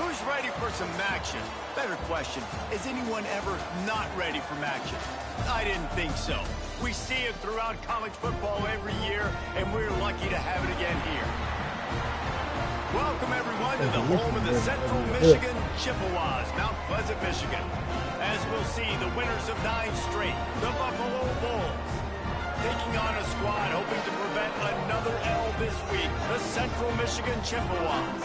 Who's ready for some action? Better question, is anyone ever not ready for action? I didn't think so. We see it throughout college football every year, and we're lucky to have it again here. Welcome, everyone, to the home of the Central Michigan Chippewas, Mount Pleasant, Michigan. As we'll see, the winners of 9 straight, the Buffalo Bulls, taking on a squad hoping to prevent another L this week, the Central Michigan Chippewas.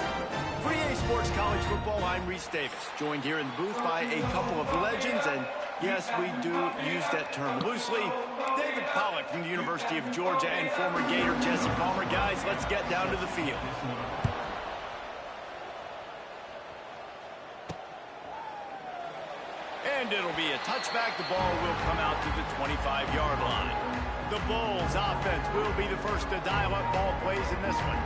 For EA Sports College Football, I'm Reese Davis, joined here in the booth by a couple of legends, and yes, we do use that term loosely. David Pollack from the University of Georgia and former Gator Jesse Palmer. Guys, let's get down to the field. And it'll be a touchback. The ball will come out to the 25-yard line. The Bulls offense will be the first to dial up ball plays in this one.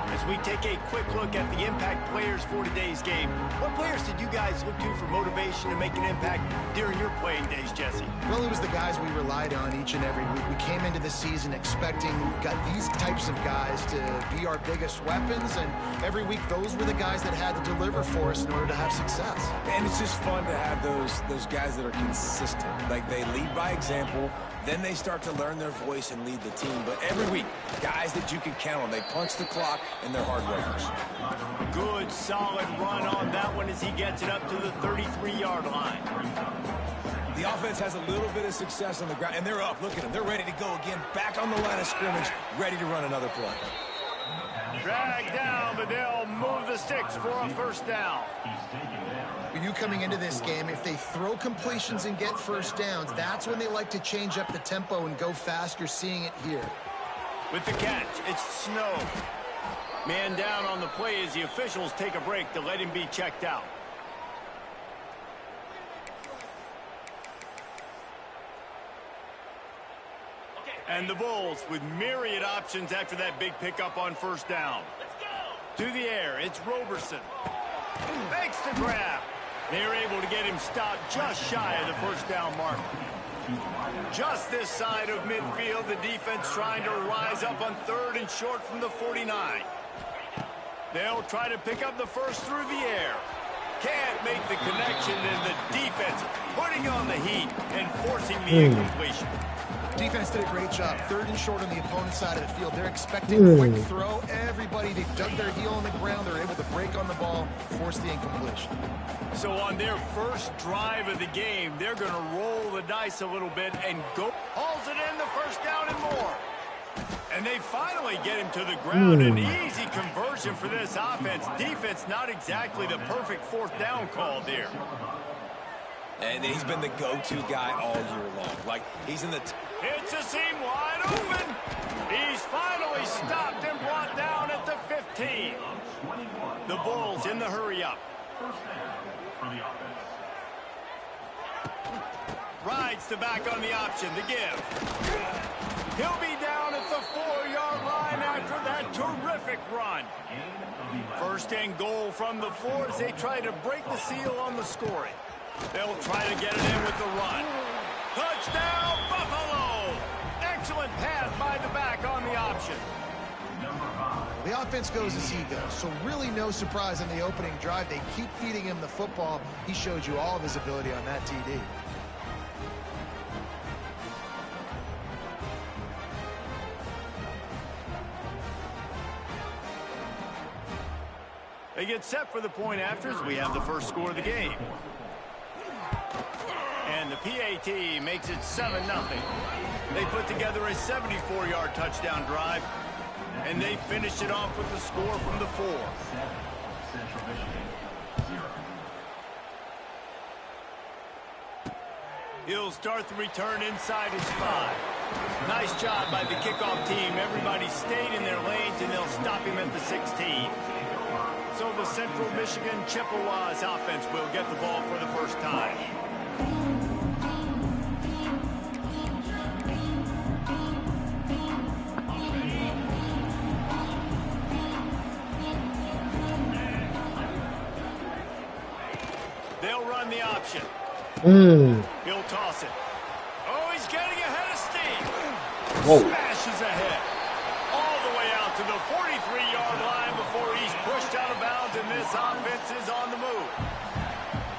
As we take a quick look at the impact players for today's game, what players did you guys look to for motivation to make an impact during your playing days, Jesse? Well, it was the guys we relied on each and every week. We came into the season expecting got these types of guys to be our biggest weapons, and every week those were the guys that had to deliver for us in order to have success. And it's just fun to have those guys that are consistent. Like, they lead by example, then they start to learn their voice and lead the team. But every week, guys that you can count on. They punch the clock, and they're hard workers. Good, solid run on that one as he gets it up to the 33-yard line. The offense has a little bit of success on the ground, and they're up. Look at them. They're ready to go again. Back on the line of scrimmage, ready to run another play. Drag down, but they'll move the sticks for a first down. For you coming into this game, if they throw completions and get first downs, that's when they like to change up the tempo and go fast. You're seeing it here. With the catch, it's Snow. Man down on the play as the officials take a break to let him be checked out. And the Bulls with myriad options after that big pickup on first down. To the air, it's Roberson. Makes the grab. They're able to get him stopped just shy of the first down mark. Just this side of midfield, the defense trying to rise up on 3rd and short from the 49. They'll try to pick up the first through the air. Can't make the connection, and the defense putting on the heat and forcing the incompletion. Defense did a great job. 3rd and short on the opponent's side of the field. They're expecting a quick throw. Everybody, they dug their heel on the ground. They're able to break on the ball, force the incompletion. So on their first drive of the game, they're going to roll the dice a little bit and go. Hauls it in, the first down and more. And they finally get him to the ground. An easy conversion for this offense. Defense, not exactly the perfect 4th down call there. And he's been the go-to guy all year long. Like, he's in the... It's a seam wide open. He's finally stopped and brought down at the 15. The Bulls in the hurry-up. Rides the back on the option, the give. He'll be down at the 4-yard line after that terrific run. 1st and goal from the 4 as they try to break the seal on the scoring. They'll try to get it in with the run. Touchdown, Buffalo! Excellent pass by the back on the option. The offense goes as he goes, so really no surprise in the opening drive. They keep feeding him the football. He showed you all of his ability on that TD. They get set for the point afters. We have the first score of the game. And the PAT makes it 7-0. They put together a 74-yard touchdown drive, and they finished it off with the score from the 4. He'll start the return inside his 5. Nice job by the kickoff team. Everybody stayed in their lanes, and they'll stop him at the 16. So the Central Michigan Chippewas offense will get the ball for the first time. They'll run the option. He'll toss it. Oh, he's getting ahead of steam. Whoa. Smashes ahead. All the way out to the 43-yard line before he's pushed out of bounds, and this this offense is on the move.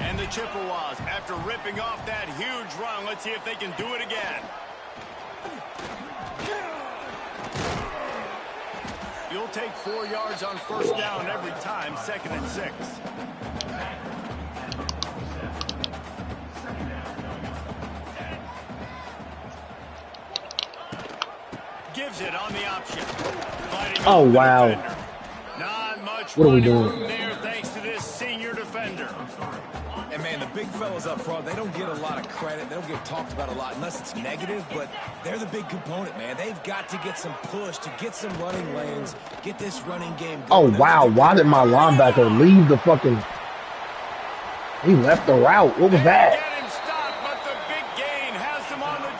And the Chippewas, after ripping off that huge run, let's see if they can do it again. You'll take 4 yards on first down every time, 2nd and 6. Gives it on the option. Oh, wow. Not much what are we doing there thanks to this senior defender. And, man, the big fellas up front, they don't get a lot of credit. They don't get talked about a lot unless it's negative, but they're the big component, man. They've got to get some push, to get some running lanes, get this running game going. Oh, wow. Why did my linebacker leave the fucking... He left the route. What was that?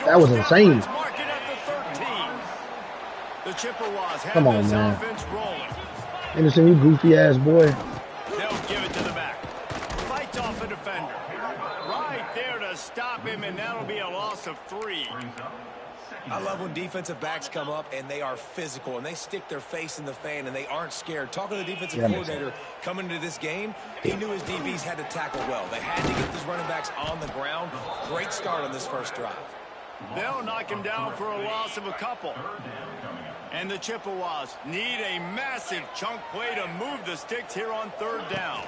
That was insane. The Chippewas have Come on, this man. offense rolling. Anderson, you goofy-ass boy. They'll give it to the back. Fights off a defender. Right there to stop him, and that'll be a loss of 3. I love when defensive backs come up and they are physical and they stick their face in the fan and they aren't scared. Talking to the defensive coordinator coming into this game, he knew his DBs had to tackle well. They had to get these running backs on the ground. Great start on this first drive. They'll knock him down for a loss of a couple. And the Chippewas need a massive chunk play to move the sticks here on 3rd down.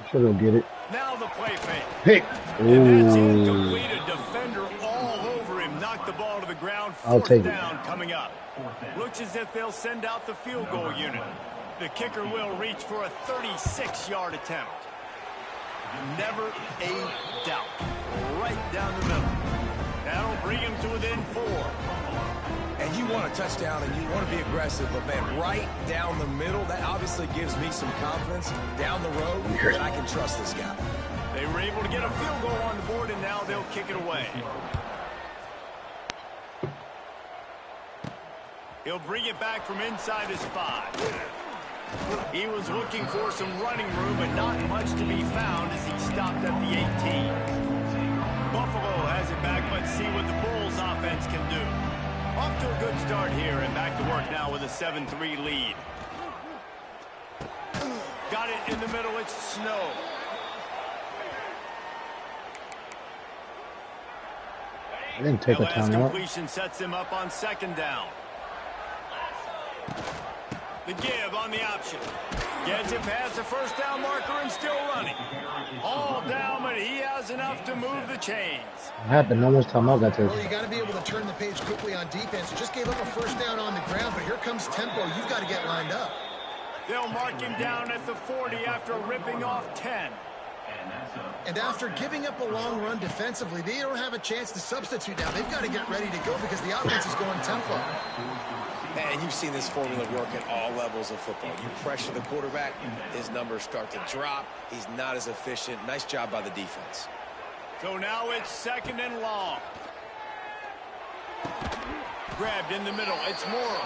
Sure they'll get it. Now the play fake. Pick. And that's incomplete. A defender all over him. Knocked the ball to the ground. 4th down coming up. Looks as if they'll send out the field goal unit. The kicker will reach for a 36-yard attempt. Never a doubt. Right down the middle. That'll bring him to within 4. And you want a touchdown and you want to be aggressive, but, man, right down the middle, that obviously gives me some confidence down the road that I can trust this guy. They were able to get a field goal on the board, and now they'll kick it away. He'll bring it back from inside his 5. He was looking for some running room, but not much to be found as he stopped at the 18. Buffalo has it back. Let's see what the Bulls offense can do. Off to a good start here and back to work now with a 7-3 lead. Got it in the middle. It's Snow. I didn't take a timeout. Completion sets him up on 2nd down. The give on the option. Gets it past the first down marker and still running. All down, but he has enough to move the chains. What happened? No one's timeout got taken. Well, you got to be able to turn the page quickly on defense. You just gave up a first down on the ground, but here comes tempo. You've got to get lined up. They'll mark him down at the 40 after ripping off 10. And after giving up a long run defensively, they don't have a chance to substitute now. They've got to get ready to go because the offense is going tempo. And you've seen this formula work at all levels of football. You pressure the quarterback, his numbers start to drop. He's not as efficient. Nice job by the defense. So now it's 2nd and long. Grabbed in the middle. It's Morrow.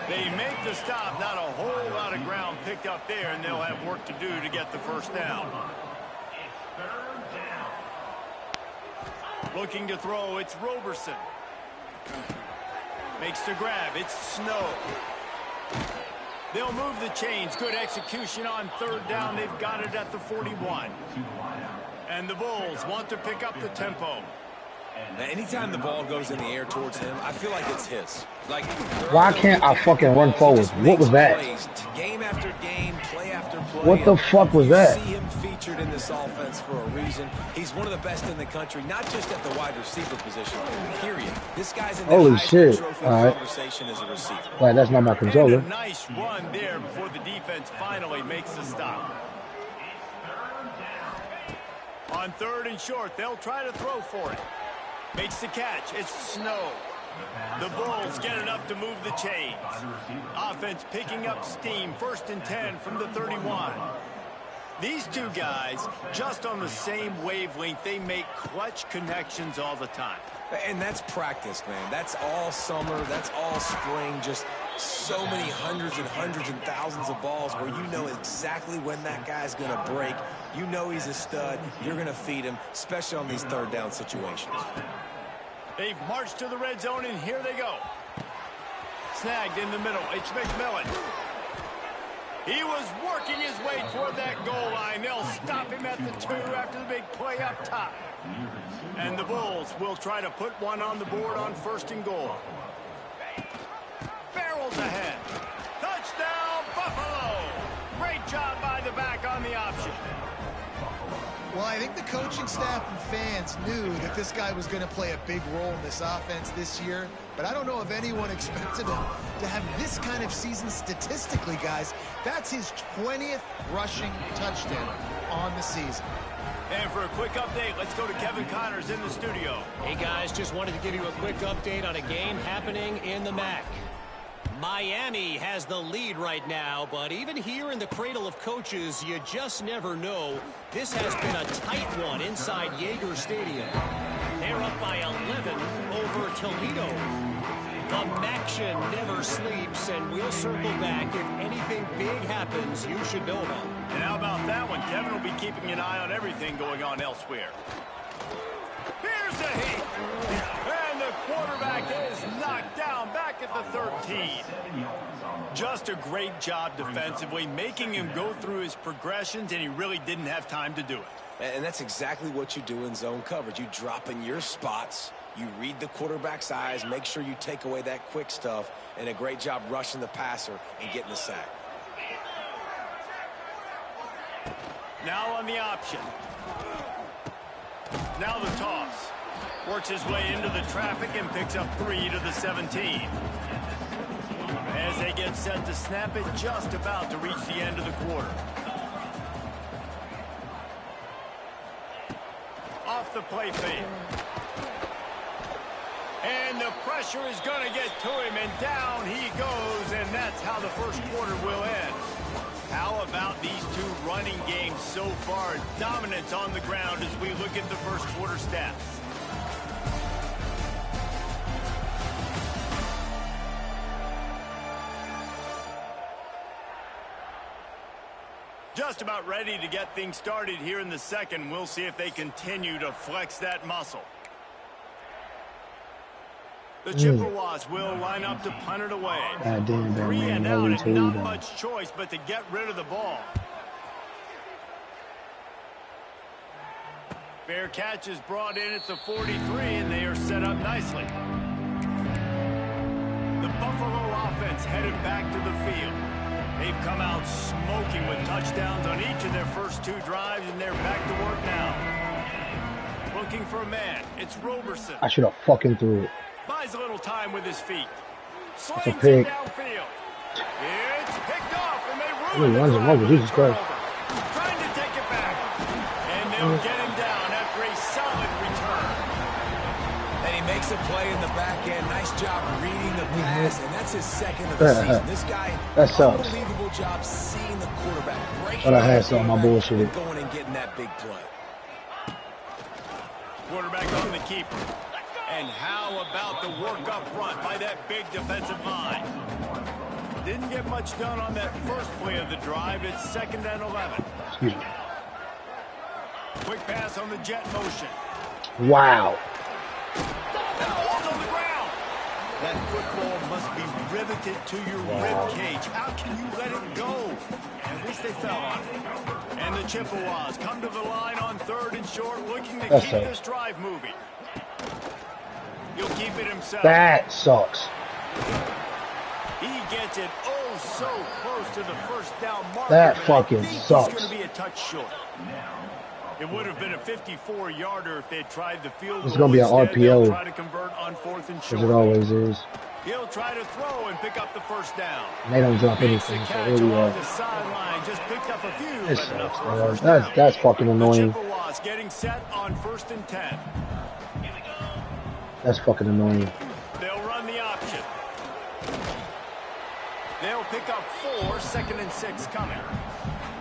They make the stop. Not a whole lot of ground picked up there, and they'll have work to do to get the first down. Looking to throw. It's Roberson. Makes the grab. It's Snow. They'll move the chains. Good execution on 3rd down. They've got it at the 41. And the Bulls want to pick up the tempo. Now, anytime the ball goes in the air towards him, I feel like it's his. Like, why can't I fucking run forward? What was that? Game after game, play after play. What the fuck was that? You see him featured in this offense for a reason. He's one of the best in the country, not just at the wide receiver position, period. This guy's in the Holy shit. trophy All right. conversation as a receiver. Right, that's not my controller. And a nice run there before the defense finally makes the stop. On 3rd and short, they'll try to throw for it. Makes the catch. It's Snow. The Bulls get enough to move the chains. Offense picking up steam. 1st and 10 from the 31. These two guys, just on the same wavelength, they make clutch connections all the time. And that's practice, man. That's all summer. That's all spring. Just so many hundreds and thousands of balls where you know exactly when that guy's going to break. You know he's a stud. You're going to feed him, especially on these 3rd down situations. They've marched to the red zone, and here they go. Snagged in the middle. It's McMillan. He was working his way toward that goal line. They'll stop him at the 2 after the big play up top. And the Bulls will try to put one on the board on 1st and goal. Barrels ahead. Touchdown, Buffalo! Great job by the back on the option. Well, I think the coaching staff and fans knew that this guy was going to play a big role in this offense this year, but I don't know if anyone expected him to have this kind of season statistically, guys. That's his 20th rushing touchdown on the season. And for a quick update, let's go to Kevin Connors in the studio. Hey, guys, just wanted to give you a quick update on a game happening in the MAC. Miami has the lead right now, but even here in the cradle of coaches, you just never know. This has been a tight one inside Yager Stadium. They're up by 11 over Toledo. The action never sleeps, and we'll circle back. If anything big happens, you should know about it. And how about that one? Kevin will be keeping an eye on everything going on elsewhere. Here's a hit. And the quarterback is knocked down back at the 13. Just a great job defensively, making him go through his progressions, and he really didn't have time to do it. And that's exactly what you do in zone coverage. You drop in your spots, you read the quarterback's eyes, make sure you take away that quick stuff, and a great job rushing the passer and getting the sack. Now on the option. Now the toss. Works his way into the traffic and picks up 3 to the 17. As they get set to snap it, just about to reach the end of the quarter. Off the play fake. And the pressure is going to get to him, and down he goes, and that's how the first quarter will end. How about these two running games so far? Dominance on the ground as we look at the first quarter stats. Just about ready to get things started here in the second. We'll see if they continue to flex that muscle. The Chippewas will line up to punt it away. God damn, that 3 man and out, over and not Toledo. much choice but to get rid of the ball. Fair catch is brought in at the 43, and they are set up nicely. The Buffalo offense headed back to the field. They've come out smoking with touchdowns on each of their first 2 drives, and they're back to work now. Looking for a man. It's Roberson. I should have fucking threw it. Buys a little time with his feet. Slings a it pick. downfield. It's picked off, and they He ruin runs the him over, drive. Jesus Christ. Trying to take it back. And they'll get him down after a solid return. And he makes a play in the back end. Nice job reading the pass, and that's his second of the season. This guy, That sucks. unbelievable job seeing the quarterback break. But I had some of my bullshit. Going and getting that big play. Quarterback on the keeper. And how about the work up front by that big defensive line? Didn't get much done on that first play of the drive. It's 2nd and 11. Excuse me. Quick pass on the jet motion. Wow. Ball's on the ground. That football must be riveted to your rib cage. How can you let it go? At least they fell on it. And the Chippewas come to the line on 3rd and short, looking to keep this drive moving. He'll keep it himself. That sucks. He gets it so close to the first down marker. That but fucking I think sucks. He's going to be a touch short. It would have been a 54-yarder if they had tried the field goal. It's going to be an Instead, they'll RPO. try to convert on 4th and short. As it always is. He'll try to throw and pick up the first down. And they don't drop Makes the anything, so catch here we along are. the sideline. Just picked up a few, This but enough sucks, for a man. first down. That's fucking annoying. The Chippewas getting set on 1st and 10. That's fucking annoying. They'll run the option. They'll pick up 4, 2nd and 6 coming.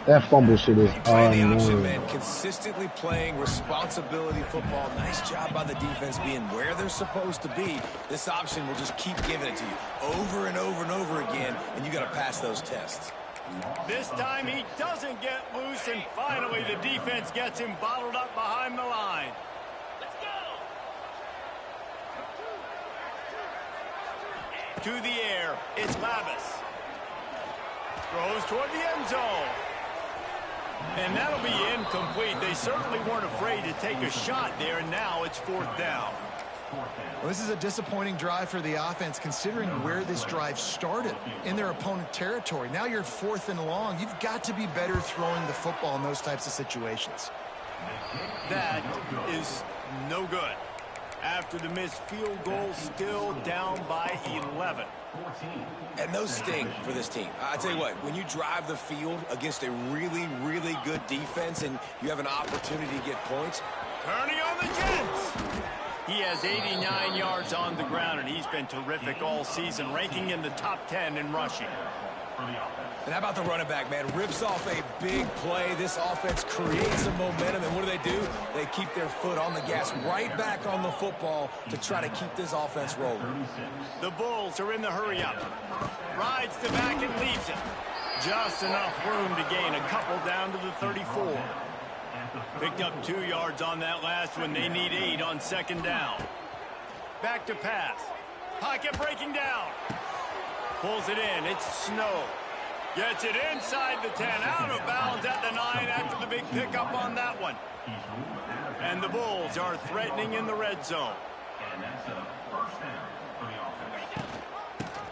That fumble shit is Playing the option, annoying. man. Consistently playing responsibility football. Nice job by the defense being where they're supposed to be. This option will just keep giving it to you over and over and over again, and you got to pass those tests. This time he doesn't get loose, and finally the defense gets him bottled up behind the line. To the air, it's Lavis. Throws toward the end zone. And that'll be incomplete. They certainly weren't afraid to take a shot there, and now it's 4th down. Well, this is a disappointing drive for the offense, considering where this drive started, in their opponent territory. Now you're 4th and long. You've got to be better throwing the football in those types of situations. That is no good. After the missed field goal, still down by 11. And those sting for this team. I tell you what, when you drive the field against a really, really good defense and you have an opportunity to get points. Turning on the Jets. He has 89 yards on the ground, and he's been terrific all season, ranking in the top 10 in rushing. And how about the running back, man? Rips off a big play. This offense creates some momentum, and what do? They keep their foot on the gas, right back on the football to try to keep this offense rolling. The Bulls are in the hurry-up. Rides the back and leaves it. Just enough room to gain a couple down to the 34. Picked up 2 yards on that last one. They need 8 on 2nd down. Back to pass. Pocket breaking down. Pulls it in. It's Snow. Gets it inside the 10. Out of bounds at the 9 after the big pickup on that one. And the Bulls are threatening in the red zone.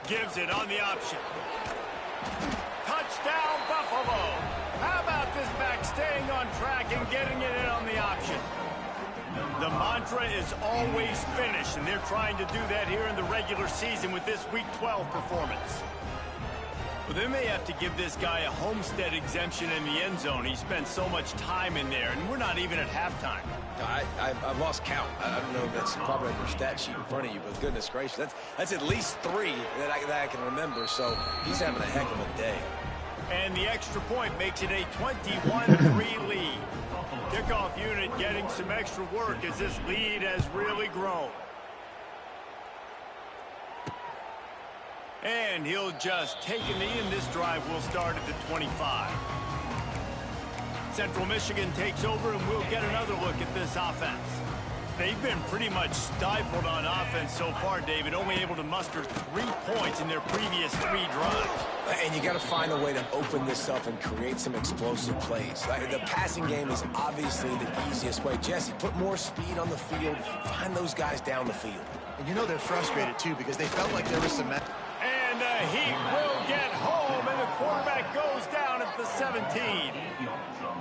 Gives it on the option. Touchdown, Buffalo. How about this back staying on track and getting it in on the option? The mantra is always finish, and they're trying to do that here in the regular season with this Week 12 performance. Well, they may have to give this guy a homestead exemption in the end zone. He spent so much time in there, and we're not even at halftime. I've lost count. I don't know if that's probably your stat sheet in front of you, but goodness gracious, that's at least 3 that I can remember, so he's having a heck of a day. And the extra point makes it a 21-3 lead. Kickoff unit getting some extra work as this lead has really grown. And he'll just take a knee, and this drive will start at the 25. Central Michigan takes over, and we'll get another look at this offense. They've been pretty much stifled on offense so far, David, only able to muster 3 points in their previous 3 drives. And you got to find a way to open this up and create some explosive plays. The passing game is obviously the easiest way. Jesse, put more speed on the field. Find those guys down the field. And you know they're frustrated, too, because they felt like there was some... And the Heat will get home, and the quarterback goes down at the 17.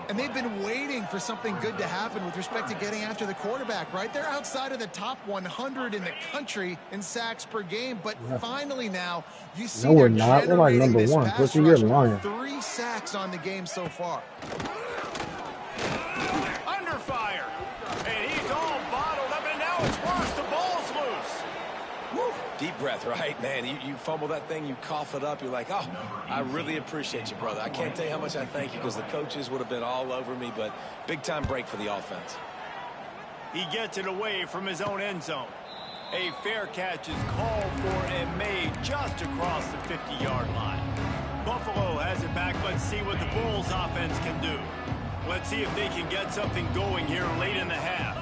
And they've been waiting for something good to happen with respect to getting after the quarterback, right? They're outside of the top 100 in the country in sacks per game, but finally now you see no, we're not. We're like number 1. What's your line? 3 sacks on the game so far. Under fire, and he's all bottled up, and now it's worse. The ball's loose. Woo. Deep breath, right, man? You fumble that thing, you cough it up, you're like, oh, I really appreciate you, brother. I can't tell you how much I thank you, because the coaches would have been all over me, but big-time break for the offense. He gets it away from his own end zone. A fair catch is called for and made just across the 50-yard line. Buffalo has it back. Let's see what the Bulls offense can do. Let's see if they can get something going here late in the half.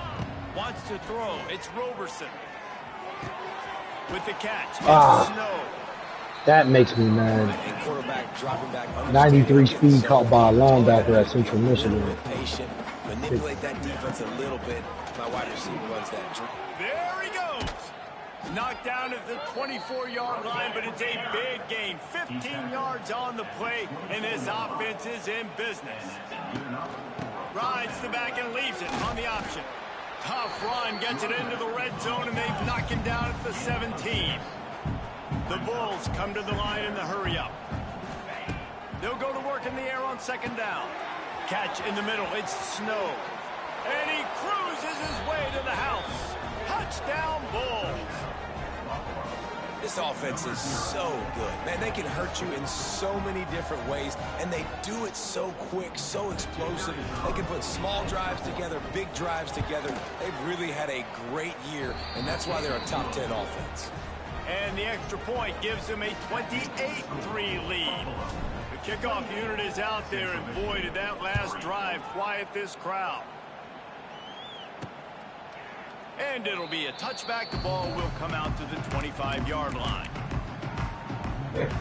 Wants to throw. It's Roberson. With the catch, it's Snow. That makes me mad. And quarterback dropping back 93 speed caught by a linebacker at Central Michigan. Patient, manipulate that defense a little bit. My wide receiver runs that. There he goes. Knocked down at the 24-yard line, but it's a big gain. 15 yards on the play, and this offense is in business. Rides the back and leaves it on the option. Tough run, gets it into the red zone, and they've knocked him down at the 17. The Bulls come to the line in the hurry-up. They'll go to work in the air on 2nd down. Catch in the middle, it's Snow. And he cruises his way to the house. Touchdown, Bulls. This offense is so good. Man, they can hurt you in so many different ways, and they do it so quick, so explosive. They can put small drives together, big drives together. They've really had a great year, and that's why they're a top 10 offense. And the extra point gives them a 28-3 lead. The kickoff unit is out there, and boy, did that last drive quiet this crowd. And it'll be a touchback. The ball will come out to the 25-yard line.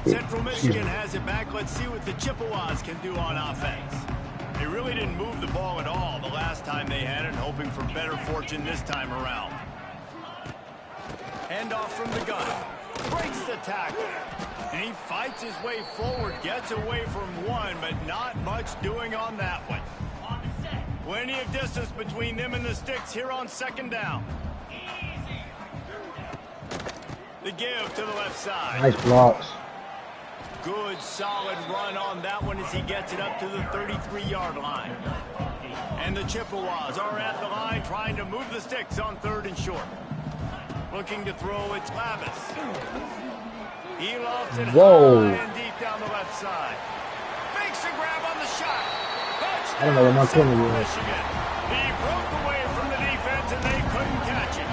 Central Michigan has it back. Let's see what the Chippewas can do on offense. They really didn't move the ball at all the last time they had it, hoping for better fortune this time around. Handoff from the gun. Breaks the tackle. And he fights his way forward, gets away from one, but not much doing on that one. Plenty of distance between them and the sticks here on second down. The give to the left side. Nice blocks. Good, solid run on that one as he gets it up to the 33-yard line. And the Chippewas are at the line trying to move the sticks on 3rd and short. Looking to throw, it's Lavis. He lofts it high and deep down the left side. Makes a grab on the shot. I don't know what my corner was. He broke away from the defense and they couldn't catch it.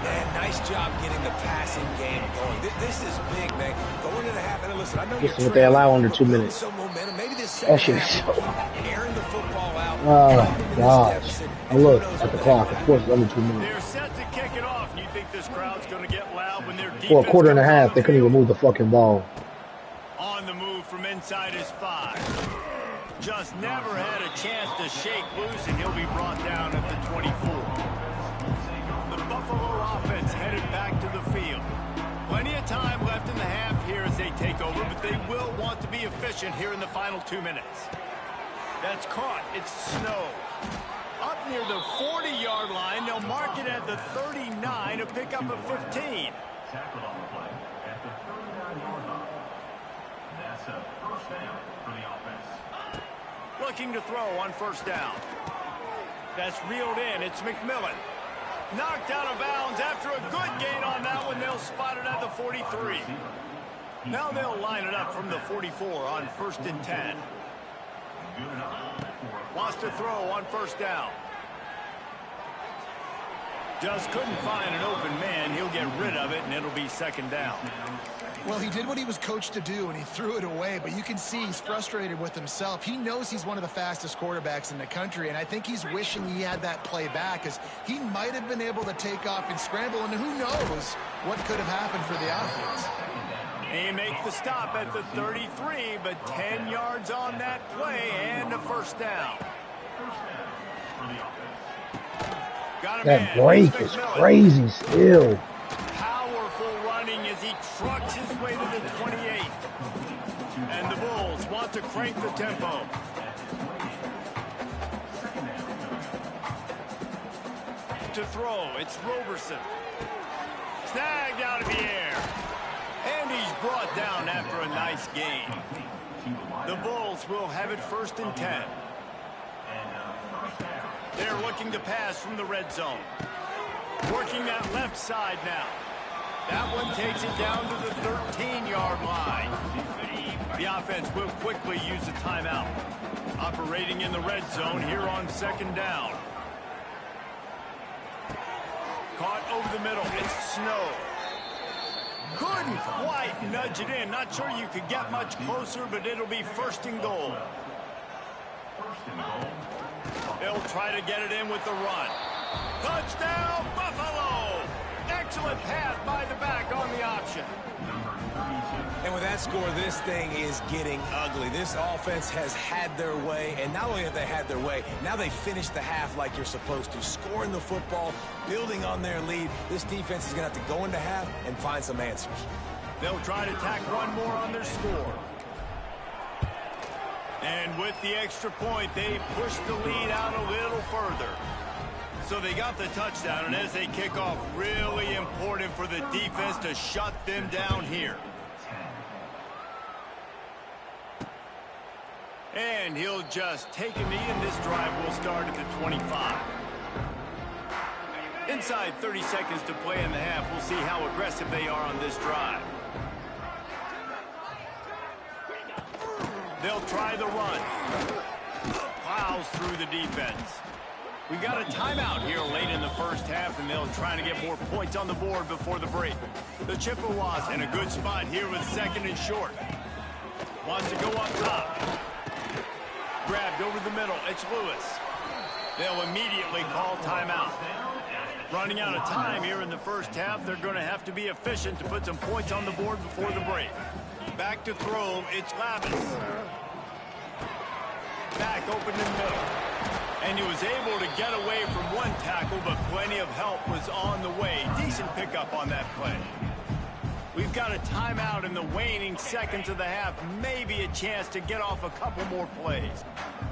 Man, nice job getting the passing game going. This is big, man. Going into the half, and listen, I know This is what they allow under 2 minutes. So momentum. Maybe this That shit is half, so... airing the football out. Oh, gosh. I look at the clock. Of course, it's under 2 minutes. They're set to kick it off. You think this crowd's going to get loud when they're deep? For a quarter and a half, they couldn't even move the fucking ball. On the move from inside his 5. Just never had a chance to shake loose, and he'll be brought down at the 24. The Buffalo offense headed back to the field. Plenty of time left in the half here as they take over, but they will want to be efficient here in the final 2 minutes. That's caught. It's Snow. Up near the 40-yard line, they'll mark it at the 39, a pickup of 15. Tackled on the play at the 39-yard line. That's a first down for the offense. Looking to throw on first down. That's reeled in. It's McMillan. Knocked out of bounds after a good gain on that one. They'll spot it at the 43. Now they'll line it up from the 44 on 1st and 10. Wants to throw on first down. Just couldn't find an open man. He'll get rid of it, and it'll be second down. Well, he did what he was coached to do, and he threw it away, but you can see he's frustrated with himself. He knows he's one of the fastest quarterbacks in the country, and I think he's wishing he had that play back, because he might have been able to take off and scramble, and who knows what could have happened for the offense. He makes the stop at the 33, but 10 yards on that play and a first down. Got him That in. break is crazy still. Powerful running as he trucks his way to the 28. And the Bulls want to crank the tempo. To throw, it's Roberson. Snagged out of the air. And he's brought down after a nice gain. The Bulls will have it 1st and 10. They're looking to pass from the red zone. Working that left side now. That one takes it down to the 13-yard line. The offense will quickly use a timeout. Operating in the red zone here on second down. Caught over the middle. It's Snow. Couldn't quite nudge it in. Not sure you could get much closer, but it'll be 1st and goal. They'll try to get it in with the run. Touchdown, Buffalo! Excellent pass by the back on the option. And with that score, this thing is getting ugly. This offense has had their way, and not only have they had their way, now they finish the half like you're supposed to, scoring the football, building on their lead. This defense is going to have to go into half and find some answers. They'll try to tack one more on their score. And with the extra point, they push the lead out a little further. So they got the touchdown, and as they kick off, really important for the defense to shut them down here. And he'll just take a knee, and this drive will start at the 25. Inside 30 seconds to play in the half. We'll see how aggressive they are on this drive. They'll try the run. Plows through the defense. We got a timeout here late in the first half, and they'll try to get more points on the board before the break. The Chippewas in a good spot here with 2nd and short. Wants to go up top. Grabbed over the middle. It's Lewis. They'll immediately call timeout. Running out of time here in the first half, they're going to have to be efficient to put some points on the board before the break. Back to throw, it's Lavis. Back open in the middle. And he was able to get away from one tackle, but plenty of help was on the way. Decent pickup on that play. We've got a timeout in the waning seconds of the half. Maybe a chance to get off a couple more plays.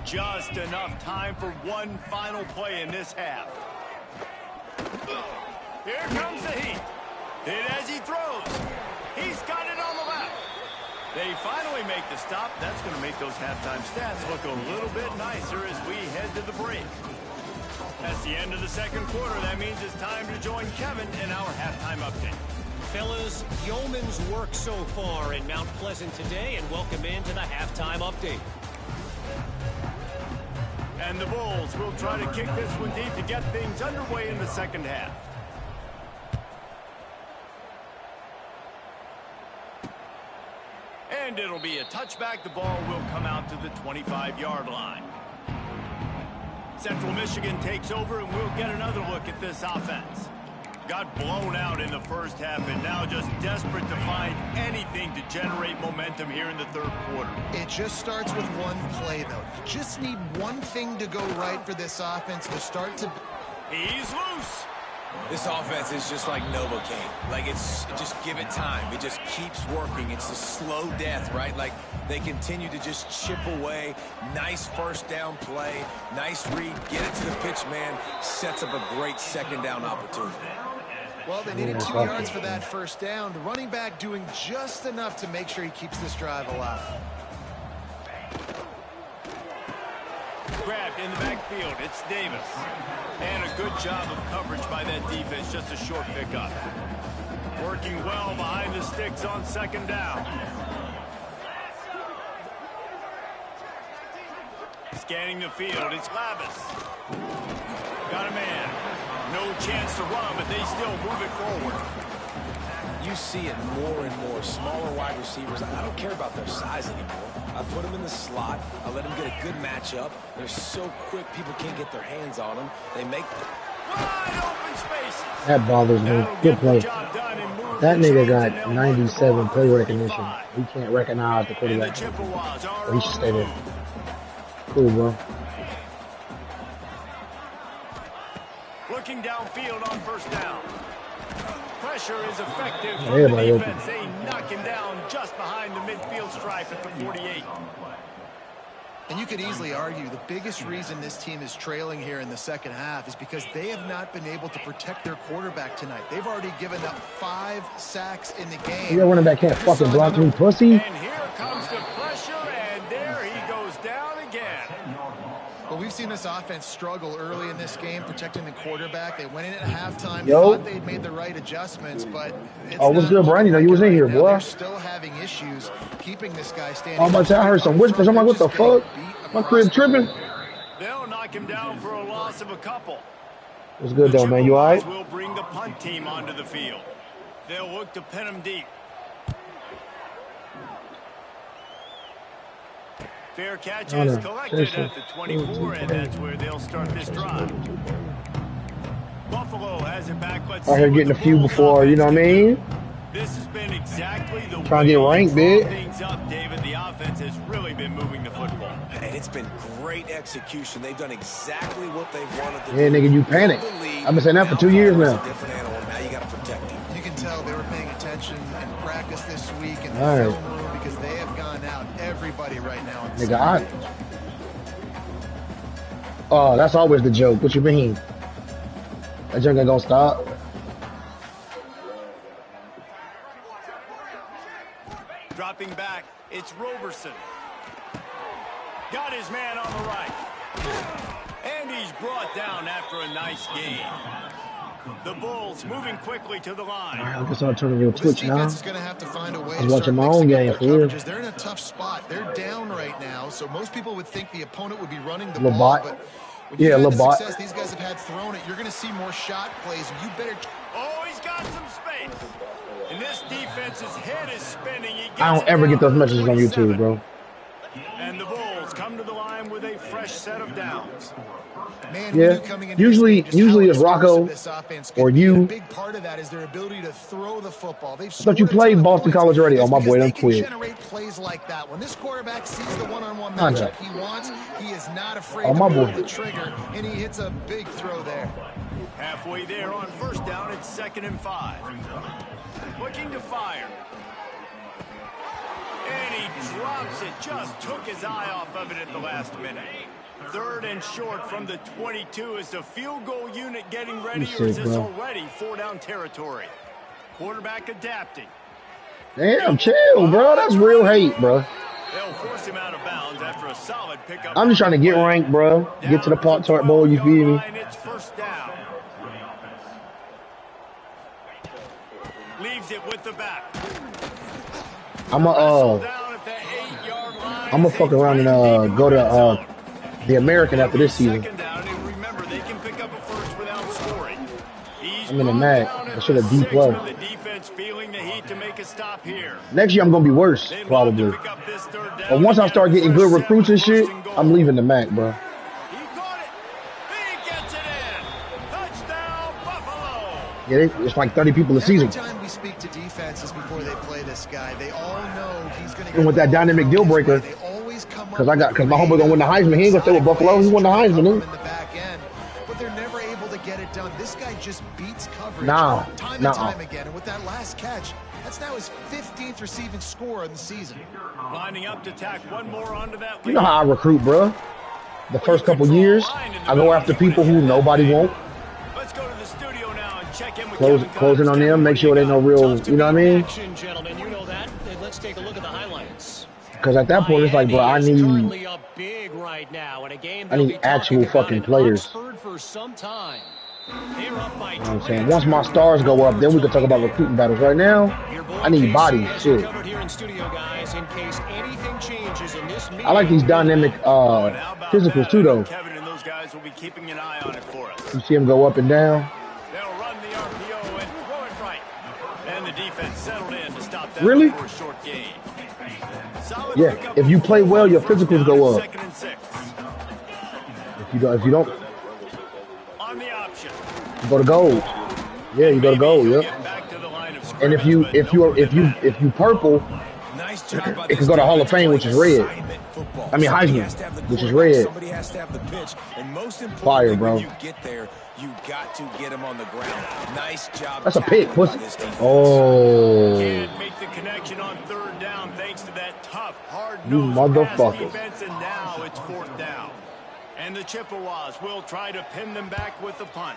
Just enough time for one final play in this half. Here comes the heat. Hit as he throws. He's got it on the left. They finally make the stop. That's going to make those halftime stats look a little bit nicer as we head to the break. That's the end of the second quarter. That means it's time to join Kevin in our halftime update. Fellas, yeoman's work so far in Mount Pleasant today, and welcome into the halftime update. And the Bulls will try to kick this one deep to get things underway in the second half. And it'll be a touchback. The ball will come out to the 25-yard line. Central Michigan takes over, and we'll get another look at this offense. Got blown out in the first half, and now just desperate to find anything to generate momentum here in the third quarter. It just starts with one play, though. You just need one thing to go right for this offense to start to... He's loose. This offense is just like Novocaine. Like, it's just give it time. It just keeps working. It's a slow death, right? Like, they continue to just chip away. Nice first down play. Nice read. Get it to the pitch man. Sets up a great second down opportunity. Well, they needed 2 yards for that first down. The running back doing just enough to make sure he keeps this drive alive. Grabbed in the backfield. It's Davis. And a good job of coverage by that defense. Just a short pickup. Working well behind the sticks on second down. Scanning the field. It's Lavis. Got a man. No chance to run, but they still move it forward. You see it more and more. Smaller wide receivers. I don't care about their size anymore. I put them in the slot. I let them get a good matchup. They're so quick, people can't get their hands on them. They make wide open spaces. That bothers me. Good play. That nigga got 97 play recognition. He can't recognize the quarterback. He should stay there. Cool, bro. Looking downfield on first down. Pressure is effective from Everybody the defense. They knock him down just behind the midfield stripe at the 48. And you could easily argue the biggest reason this team is trailing here in the second half is because they have not been able to protect their quarterback tonight. They've already given up 5 sacks in the game. Your running back can't fucking block me, pussy. And here comes the pressure, and there he goes down again. Well, we've seen this offense struggle early in this game protecting the quarterback. They went in at halftime, Yo. thought they'd made the right adjustments, but it's what's good, Brian? You know you was in here, boy. They're still having issues keeping this guy standing. I'm about to say, I heard some whispers. I'm like, what the fuck? My crib tripping. They'll knock him down for a loss of a couple. What's good, though, man? You all right? Will bring the punt team onto the field. They'll look to pin him deep. Fair catch is collected at the 24, and that's where they'll start this drive. Buffalo has it back. Let's Out here getting a few before, you know what I mean? This has been exactly the Trying to get ranked, big. Things up, David. The offense has really been moving the football. And it's been great execution. They've done exactly what they wanted to do. Yeah, nigga, you panic. I've been saying that for 2 years now. Different animal. Now you got to protect him. You can tell they were paying attention in practice this week in the All right. film room because they have gone out everybody right now. Nigga, oh, that's always the joke. What you mean? That junk ain't gonna stop. Dropping back, it's Roberson. Got his man on the right. And he's brought down after a nice game. The Bulls moving quickly to the line. All right, I guess I'll turn on your Twitch now. Is going to have to find a way I'm watching my own game for real. They're in a tough spot. They're down right now, so most people would think the opponent would be running the Lebot. ball. But when you've Yeah, had the Lebot. success these guys have had thrown it, you're going to see more shot plays. You better. Oh, he's got some space. And this defense's head is spinning. I don't ever get those messages on YouTube, bro. And the Bulls come to the line time with a fresh set of downs. Man, Yeah, usually it's Rocco or you. A big part of that is their ability to throw the football. They've I thought you played Boston College already. Oh, my boy, don't quit. Generate plays like that. When this quarterback sees the one-on-one matchup he wants, he is not afraid to pull the trigger, and he hits a big throw there. Halfway there on first down, it's 2nd and 5. Looking to fire. And he drops it. Just took his eye off of it at the last minute. 3rd and short from the 22. Is the field goal unit getting ready, or is this already 4-down territory? Quarterback adapting. Damn, chill, bro. That's real hate, bro. They'll force him out of bounds after a solid pickup. I'm just trying to get ranked, bro. Get to the Pop-Tart Bowl, you feel me? It's 1st down. Leaves it with the back. I'm gonna fuck around and go to the American after this season. I'm in the MAC. I should have D+. Next year I'm gonna be worse, probably. But once I start getting good recruits and shit, I'm leaving the MAC, bro. Yeah, it's like 30 people a season. Every time we speak to defenses before they play this guy, they all know he's going to. And with that dynamic deal breaker, because my homeboy gonna win the Heisman. He ain't gonna stay with Buffalo. He won the Heisman. In the back end, but they're never able to get it done. This guy just beats coverage time and time again. And with that last catch, that's now his 15th receiving score in the season. Lining up to tack one more onto that. You know how I recruit, bro. The first couple years, I go after people who nobody won't. Let's go to the studio now and check in with closing on them, make sure they know real, you know what I mean? Gentlemen, you know that. Let's take a look at the highlights. Because at that point, it's like, bro, I need actual fucking players. You know what I'm saying? Once my stars go up, then we can talk about recruiting battles. Right now, I need bodies, shit. I like these dynamic physicals too, though. You see him go up and down. They'll run the RPO and throw it right. And the defense settled in to stop that really? For a short gain. Yeah, if you play well, your physicals go up. If you don't, you go to gold. Yeah, you go to gold. Yep. And if you purple, it can go to Hall of Fame, which is red. I mean Heisman, which is red. Fire, bro. You got to get him on the ground. Nice job. That's a pick. Oh. Can't make the connection on 3rd down thanks to that tough, hard-nosed motherfuckers. Defense, and now it's 4th down. And the Chippewas will try to pin them back with the punt.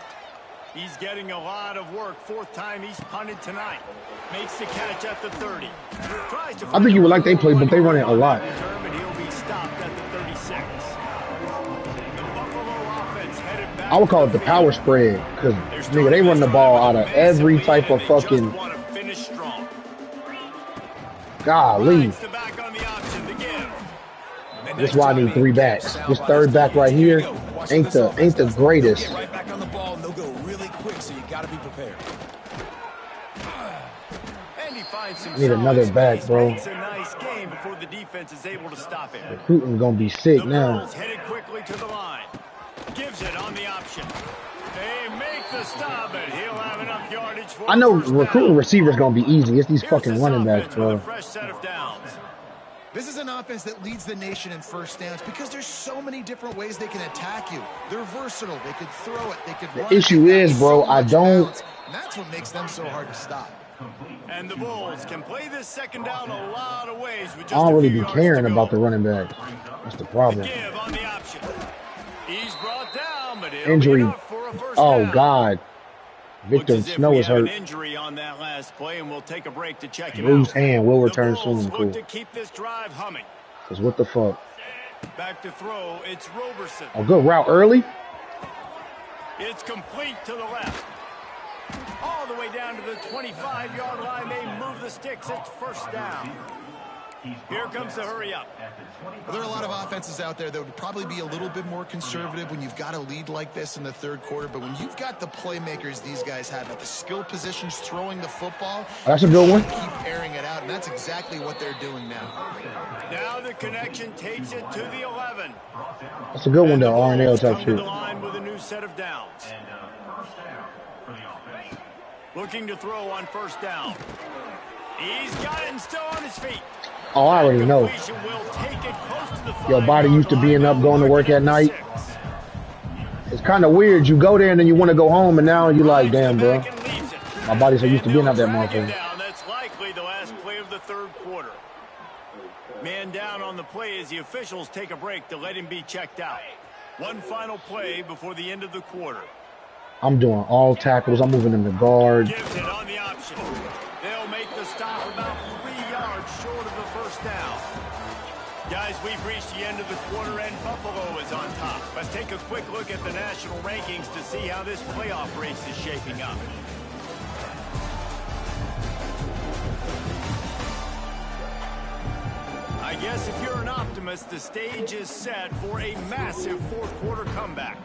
He's getting a lot of work. 4th time he's punted tonight. Makes the catch at the 30. I think you would like they play, but they run it a lot. He'll be stopped at the 36. I would call it the power spread, because nigga, they run the ball out of every type of fucking. Golly. This is why I need 3 backs. This 3rd back right here ain't the greatest. Right back on the ball, and they'll go really quick, so you got to be prepared. I need another back, bro. It's a nice game before the defense is able to stop it. Recruiting gonna be sick now. Headed quickly to the line. Gives it on the option. They make the stop, and he'll have enough yardage for I know recruiting receivers gonna be easy. It's these fucking running backs, bro. Fresh set of downs. This is an offense that leads the nation in first downs because there's so many different ways they can attack you. They're versatile. They could throw it. They could run. The issue is, bro, I don't. And that's what makes them so hard to stop. And the Bulls can play this 2nd down a lot of ways. With just I don't really be caring about the running back. That's the problem. Give on the option. He's brought down, but injury. Oh God. Victor Snow is hurt. Injury on that last play, and we'll take a break to check him Bruce out. Hand will return soon. Cool. To keep this drive humming. Cause what the fuck? Back to throw. It's Roberson. A good route early. It's complete to the left. All the way down to the 25-yard line. They move the sticks. It's 1st down. Here comes the hurry up. Well, there are a lot of offenses out there that would probably be a little bit more conservative when you've got a lead like this in the third quarter. But when you've got the playmakers these guys have at the skill positions throwing the football, that's a good one. Keep airing it out, and that's exactly what they're doing now. Now the connection takes it to the 11. That's a good one, though. RNL type shit. The line with a new set of downs. Looking to throw on first down. He's got it and still on his feet. Oh, I already know. Your body used to being up, going to work at night. It's kind of weird. You go there and then you want to go home, and now you're like, damn, bro. My body's so used to being up that motherfucker. That's likely the last play of the third quarter. Man down on the play as the officials take a break to let him be checked out. One final play before the end of the quarter. I'm doing all tackles. I'm moving in the guard. Gives it on the option. They'll make the stop about 3 yards short of the first down. Guys, we've reached the end of the quarter, and Buffalo is on top. Let's take a quick look at the national rankings to see how this playoff race is shaping up. I guess if you're an optimist, the stage is set for a massive fourth quarter comeback.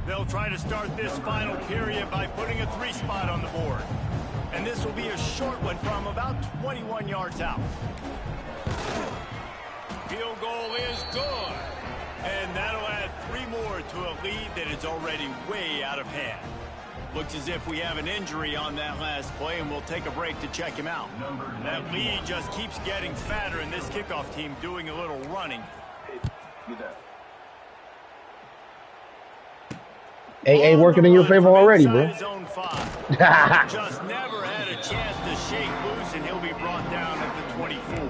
They'll try to start this final period by putting a 3 spot on the board. And this will be a short one from about 21 yards out. Field goal is good. And that'll add 3 more to a lead that is already way out of hand. Looks as if we have an injury on that last play, and we'll take a break to check him out. That lead just keeps getting fatter, and this kickoff team doing a little running. AA working in your favor already, bro. Just never had a chance to shake loose, and he'll be brought down at the 24.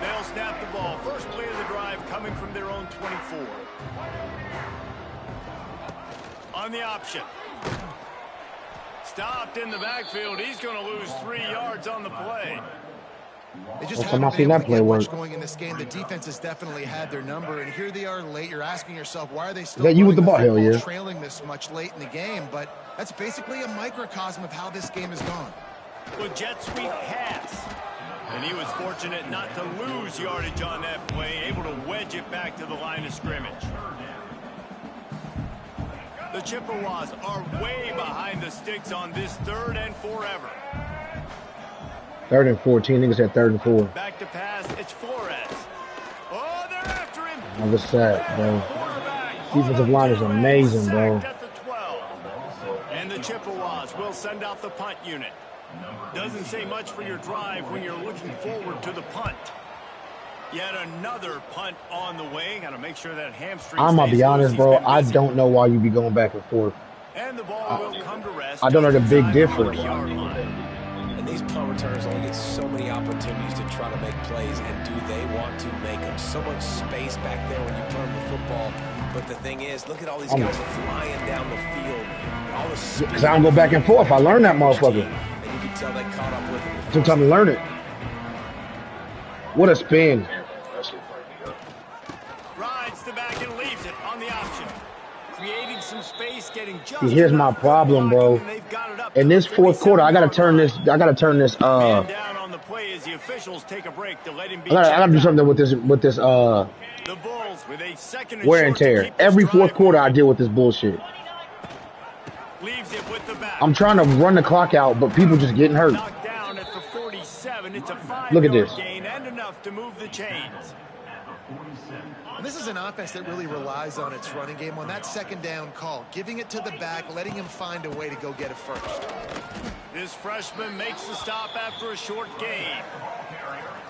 They'll snap the ball. First play of the drive coming from their own 24. On the option. Stopped in the backfield. He's going to lose 3 yards on the play. They just haven't been able to get much going in this game. The defense has definitely had their number, and here they are late. You're asking yourself, why are they still you with the ball? Hell yeah. Trailing this much late in the game? But that's basically a microcosm of how this game has gone. Well, jet sweep pass. And he was fortunate not to lose yardage on that play, able to wedge it back to the line of scrimmage. The Chippewas are way behind the sticks on this 3rd and forever. 3rd and 14. Niggas at 3rd and 4. Back to pass. It's Flores. Oh, they're after him. Another sack, bro. Defensive line is amazing, bro. And the Chippewas will send out the punt unit. Doesn't say much for your drive when you're looking forward to the punt. Yet another punt on the way.Got to make sure that hamstring. I'm gonna be honest, bro. I don't know why you be going back and forth. And the ball will come to rest. I don't know the big difference. And these punt returners only get so many opportunities to try to make plays, and do they want to make them? So much space back there when you punt the football. But the thing is, look at all these guys flying down the field. All the speed. Because I don't go back and forth. I learned that motherfucker. And you can tell they caught up with it. Took time to learn it. What a spin. Rides the back and leaves it on the option. Creating some space, getting just. See, here's my problem, bro. In this fourth quarter, I gotta turn this. Down on the play as the officials take a break to let him be. I gotta do something with this. The Bulls with a second wear and tear. Every fourth quarter, I deal with this bullshit. Leaves it with the back. I'm trying to run the clock out, but people just getting hurt. Knocked down at the 47. It's a 5-yard Look at this. gain and enough to move the chains. And this is an offense that really relies on its running game on that second down call, giving it to the back, letting him find a way to go get it first. This freshman makes the stop after a short gain.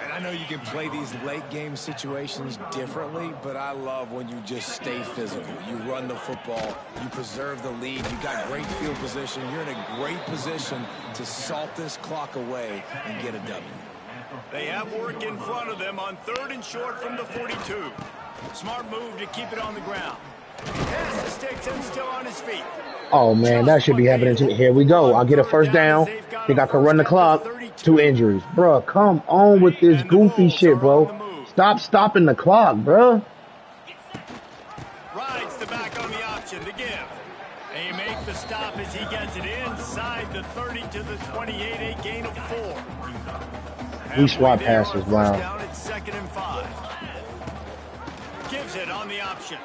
And I know you can play these late game situations differently, but I love when you just stay physical. You run the football, you preserve the lead, you got great field position, you're in a great position to salt this clock away and get a W. They have work in front of them on 3rd and short from the 42. Smart move to keep it on the ground. Pass the sticks and still on his feet. Oh, man, that should be happening to me. Here we go. I'll get a first down. Think I can run the clock. 2 injuries. Bro, come on with this goofy shit, bro. Stop stopping the clock, bro. Rides the back on the option to give. They make the stop as he gets it inside the 32. to the 28, a gain of 4. We swap passes, wow. Down at 2nd and 5. Gives it on the option.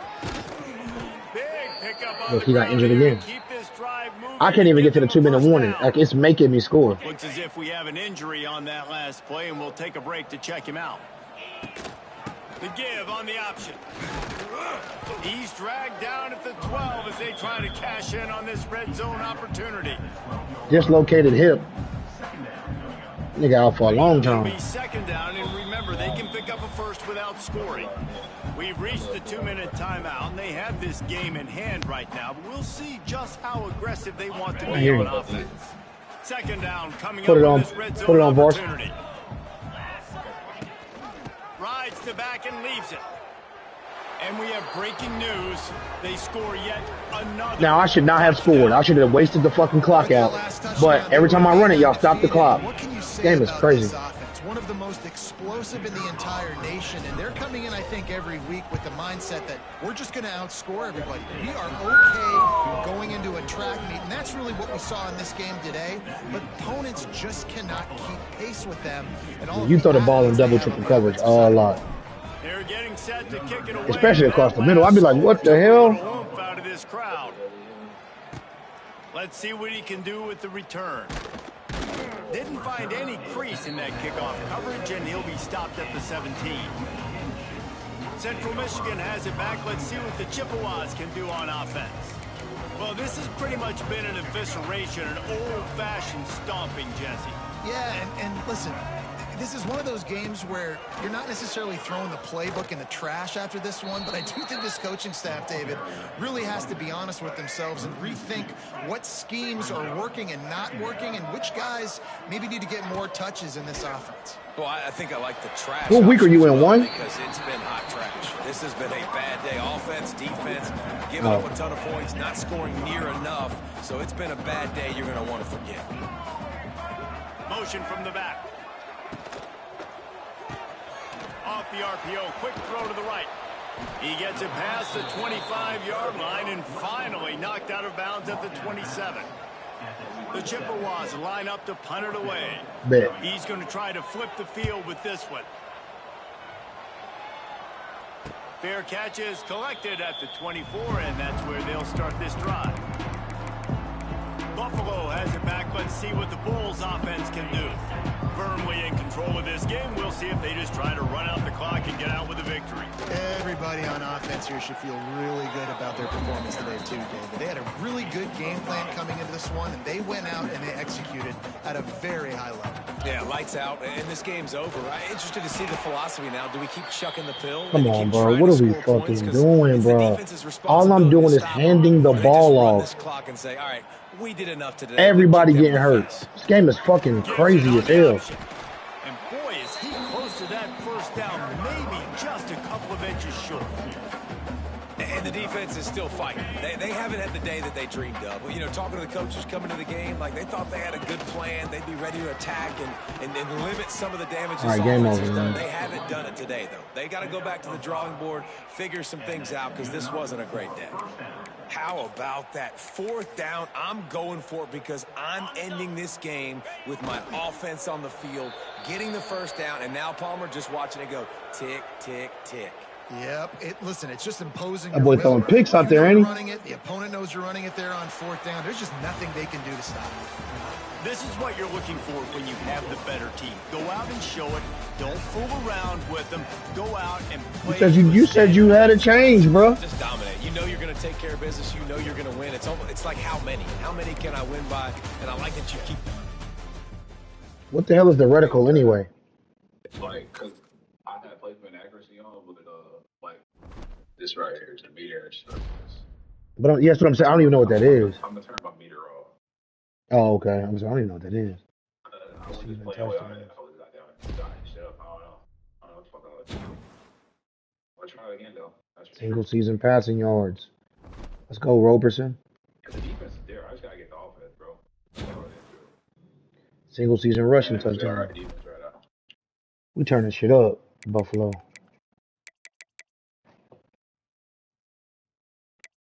Big pickup on Look, he got injured again. Keep this drive moving. I can't even get to the 2-minute warning. Like, it's making me score. Looks as if we have an injury on that last play, and we'll take a break to check him out. The give on the option. He's dragged down at the 12 as they try to cash in on this red zone opportunity. Dislocated hip. Nigga out for a long time. It'll be 2nd down, and remember, they can pick up a first without scoring. We've reached the 2-minute timeout, and they have this game in hand right now, but we'll see just how aggressive they want to be on offense. 2nd down coming up with this red zone opportunity. Rides the back and leaves it. And we have breaking news. They score yet another. Now, I should not have scored. I should have wasted the fucking clock out. But every time I run it, y'all stop the clock. This game is crazy. One of the most explosive in the entire nation, and they're coming in, I think, every week with the mindset that we're just going to outscore everybody. We are okay going into a track meet, and that's really what we saw in this game today. But opponents just cannot keep pace with them. And You throw the ball in double, triple coverage a lot. They're getting set to kick it away. Especially across the middle. I'd be like, what the hell? Out of this crowd. Let's see what he can do with the return. Didn't find any crease in that kickoff coverage, and he'll be stopped at the 17. Central Michigan has it back. Let's see what the Chippewas can do on offense. Well, this has pretty much been an evisceration, an old-fashioned stomping, Jesse. Yeah, and listen, this is one of those games where you're not necessarily throwing the playbook in the trash after this one, but I do think this coaching staff, David, really has to be honest with themselves and rethink what schemes are working and not working and which guys maybe need to get more touches in this offense. Well, I think I like the trash. What week are you in, one? Because it's been hot trash. This has been a bad day. Offense, defense, giving up a ton of points, not scoring near enough. So it's been a bad day you're going to want to forget. Motion from the back. Off the RPO, quick throw to the right. He gets it past the 25-yard line and finally knocked out of bounds at the 27. The Chippewas line up to punt it away. He's going to try to flip the field with this one. Fair catch is collected at the 24, and that's where they'll start this drive. Buffalo has it back. Let's see what the Bulls offense can do. Firmly in control of this game. We'll see if they just try to run out the clock and get out with a victory. Everybody on offense here should feel really good about their performance today too, David. They had a really good game plan coming into this one, and they went out and they executed at a very high level. Yeah, lights out, and this game's over. I'm interested to see the philosophy now. Do we keep chucking the pill? Come on, bro. What are we fucking doing, bro? All I'm doing is handing the ball off. We did enough today. Everybody getting hurt. This game is fucking crazy as hell. And boy, is he close to that first down, maybe just a couple of inches short. And the defense is still fighting. They haven't had the day that they dreamed of. You know, talking to the coaches coming to the game, like they thought they had a good plan. They'd be ready to attack and limit some of the damage this offense has done. They haven't done it today, though. They got to go back to the drawing board, figure some things out, because this wasn't a great day. How about that 4th down? I'm going for it because I'm ending this game with my offense on the field, getting the first down, and now Palmer just watching it go tick, tick, tick. Yep. Listen, it's just imposing. That boy throwing picks out there, ain't he? Running it. The opponent knows you're running it there on 4th down. There's just nothing they can do to stop it. This is what you're looking for when you have the better team. Go out and show it. Don't fool around with them. Go out and play. You said you had a change, bro. Just dominate. You know you're going to take care of business. You know you're going to win. It's like how many? How many can I win by? And I like that you keep. What the hell is the reticle anyway? It's like, because I had placement accuracy on, but like this right here is the meter and stuff. But yes, what I'm saying. I don't even know what that is. I'm gonna turn my meter off. Oh, okay. I don't even know what that is. I was just playing away on it. I was like, damn, shit up. I don't know what the fuck I was doing. I'll try it again though. Single season passing yards. Let's go, Roberson. The defense is there. I just gotta get the offense, bro. Single season rushing touchdown. We turn this shit up, Buffalo.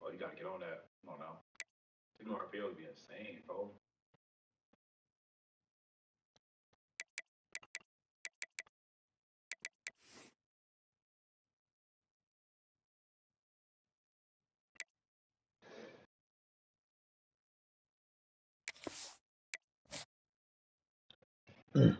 Oh, you gotta get on that. Come on now. RPO would be insane, bro. Yeah,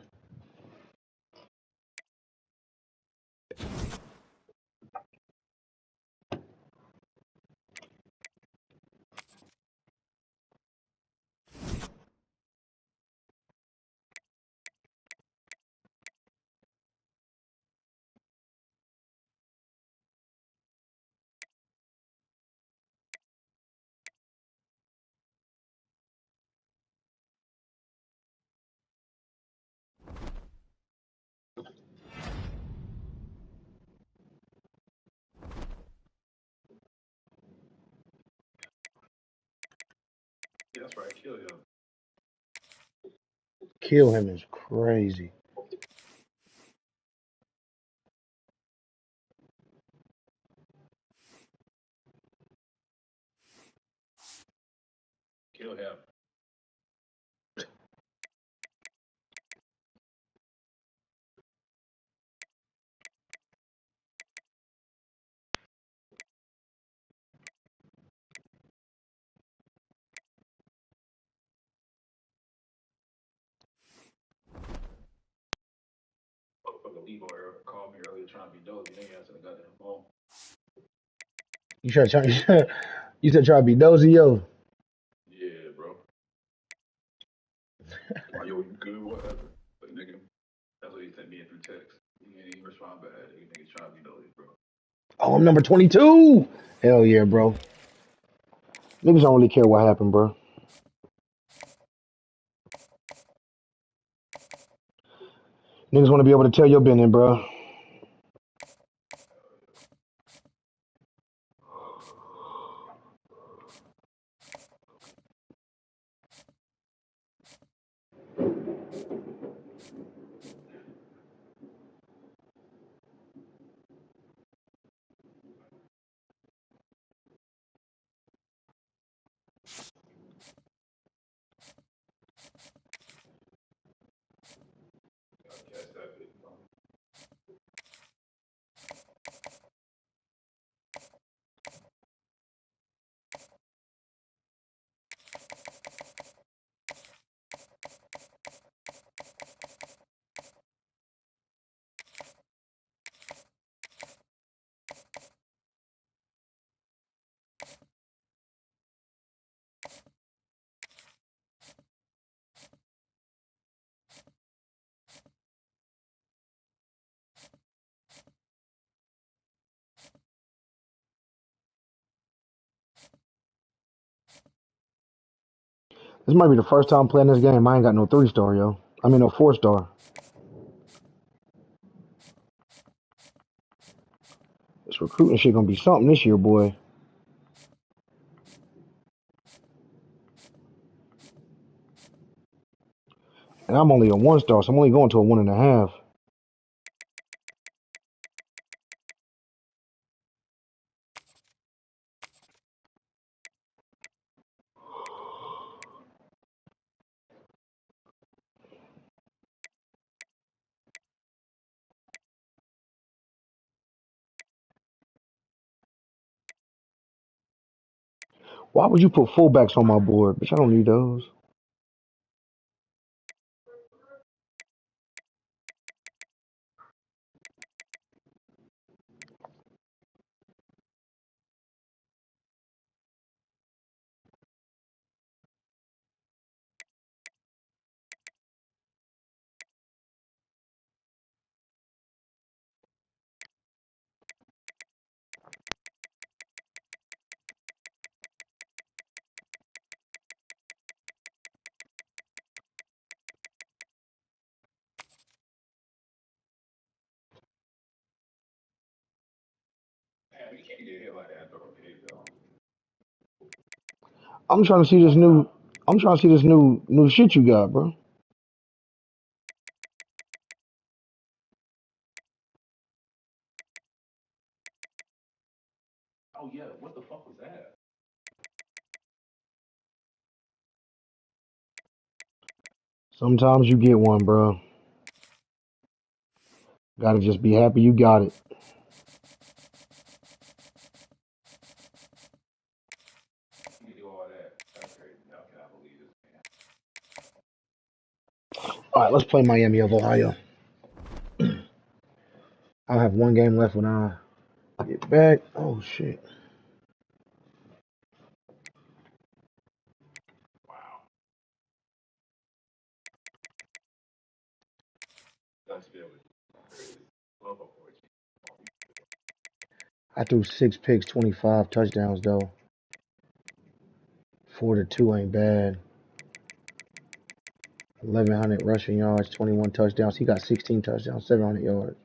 that's right. Kill him. Kill him is crazy. Kill him. Motherfucker Leroy called me earlier trying to be dozy. Then he answered the goddamn phone. You said try to be dozy, yo. Yeah, bro. Like, yo, you good? Whatever. But nigga, that's what he sent me through text. He ain't even respond back. He niggas trying to be dozy, bro. Oh, I'm number 22. Hell yeah, bro. Niggas don't really care what happened, bro. Niggas want to be able to tell your business, bro. Gotta catch that bitch, bro. This might be the first time playing this game. I ain't got no 3-star, yo. I mean, no 4-star. This recruiting shit gonna be something this year, boy. And I'm only a 1-star, so I'm only going to a 1.5. Why would you put fullbacks on my board? Bitch, I don't need those. Damn, we can't get hit like that, bro. Okay, though. I'm trying to see this new. I'm trying to see this new shit you got, bro. Oh, yeah. What the fuck was that? Sometimes you get one, bro. Gotta just be happy you got it. You do all that. That's crazy. How can I believe this, man? All right, let's play Miami of Ohio. I'll have one game left when I get back. Oh, shit. I threw 6 picks, 25 touchdowns, though. 4-2 ain't bad. 1,100 rushing yards, 21 touchdowns. He got 16 touchdowns, 700 yards.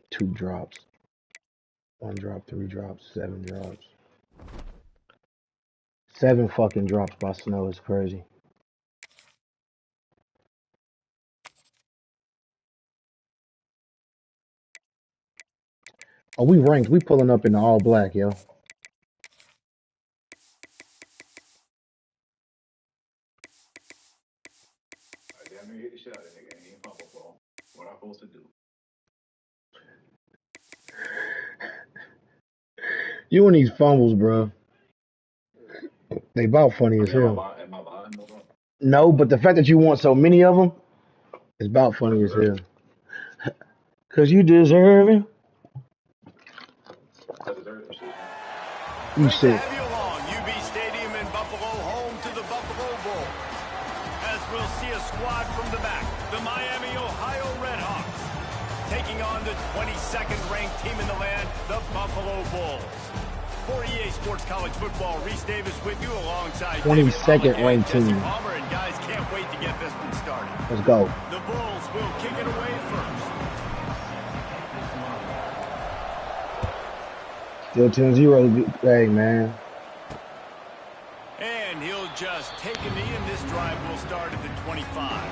Two drops. 1 drop, 3 drops, 7 drops. 7 fucking drops by Snow is crazy. Oh, we ranked. We pulling up in the all black, yo. Damn near hit the shot, nigga. Ain't fumble ball. What I'm supposed to do? You and these fumbles, bro. They about funny as hell. Am I behind? No, but the fact that you want so many of them is about funny as hell. Cause you deserve it. You Great to sick. have you along. UB Stadium in Buffalo, home to the Buffalo Bowl. As we'll see a squad from the back, the Miami, Ohio Redhawks, taking on the 22nd ranked team in the land, the Buffalo Bulls. For EA Sports College Football, Reese Davis with you alongside 22nd ranked team. Palmer, and guys can't wait to get this one started. Let's go. The Bulls will kick it away first. Still 10-0. Hey, man. And he'll just take a knee, and this drive will start at the 25.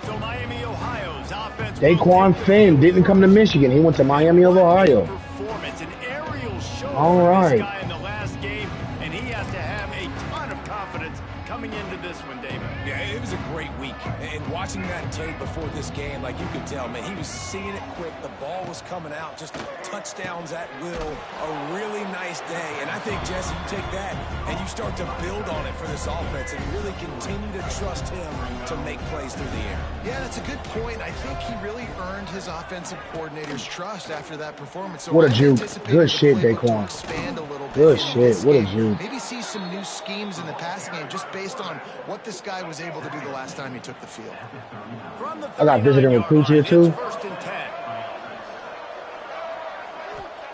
So Miami, Ohio's offense. Daquan Finn didn't come to Michigan. He went to Miami of Ohio. Performance, an aerial show All right. for this guy in the last game, and he has to have a ton of confidence coming into this one, David. Yeah, it was a great week. And watching that tape before this game, like you could tell, man, he was seeing it quick. The ball was coming out, just touchdowns at will. A really nice day. And I think, Jesse, you take that and you start to build on it for this offense and really continue to trust him to make plays through the air. Yeah, that's a good point. I think he really earned his offensive coordinator's trust after that performance. So what a juke. Good shit, Daquan. Good shit. What a juke. Maybe see some new schemes in the passing game just based on what this guy was able to do the last time he took the field. I got visiting recruits here, too. First and 10.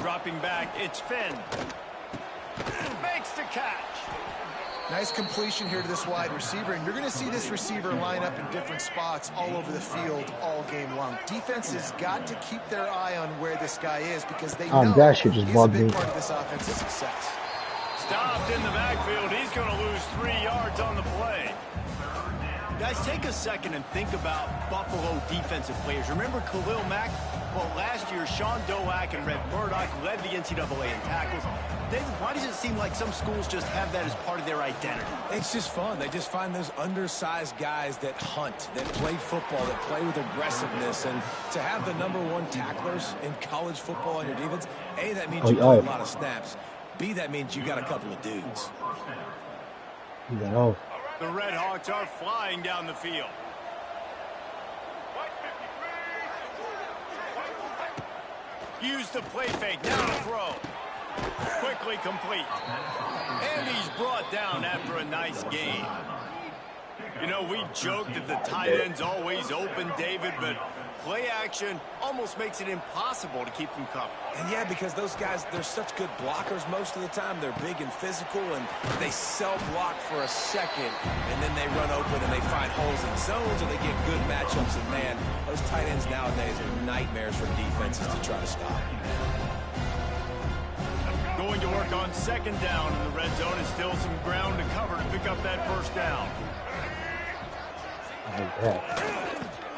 Dropping back, it's Finn. Makes the catch. Nice completion here to this wide receiver, and you're going to see this receiver line up in different spots all over the field all game long. Defense has got to keep their eye on where this guy is because they know that shit just he's bugged a big me. part of this offense's success. Stopped in the backfield. He's going to lose 3 yards on the play. Guys, take a second and think about Buffalo defensive players. Remember Khalil Mack? Well, last year, Sean Doak and Red Murdoch led the NCAA in tackles. David, why does it seem like some schools just have that as part of their identity? It's just fun. They just find those undersized guys that hunt, that play football, that play with aggressiveness. And to have the #1 tacklers in college football on your defense, A, that means you play a lot of snaps. B, that means you got a couple of dudes. The Redhawks are flying down the field. Use the play fake, now to throw. Quickly complete. And he's brought down after a nice game. You know, we joked that the tight end's always open, David, but play action almost makes it impossible to keep them covered. And yeah, because those guys, they're such good blockers most of the time. They're big and physical, and they self-block for a second, and then they run open and they find holes in zones, and they get good matchups. And man, those tight ends nowadays are nightmares for defenses to try to stop. Going to work on second down in the red zone, and still some ground to cover to pick up that first down.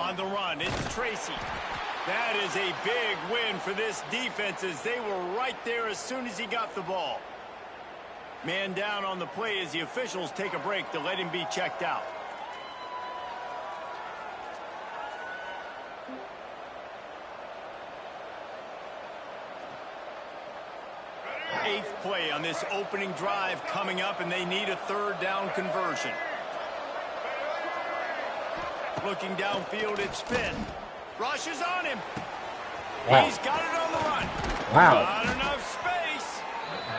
On the run, it's Tracy. That is a big win for this defense as they were right there as soon as he got the ball. Man down on the play as the officials take a break to let him be checked out. 8th play on this opening drive coming up, and they need a 3rd down conversion. Looking downfield, it's Finn. Rushes on him. Wow. He's got it on the run. Wow. Not enough space.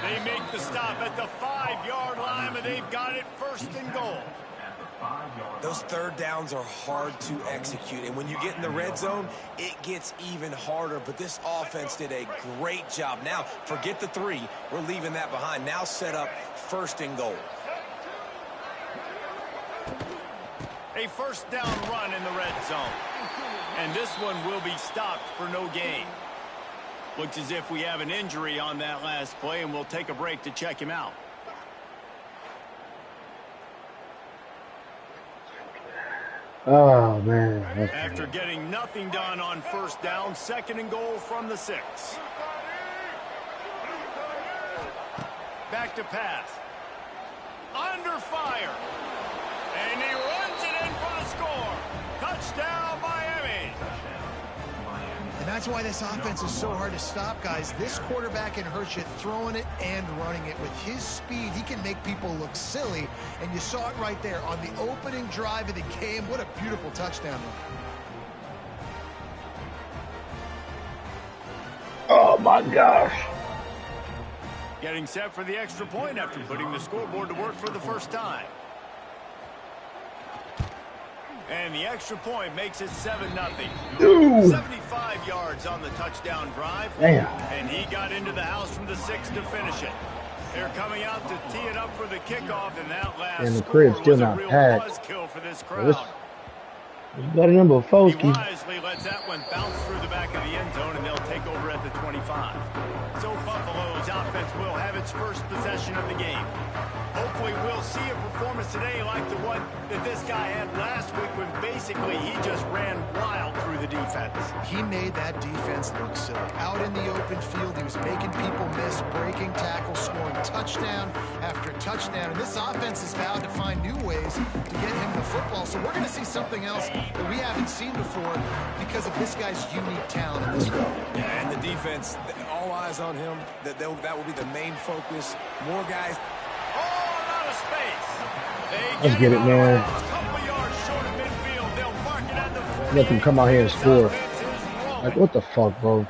They make the stop at the 5-yard line, but they've got it 1st and goal. Those 3rd downs are hard to execute, and when you get in the red zone, it gets even harder, but this offense did a great job. Now, forget the 3. We're leaving that behind. Now set up 1st and goal. A 1st down run in the red zone. And this one will be stopped for no gain. Looks as if we have an injury on that last play, and we'll take a break to check him out. Oh, man. After getting nothing done on 1st down, 2nd and goal from the 6. Back to pass. Under fire. And he runs it in for the score. Touchdown, Miami. And that's why this offense is so hard to stop, guys. This quarterback can hurt you throwing it and running it. With his speed, he can make people look silly. And you saw it right there on the opening drive of the game. What a beautiful touchdown run. Oh, my gosh. Getting set for the extra point after putting the scoreboard to work for the 1st time. And the extra point makes it 7-0. 75 yards on the touchdown drive. Damn. And he got into the house from the 6 to finish it. They're coming out to tee it up for the kickoff, and that last and the crib's still not packed. buzzkill for this crowd. There's better number 4. He wisely lets that one bounce through the back of the end zone, and they'll take over at the 25. So Buffalo's offense will have its 1st possession of the game. Hopefully we'll see a performance today like the one that this guy had last week when basically he just ran wild through the defense. He made that defense look silly. Out in the open field, he was making people miss, breaking tackles, scoring touchdown after touchdown. And this offense is vowed to find new ways to get him the football. So we're going to see something else that we haven't seen before because of this guy's unique talent in this one. Yeah, and the defense, all eyes on him. That will be the main focus. More guys. Let's get it, man. Let them come out here and score. Like, what the fuck, bro?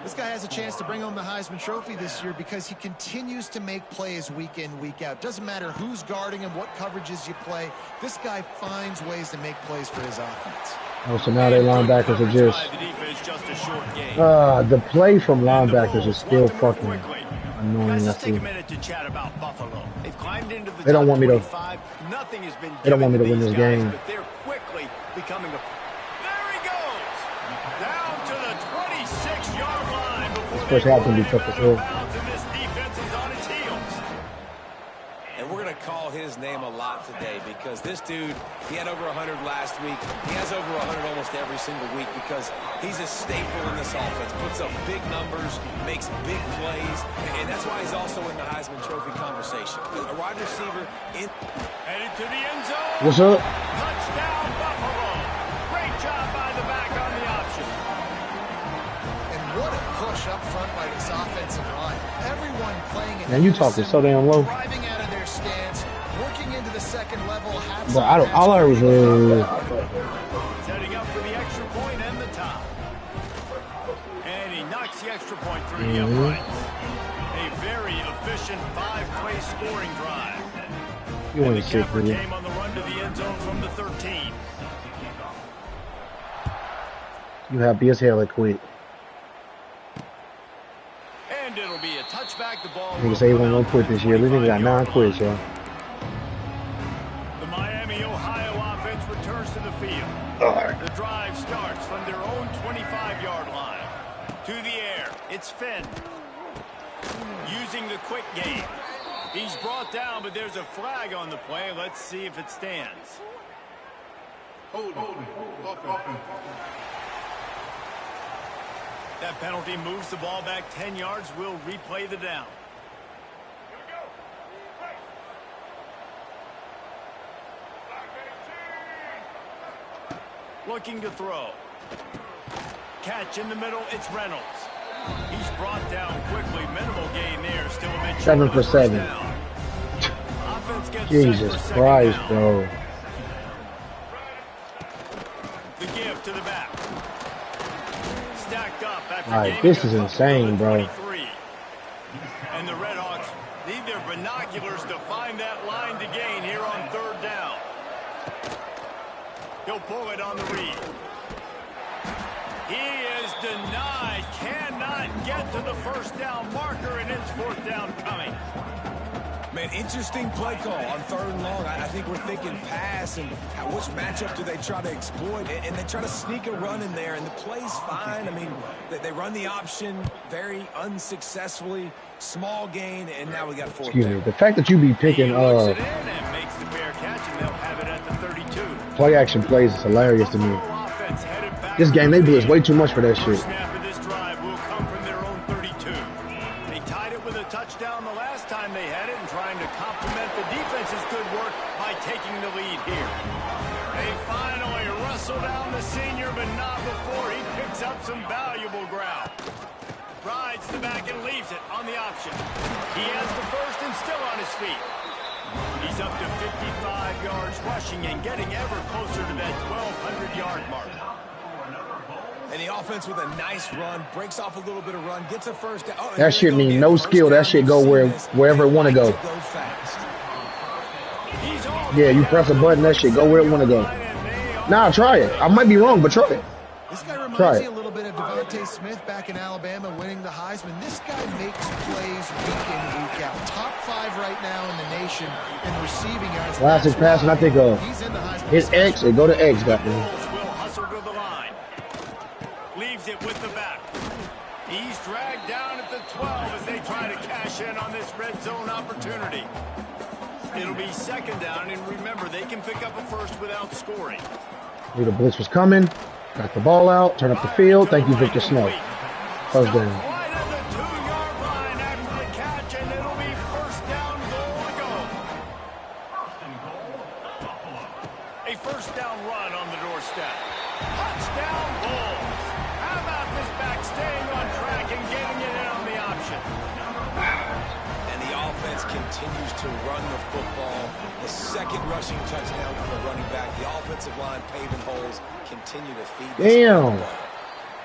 This guy has a chance to bring home the Heisman Trophy this year because he continues to make plays week in, week out. Doesn't matter who's guarding him, what coverages you play. This guy finds ways to make plays for his offense. Oh, so now their linebackers are just... the play from linebackers is still fucking annoying. Let's take a minute to chat about Buffalo. They've climbed into the They don't want me to. Nothing has been They don't want me to win this game. But they're quickly becoming a. There he goes, down to the 26-yard line before First half can be tough as hell. This defense is on its heels. And we're going to call his name a lot today because this dude, he had over 100 last week. He has over 100 almost every single week because he's a staple in this offense. Puts up big numbers, makes big plays, and that's why he's also in the Heisman Trophy conversation. A wide receiver headed to the end zone. What's up? Touchdown, Buffalo. Great job by the back on the option. And what a push up front by this offensive line. Everyone playing in. Man, you talking so damn low. Driving out of their stance, working into the second level. But all I heard was setting up for the extra point and the top. And he knocks the extra point through the uprights. A very efficient 5-play scoring drive. You want to the sit capper for you. came on the run to the end zone from the 13. You happy as hell, I quit. And it'll be a touchback. The ball. Niggas say he won't quit this year. We niggas got 9 quits, y'all. The Miami, Ohio offense returns to the field. The drive starts from their own 25-yard line. To the air, it's Finn. Using the quick game. He's brought down, but there's a flag on the play. Let's see if it stands. That penalty moves the ball back 10 yards. We'll replay the down. Looking to throw. Catch in the middle. It's Reynolds. He's brought down quickly. Minimal gain there. Still a bit 7 for 7. Jesus Christ, bro. The give to the back. Stacked up after Like, this is insane, bro. And the Redhawks need their binoculars to find that line to gain here on 3rd down. He'll pull it on the read. He is denied. Cannot get to the 1st down marker, and it's 4th down coming. Man, interesting play call on 3rd and long. I think we're thinking pass and which matchup do they try to exploit, and they try to sneak a run in there, and the play's fine. I mean, they run the option very unsuccessfully, small gain, and now we got 4th Excuse down. me. The fact that you be picking play action plays is hilarious to me. This game, they blitz way too much for that shit. Touchdown the last time they had it, and trying to complement the defense's good work by taking the lead here. They finally wrestle down the senior, but not before he picks up some valuable ground. Rides the back and leaves it on the option. He has the first and still on his feet. He's up to 55 yards rushing and getting ever closer to that 1,200-yard mark. And the offense with a nice run, breaks off a little bit of run, gets a 1st down. Oh, that shit mean no skill. That shit go wherever it want to go. Yeah, you press a button, that shit go where it want to go. Nah, try it. I might be wrong, but try it. This guy reminds me a little bit of Devontae Smith back in Alabama winning the Heisman. This guy makes plays week in, week out. Top 5 right now in the nation in receiving yards. Last is passing, I think his X, it go to X, got me. It with the back. He's dragged down at the 12 as they try to cash in on this red zone opportunity. It'll be 2nd down, and remember, they can pick up a 1st without scoring. Knew the blitz was coming. Got the ball out. Turn up the field. Thank you, Victor Snow. 1st down. Right at the 2-yard line after the catch, and it'll be 1st down, goal to go. A 1st down run on the doorstep. Touchdown, Bulls. How about this back staying on track and getting it in on the option? And the offense continues to run the football. The 2nd rushing touchdown from the running back. The offensive line paving holes continue to feed this. Damn.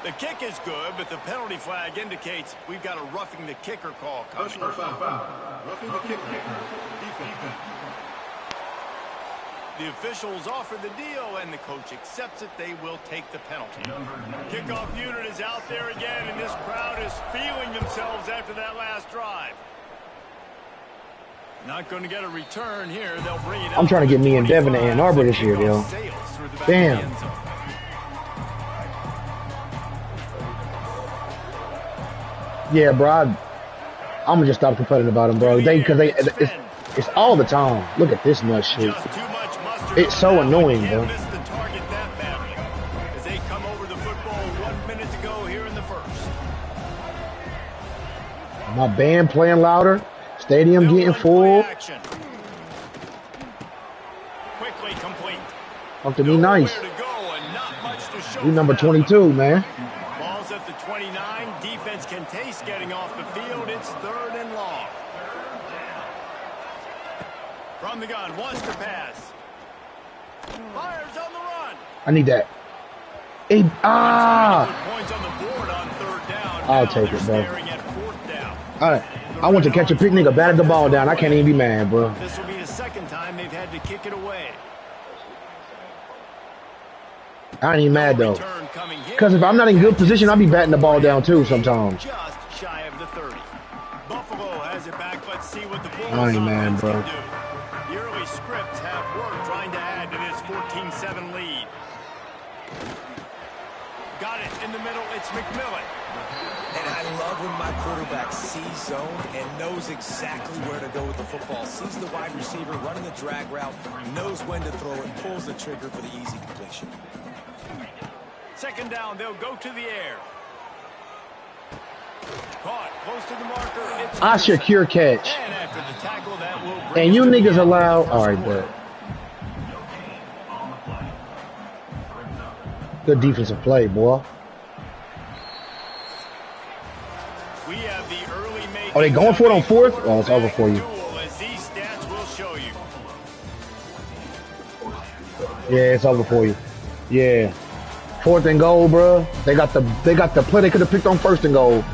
The kick is good, but the penalty flag indicates we've got a roughing the kicker call coming. Roughing the kicker. Defense. The officials offer the deal, and the coach accepts it. They will take the penalty. Kickoff unit is out there again, and this crowd is feeling themselves after that last drive. Not going to get a return here. They'll bring it. I'm trying to get me and Devin to Ann Arbor this year, yo. Damn. Yeah, bro. I'm gonna just stop complaining about them, bro. It's all the time. Look at this much shit. It's so annoying, bro. As they come over the football 1 minute to go here in the 1st. My band playing louder. Stadium getting full. Quickly complete. Up to be nice. We number 22, man. Ball's at the 29. Defense can taste getting off the field. It's 3rd and long. From the gun, wants to pass. Fires on the run. I need that. I'll take it, bro. All right. I want to catch a picnic or batted the ball down. I can't even be mad, bro. This will be the 2nd time they've had to kick it away. I ain't even mad, though. Because if I'm not in good position, I'll be batting the ball down, too, sometimes. Just shy of the 30. Buffalo has it back. Let's see what the Bulls I ain't mad, bro. can do. The early scripts have worked trying to add to this 14-7 lead. Got it in the middle. It's McMillan. And I love when my quarterback sees zone and knows exactly where to go with the football. Sees the wide receiver running the drag route, knows when to throw it, pulls the trigger for the easy completion. 2nd down, they'll go to the air. Caught close to the marker. It's I secure catch. And after the tackle, that will bring And you niggas allow. All right, bro. Good defensive play, boy. We Oh, they going for it on fourth? Oh, it's over for you. Yeah, it's over for you. Yeah. 4th and goal, bro. They got the play they could have picked on 1st and goal.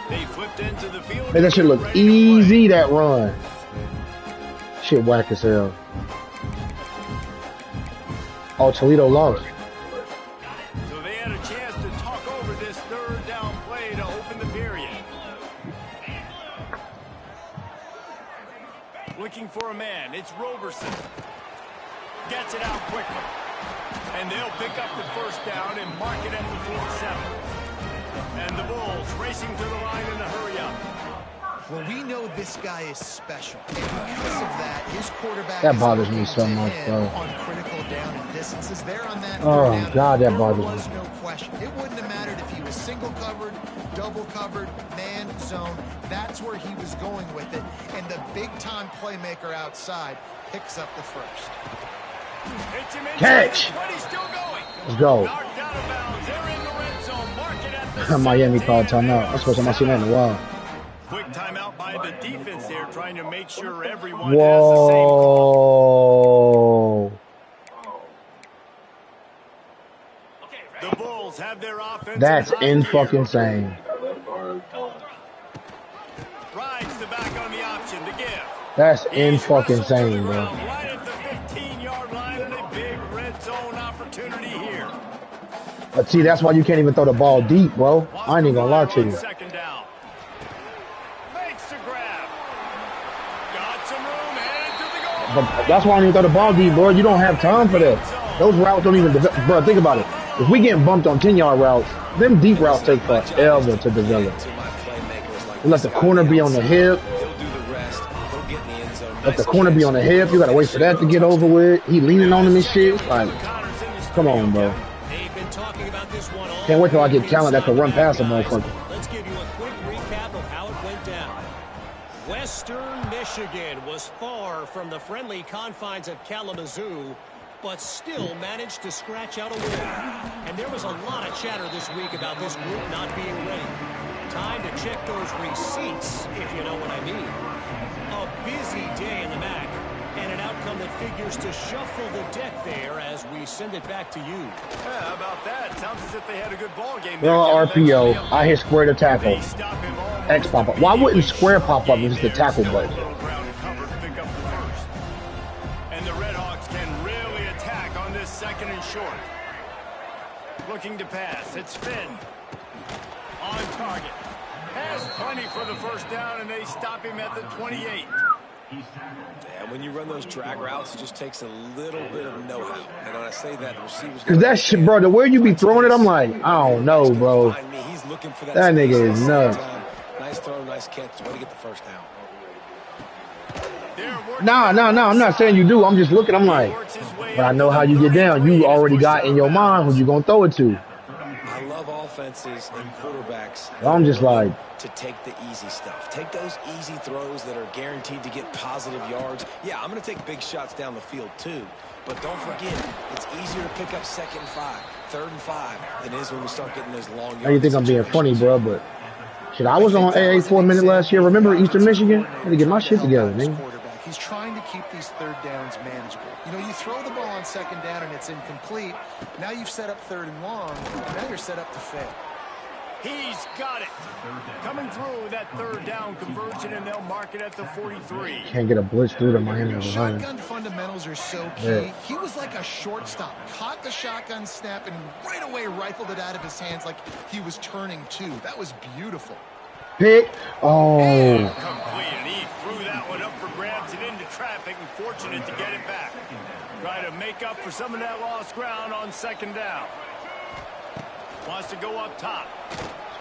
They flipped into the field. Man, that shit look easy, that run. Shit whack as hell. Oh, Toledo lost. So they had a chance to talk over this 3rd down play to open the period. Looking for a man. It's Roberson. Gets it out quickly. And they'll pick up the 1st down and mark it at the 47. And the Bulls racing to the line in a hurry up. Well, we know this guy is special. And because of that, his quarterback that bothers me so much, bro. On critical down and distances. There on that oh, God, that bothers me. No question. It wouldn't have mattered if he was single covered, double covered, man zone. That's where he was going with it. And the big-time playmaker outside picks up the 1st. Catch! Let's go. Miami called timeout. That's supposed to have seen that in a while. Quick timeout by the defense there, trying to make sure everyone Whoa. has the same. The Bulls have their offense. That's in-fucking-sane. Rides the back on the option to give. That's in-fucking-sane, bro. Right at the 15-yard line and a big red zone opportunity here. But see, that's why you can't even throw the ball deep, bro. I ain't even gonna lie to you. Second down. Makes the grab. Got some room, headed to the goal. But that's why I don't even throw the ball deep, bro. You don't have time for that. Those routes don't even develop. Bro, think about it. If we getting bumped on 10-yard routes, them deep routes take forever to develop. We let the corner be on the hip. Let the corner be on the hip. You gotta wait for that to get over with. He leaning on him and shit. Like, come on, bro. Can't wait till I get talent that can run past a motherfucker. Let's give you a quick recap of how it went down. Western Michigan was far from the friendly confines of Kalamazoo, but still managed to scratch out a win. And there was a lot of chatter this week about this group not being ready. Time to check those receipts, if you know what I mean. A busy day in the MAC, and an outcome that figures to shuffle the deck there as we send it back to you. Yeah, how about that? Sounds as if they had a good ball game. Well, RPO, I hit square to tackle. X pop up. Why wouldn't square pop up if it's the tackle button? And the Redhawks can really attack on this 2nd and short. Looking to pass. It's Finn. On target. Has plenty for the 1st down, and they stop him at the 28. Yeah, when you run those drag routes, it just takes a little bit of know-how. And when I say that, the receivers... Because that shit, bro, the way you be throwing it, I'm like, I don't know, bro. That nigga is nuts. Nice throw, nice catch. Way to get the 1st down. Nah, I'm not saying you do. I'm just looking, I'm like, but I know how you get down. You already got in your mind who you gonna throw it to. I love offenses and quarterbacks. I'm just like... to take the easy stuff. Take those easy throws that are guaranteed to get positive yards. Yeah, I'm going to take big shots down the field too. But don't forget, it's easier to pick up 2nd and 5, 3rd and 5 than it is when we start getting those long yards. Now you think I'm being funny, bro, but shit, I was on AA for a minute last year. Remember Eastern Michigan? I had to get my shit together, nigga. He's trying to keep these 3rd downs manageable. You know, you throw the ball on 2nd down and it's incomplete. Now you've set up 3rd and long. Now you're set up to fail. He's got it. Coming through that 3rd down conversion, and they'll mark it at the 43. Can't get a blitz through to Miami. Shotgun fundamentals are so key. Yeah. He was like a shortstop. Caught the shotgun snap and right away rifled it out of his hands like he was turning 2. That was beautiful. Pick. Oh. Complete, and he threw that one up for grabs and into traffic, and fortunate to get it back. Try to make up for some of that lost ground on 2nd down. Wants to go up top.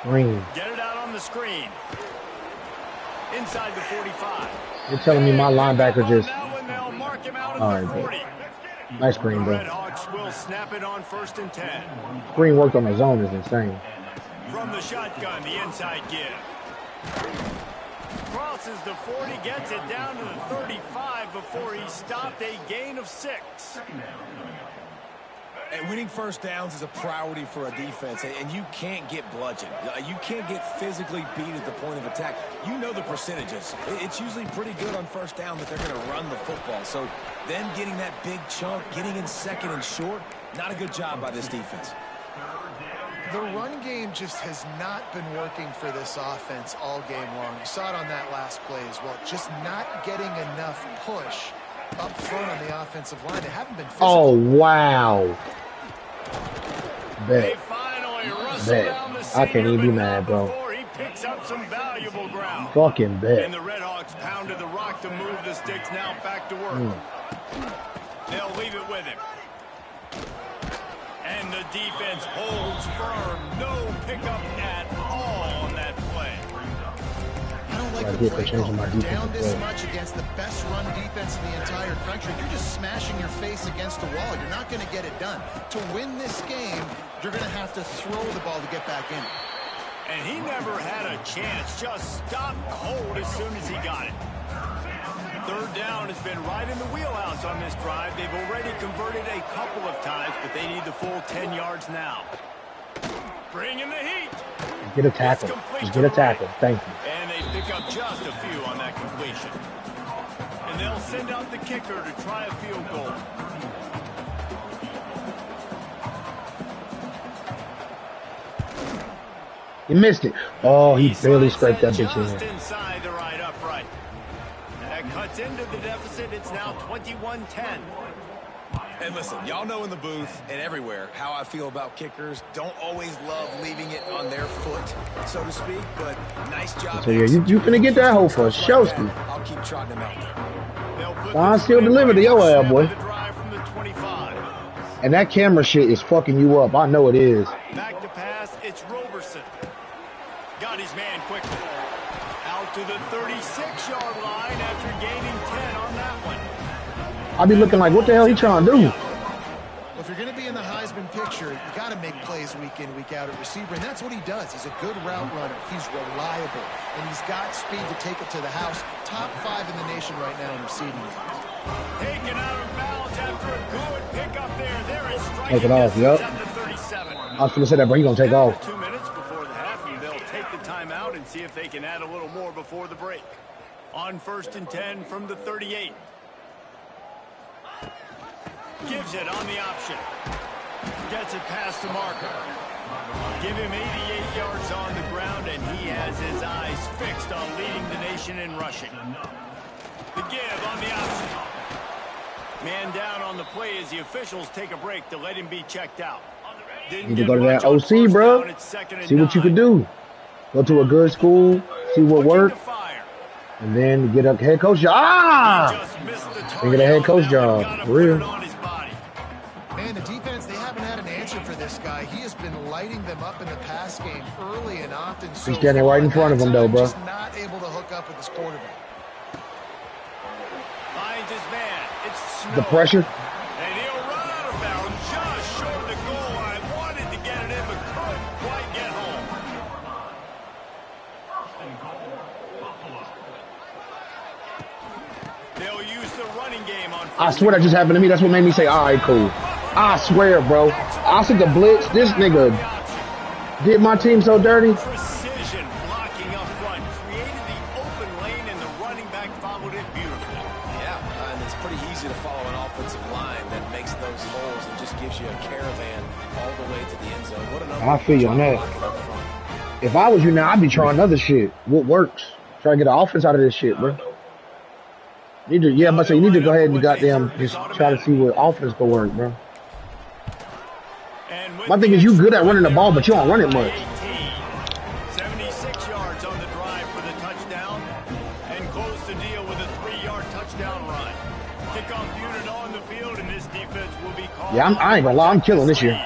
Screen. Get it out on the screen. Inside the 45. You're telling me my linebacker just... All right, bro. Nice screen, bro. Redhawks will snap it on 1st and 10. Screen worked on the zone is insane. From the shotgun, the inside give. Crosses the 40, gets it down to the 35 before he stopped, a gain of 6. And winning first downs is a priority for a defense, and you can't get bludgeoned. You can't get physically beat at the point of attack. You know the percentages. It's usually pretty good on first down that they're going to run the football. So them getting that big chunk, getting in second and short, not a good job by this defense. The run game just has not been working for this offense all game long. You saw it on that last play as well. Just not getting enough push up front on the offensive line. They haven't been physical. Oh, wow. Bet. I can't even be mad, bro. He picks up some valuable ground. Fucking bet. And the Redhawks pounded the rock to move the sticks now back to work. They'll leave it with him. And the defense holds firm. No pickup at all on that play. I don't like the play call. Down this much against the best run defense in the entire country. You're just smashing your face against a wall. You're not going to get it done. To win this game, you're going to have to throw the ball to get back in. And he never had a chance. Just stopped cold as soon as he got it. Third down has been right in the wheelhouse on this drive. They've already converted a couple of times, but they need the full 10 yards now. Bring in the heat. Get a tackle. Just get a tackle. Thank you. And they pick up just a few on that completion. And they'll send out the kicker to try a field goal. He missed it. Oh, he barely scraped that bitch in. Just inside the right upright. That cuts into the deficit. It's now 21-10. And listen, y'all know in the booth and everywhere how I feel about kickers. Don't always love leaving it on their foot, so to speak, but nice job. So yeah, you finna get that hoe for a showski. I'll keep trotting them out there. I still deliver to your ass, boy. And that camera shit is fucking you up. I know it is. Back to pass, it's Roberson. Got his man quickly. Out to the 36-yard line after gaining 10 on that one. I'll be looking like, what the hell he trying to do? Well, if you're going to be in the Heisman picture, you got to make plays week in, week out at receiver, and that's what he does. He's a good route runner. He's reliable, and he's got speed to take it to the house. Top 5 in the nation right now in receiving yards. Taken out of bounds after a good pickup there. There is striking. Take it off, yep. At the 37. I was going to say that, but he's going to take off. 2 minutes before the half, and they'll take the timeout and see if they can add a little more before the break. On 1st and 10 from the 38. Gives it on the option. Gets it past the marker. Give him 88 yards on the ground, and he has his eyes fixed on leading the nation in rushing. The give on the option. Man down on the play as the officials take a break to let him be checked out. Need to go to that OC, bro. See what you can do. Go to a good school, see what works, and then get a head coach job. And get a head coach job. For real. Man, the defense, they haven't had an answer for this guy. He has been lighting them up in the pass game early and often. He's standing right in front of him, though, bro. Just not able to hook up with his quarterback. Finds his man. It's the pressure. And he'll run out of bounds just short of the goal line. Wanted to get it in, but couldn't quite get home. They'll use the running game on. I swear that just happened to me. That's what made me say, all right, cool. I swear, bro. I see the blitz. This nigga did my team so dirty. Precision blocking up front. Created the open lane, and the running back followed it beautifully. Yeah, and it's pretty easy to follow an offensive line that makes those holes and just gives you a caravan all the way to the end zone. What I feel you on that. If I was you now, I'd be trying other shit. What works? Try to get the offense out of this shit, bro. I'm about to say, you need to go ahead and goddamn just try to see what offense can work, bro. My thing is, you good at running the ball, but you don't run it much. 76 yards on the drive for the touchdown, and close the deal with a 3-yard touchdown run. Kickoff unit on the field, and this defense will be called. Yeah, I ain't gonna lie, I'm killing this year.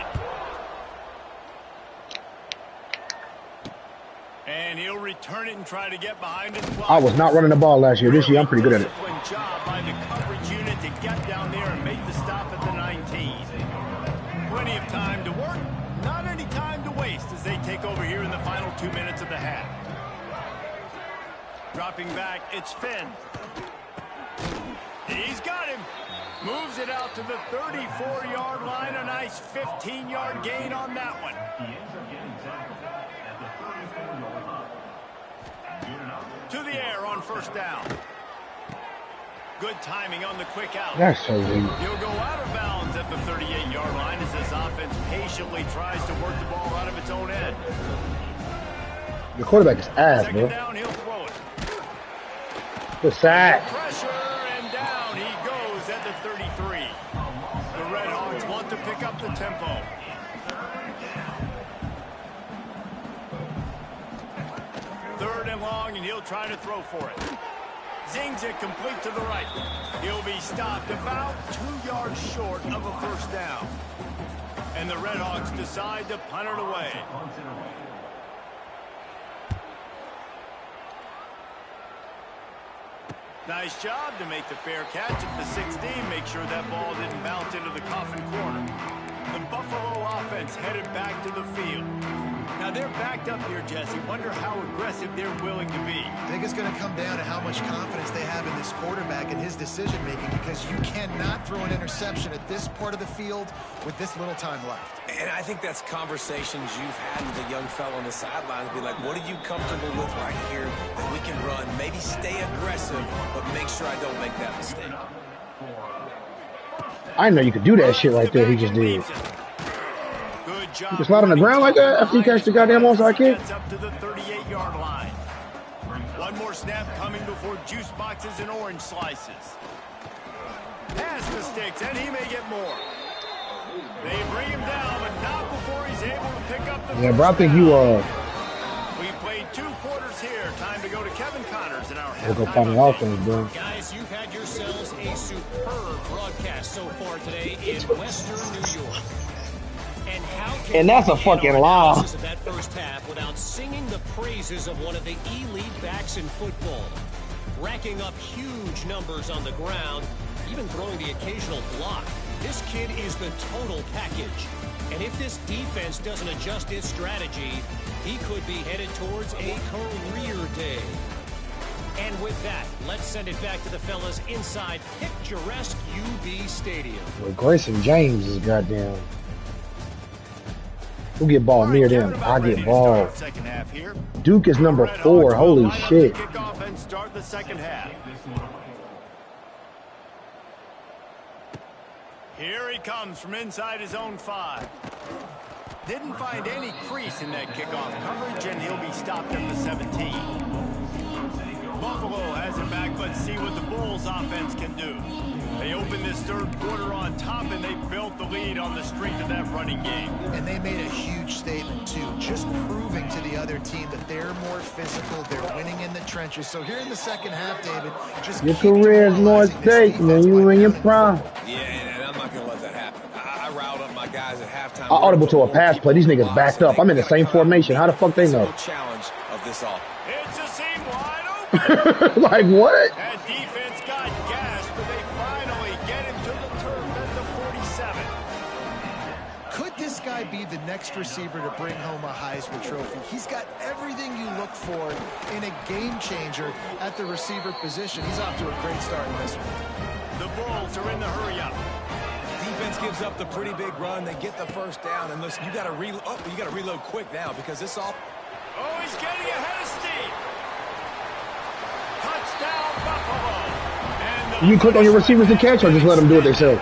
And he'll return it and try to get behind his block. I was not running the ball last year. This year, I'm pretty good at it. Job by the coverage unit to get down there and make the stop at the 19. Plenty of time to work, not any time to waste as they take over here in the final 2 minutes of the half. Dropping back, it's Finn. He's got him. Moves it out to the 34-yard line. A nice 15-yard gain on that one. He ends up getting tackled at the 34-yard line. To the air on first down. Good timing on the quick out. That's so weak. He'll go out of bounds at the 38-yard line as this offense patiently tries to work the ball out of its own end. The quarterback is ass, Second bro. down, he'll throw it. The sack. Pressure, and down he goes at the 33. The Red Hawks want to pick up the tempo. Third and long, and he'll try to throw for it. Zings it complete to the right. He'll be stopped about 2 yards short of a first down. And the Red Hawks decide to punt it away. Nice job to make the fair catch at the 16. Make sure that ball didn't bounce into the coffin corner. The Buffalo offense headed back to the field. Now they're backed up here, Jesse. Wonder how aggressive they're willing to be. I think it's going to come down to how much confidence they have in this quarterback and his decision-making, because you cannot throw an interception at this part of the field with this little time left. And I think that's conversations you've had with a young fellow on the sidelines. Be like, what are you comfortable with right here that we can run? Maybe stay aggressive, but make sure I don't make that mistake. I didn't know you could do that shit right there. He just did. You can slide on the ground like that after you catch the goddamn onside kick? Up to the 38-yard line. One more snap coming before juice boxes and orange slices. Pass mistakes, and he may get more. They bring him down, but not before he's able to pick up the Yeah, bro, I think you, we played 2 quarters here. Time to go to Kevin Connors in our we'll go find the offense, bro. Guys, you've had yourselves a superb broadcast so far today in Western New York. And how can And that's a fucking lie. of that first half without singing the praises of one of the elite backs in football, racking up huge numbers on the ground, even throwing the occasional block. This kid is the total package. And if this defense doesn't adjust its strategy, he could be headed towards a career day. And with that, let's send it back to the fellas inside picturesque UB Stadium. Well, Grayson James is goddamn. Who get ball near them? I get ball. Duke is number 4. Holy shit. Kick off and start the second half. Here he comes from inside his own 5. Didn't find any crease in that kickoff coverage, and he'll be stopped at the 17. Buffalo has it back. Let's see what the Bulls offense can do. They opened this third quarter on top, and they built the lead on the strength of that running game. And they made a huge statement, too, just proving to the other team that they're more physical, they're winning in the trenches. So here in the second half, David, just your career is more at stake than you in your prime. Yeah, and I'm not going to let that happen. I riled up my guys at halftime. I audible to a pass play. These niggas backed up. I'm in the same formation. How the fuck they know? Challenge of this all. It's a seam wide open. Like what? That defense got gassed, but they finally get him to the turf at the 47. Could this guy be the next receiver to bring home a Heisman Trophy? He's got everything you look for in a game changer at the receiver position. He's off to a great start in this one. The Bulls are in the hurry-up. Defense gives up the pretty big run. They get the first down, and listen, you got to reload quick now because this all. Oh, he's getting ahead of steam. Touchdown, Buffalo. And You click on your receivers to catch, or just let them do what they say?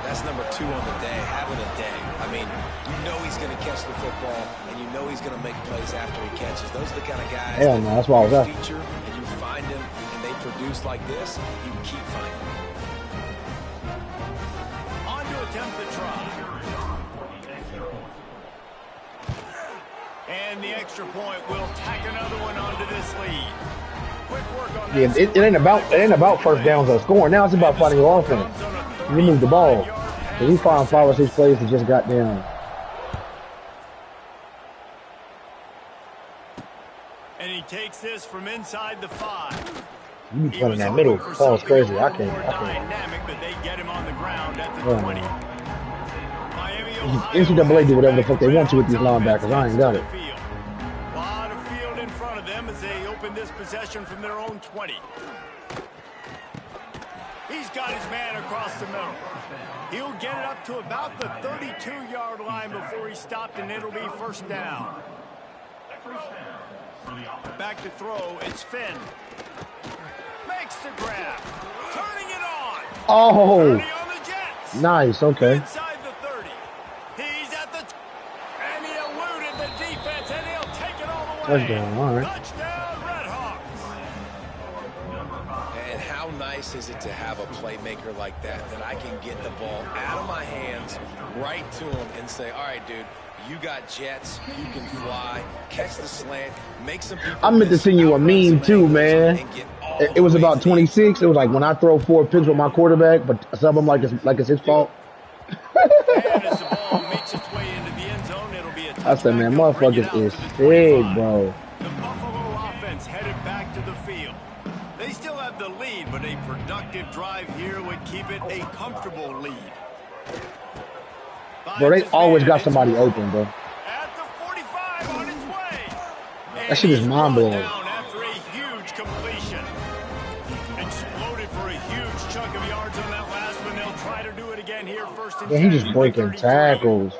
That's number 2 on the day, having a day. I mean, you know he's going to catch the football, and you know he's going to make plays after he catches. Those are the kind of guys Hell no, that's why I was at. feature, and you find them, and they produce like this, you keep finding them. On to attempt the try. And the extra point will tack another one onto this lead. Quick work on Yeah, it ain't about first downs or scoring. Now it's about finding your offense. You move the ball. So we found 5 or 6 plays that just got down. And he takes this from inside the 5. You be playing in that middle. Ball's crazy. I can't. Dynamic, but they get him on the ground at the 20. Miami, NCAA do whatever the fuck they want to with these linebackers. I ain't got it. A lot of field in front of them as they open this possession from their own 20. He's got his man across the middle. He'll get it up to about the 32-yard line before he stopped, and it'll be first down. Back to throw, it's Finn. Makes the grab. Turning it on. Oh. Turning on the Jets. Nice, okay. Inside the 30. He's at the... And he eluded the defense, and he'll take it all the way. Touchdown, all right. Touchdown, Redhawks. And how nice is it to have a playmaker like that I can get the ball out of my hands right to him and say, all right, dude, you got jets, you can fly, catch the slant, make some people... I meant to send you a meme too, man. It was about 26. It was like when I throw 4 picks with my quarterback, but some of them like it's his fault. I said, man, motherfuckers is sick, bro. The Buffalo offense headed back to the field. They still have the lead, but a productive drive here would keep it a comfortable lead. Bro, they always got somebody open, bro. At the 45 on its way. That shit is mind-blowing. After a huge completion. Exploded for a huge chunk of yards on that last one. They'll try to do it again here first and 10. Yeah, he just breaking tackles.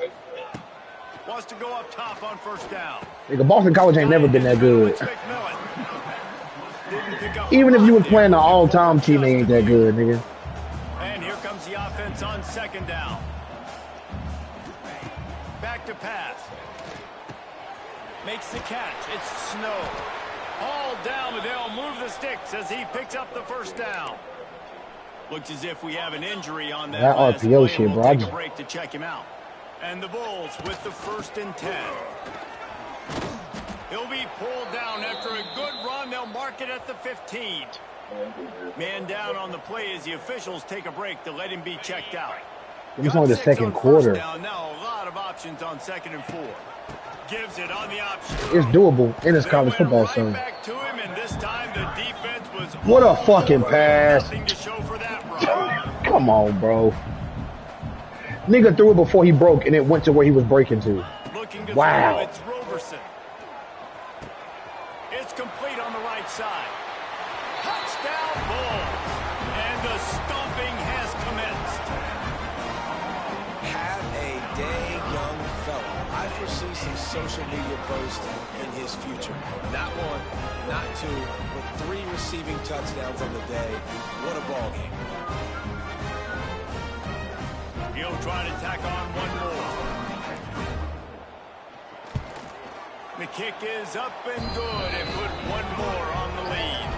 Wants to go up top on first down. Nigga, Boston College ain't never been that good. Even if you were playing the all-time team, they ain't that good, nigga. And here comes the offense on second down. Back to pass. Makes the catch. It's Snow. All down, but they'll move the sticks as he picks up the first down. Looks as if we have an injury on that RPO shit, bro. We'll take a break to check him out. And the Bulls with the 1st and 10. He'll be pulled down after a good run. They'll mark it at the 15. Man down on the play as the officials take a break to let him be checked out. It's only the second quarter. Now a lot of options on 2nd and 4. Gives it on the option. It's doable in this college football zone. Back to him, and this time the defense was what a fucking pass. Nothing to show for that run. Come on, bro. Nigga threw it before he broke, and it went to where he was breaking to. Wow. It's Roberson. It's complete on the right side. Touchdown Bulls. And the stomping has commenced. Have a day, young fella. I foresee some social media posts in his future. Not 1, not 2, but 3 receiving touchdowns on the day. What a ball game. He'll try to tack on one more. The kick is up and good and put one more on the lead.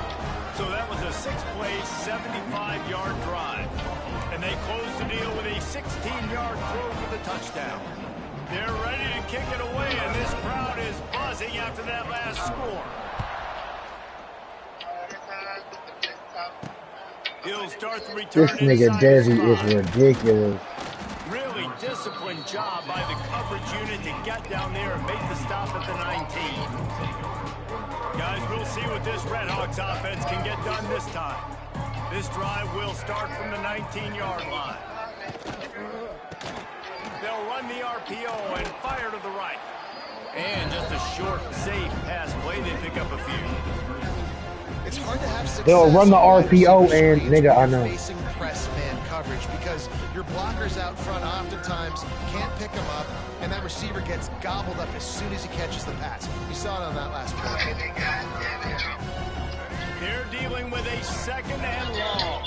So that was a 6-play, 75-yard drive. And they close the deal with a 16-yard throw for the touchdown. They're ready to kick it away, and this crowd is buzzing after that last score. He'll start the return. This nigga Desi is ridiculous. Really disciplined job by the coverage unit to get down there and make the stop at the 19. Guys, we'll see what this Redhawks offense can get done this time. This drive will start from the 19-yard line. They'll run the RPO and fire to the right. And just a short, safe pass play. They pick up a few. It's hard to have success. They'll run the RPO and, nigga, I know. Facing press man coverage because your blockers out front oftentimes can't pick him up, and that receiver gets gobbled up as soon as he catches the pass. We saw it on that last play. They're dealing with a 2nd and long.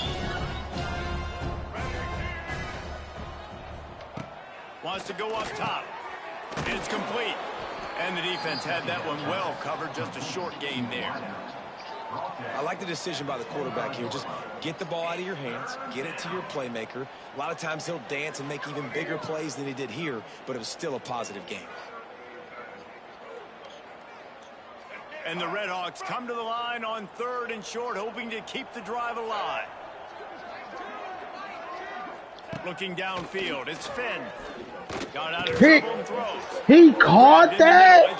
Wants to go up top. It's complete. And the defense had that one well covered. Just a short gain there. I like the decision by the quarterback here. Just get the ball out of your hands, get it to your playmaker. A lot of times he'll dance and make even bigger plays than he did here, but it was still a positive game. And the Redhawks come to the line on 3rd and short, hoping to keep the drive alive. Looking downfield, it's Finn. Got out of trouble and throws. He caught that?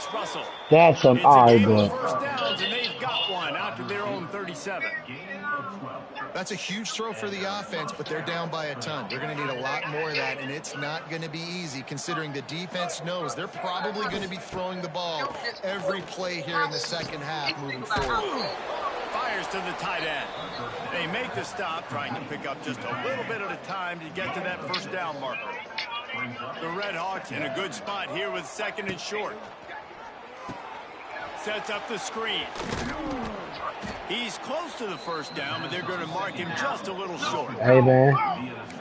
That's an eye, bro. First downs, and they've got one out to their own 37. That's a huge throw for the offense, but they're down by a ton. They're going to need a lot more of that, and it's not going to be easy considering the defense knows they're probably going to be throwing the ball every play here in the second half moving forward. Fires to the tight end. They make the stop, trying to pick up just a little bit at a time to get to that first down marker. The Red Hawks in a good spot here with 2nd and short. Sets up the screen. He's close to the first down, but they're going to mark him just a little short. Hey, man.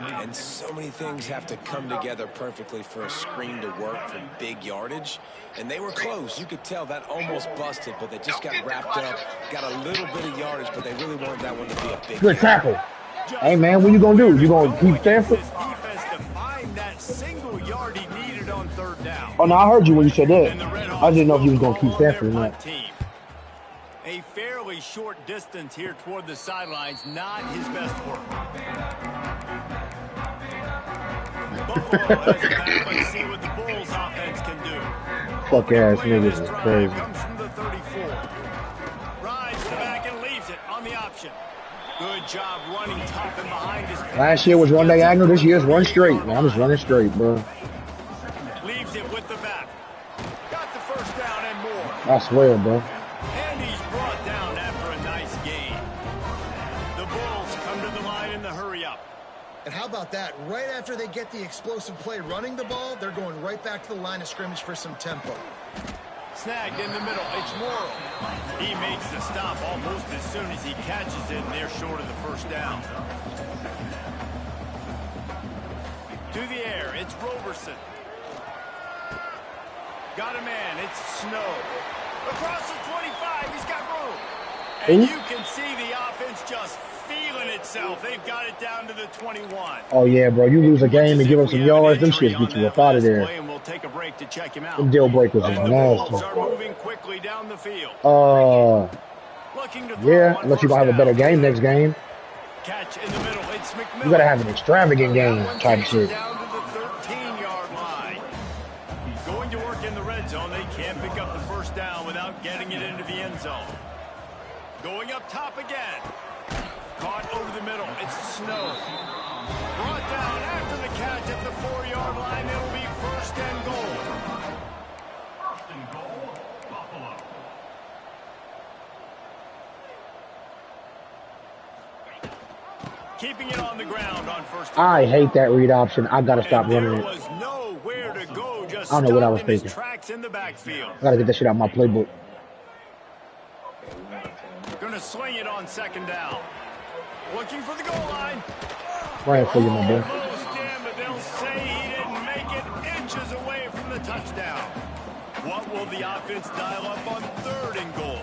And so many things have to come together perfectly for a screen to work for big yardage. And they were close. You could tell that almost busted, but they just got wrapped up, got a little bit of yardage, but they really wanted that one to be a big Good tackle. Hey, man, what you going to do? You going to keep Stanford? Oh, no, I heard you when you said that. I didn't know if you was going to keep Stanford or not. A fairly short distance here toward the sidelines, not his best work. Buffalo has it back. Let's see what the Bulls offense can do. Fuck ass niggas is crazy. Comes from the 34. Rides the back and leaves it on the option. Good job running tough and behind his. Last year was run diagonal. This year's run straight. Man, I'm just running straight, bro. Leaves it with the back. Got the first down and more. I swear, bro. And he's brought down after a nice gain. The Bulls come to the line in the hurry up. And how about that? Right after they get the explosive play running the ball, they're going right back to the line of scrimmage for some tempo. Snagged in the middle. It's Morrow. He makes the stop almost as soon as he catches it, and they're short of the first down. To the air, it's Roberson. Got a man. It's Snow. Across the 25, he's got room. And you can see the offense just feeling itself. They've got it down to the 21. Oh, yeah, bro. You lose a game and give up some yards, them shits get you up out of there. And we'll take a break to check him out. Them deal breakers is Are nasty. moving quickly down the field. Yeah, unless you're going to have a better game next game. Catch in the middle. It's McMillan. You got to have an extravagant game type shit. Down to the 13-yard line. Going to work in the red zone. They can't pick up the first down without getting it into the end zone. Going up top again. Caught over the middle. It's Snow. Brought down after the catch at the 4-yard line. It'll be first and goal. First and goal, Buffalo. Keeping it on the ground on first. I hate that read option. I got to stop running it. Was nowhere to go. Just I don't know what I was thinking. Tracks in the backfield. I got to get that shit out of my playbook. Gonna swing it on second down. Looking for the goal line. Right for you, my boy. Almost in, but they'll say he didn't make it inches away from the touchdown. What will the offense dial up on 3rd and goal?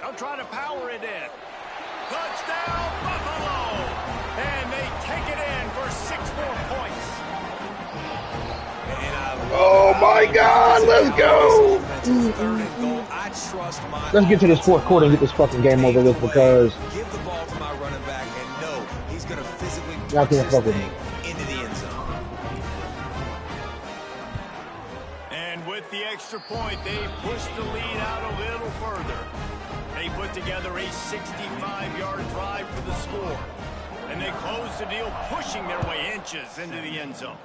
They'll try to power it in. Touchdown, Buffalo! And they take it in for 6 more points. Oh, my God. Let's go. Let's get to this 4th quarter and get this fucking game over with because give the ball to my running back and know he's going to physically y'all punch can't this fuck with me. thing into the end zone. And with the extra point, they push the lead out a little further. They put together a 65-yard drive for the score. And they close the deal, pushing their way inches into the end zone.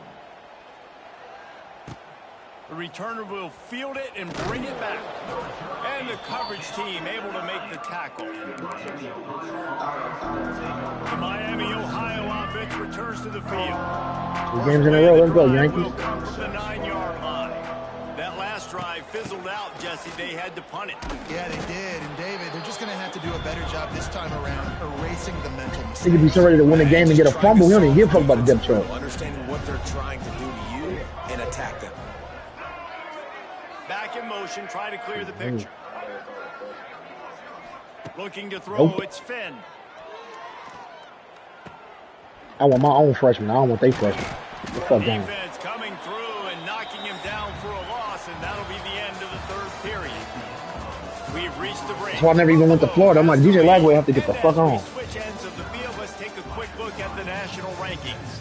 The returner will field it and bring it back. And the coverage team able to make the tackle. The Miami, Ohio offense returns to the field. 2 games in a row. Let's go, Yankees. Will come from the 9-yard line. That last drive fizzled out, Jesse. They had to punt it. Yeah, they did. And David, they're just going to have to do a better job this time around erasing the mental mistakes. He could be so ready to win a game and get a fumble. He don't even give a fuck about the depth chart. Understanding what they're trying to do to you and attack them. Back in motion, try to clear the picture. Looking to throw, it's Finn. I want my own freshman. I don't want they freshman. The fuck down. Defense coming through and knocking him down for a loss, and that'll be the end of the 3rd period. We've reached the break. That's why I never even went to Florida. I'm like, DJ Lagway have to get the fuck on. Switch ends of the field. Let's take a quick look at the national rankings.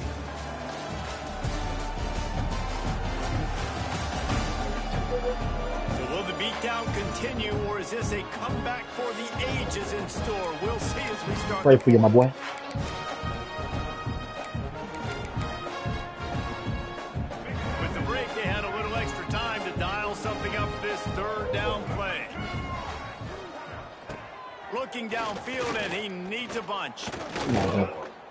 So will the beatdown continue, or is this a comeback for the ages in store? We'll see as we start. Pray for you, my boy. With the break, they had a little extra Looking downfield, and he needs a bunch.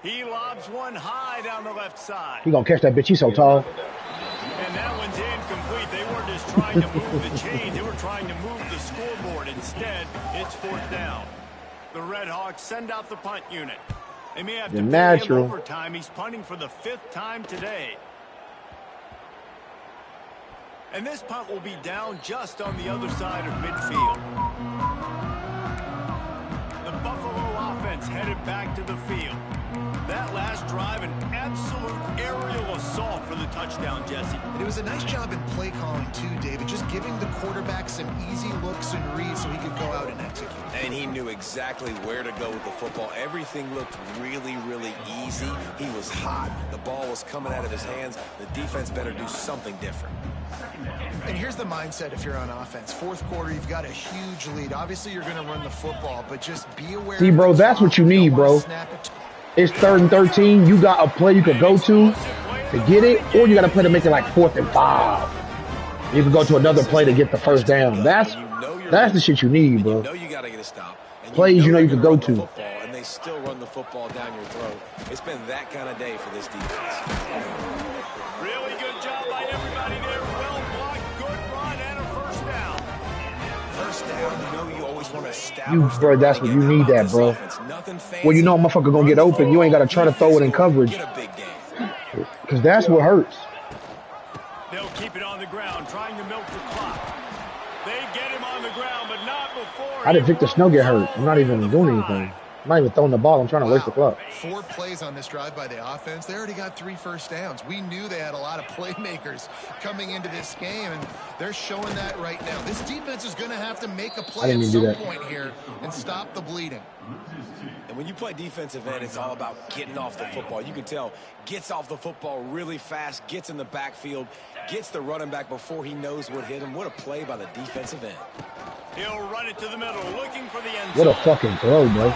He lobs one high down the left side. He gonna catch that bitch. He's so tall. And that one's incomplete. They weren't just trying to move the chains. They were trying to move the scoreboard. Instead, it's 4th down. The Red Hawks send out the punt unit. They may have to pay him overtime. He's punting for the 5th time today. And this punt will be down just on the other side of midfield. The Buffalo offense headed back to the field. That last drive, an absolute aerial assault for the touchdown, Jesse. And it was a nice job in play calling, too, David, just giving the quarterback some easy looks and reads so he could go out and execute. And he knew exactly where to go with the football. Everything looked really, really easy. He was hot. The ball was coming out of his hands. The defense better do something different. And here's the mindset if you're on offense. 4th quarter, you've got a huge lead. Obviously, you're going to run the football, but just be aware. See, bro, that's what you need, bro. It's 3rd and 13. You got a play you could go to get it, or you got a play to make it like 4th and 5. You can go to another play to get the 1st down. That's the shit you need, bro. You got to get a stop. Plays you know you could go to. And they still run the football down your throat. It's been that kind of day for this defense. Really good job by everybody there. Well blocked, good run, and a 1st down. 1st down, you know you always want to establish. Bro, that's what you need, that, bro. Well, you know a motherfucker gonna get open. You ain't gotta try to throw it in coverage. Because that's what hurts. They'll keep it on the ground, trying to milk the clock. They get him on the ground, but not before. How did Victor Snow get hurt? I'm not even doing anything. I'm not even throwing the ball. I'm trying to waste the clock. 4 plays on this drive by the offense. They already got 3 1st downs. We knew they had a lot of playmakers coming into this game, and they're showing that right now. This defense is going to have to make a play at some point here and stop the bleeding. And when you play defensive end, it's all about getting off the football. You can tell, gets off the football really fast, gets in the backfield, gets the running back before he knows what hit him. What a play by the defensive end. He'll run it to the middle, looking for the end zone. What a fucking throw, bro.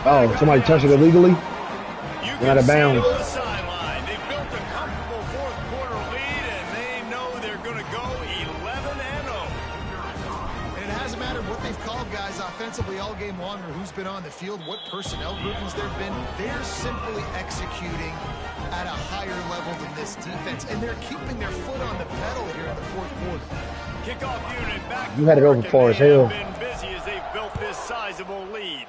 Oh, somebody touched it illegally? Went out of bounds. They built a comfortable 4th quarter lead, and they know they're going to go 11-0. And it hasn't mattered what they've called guys offensively all game long or who's been on the field, what personnel groupings there have been. They're simply executing at a higher level than this defense, and they're keeping their foot on the pedal here in the 4th quarter. Kickoff unit back. You had it over far as hell. Been busy as they've built this sizable lead.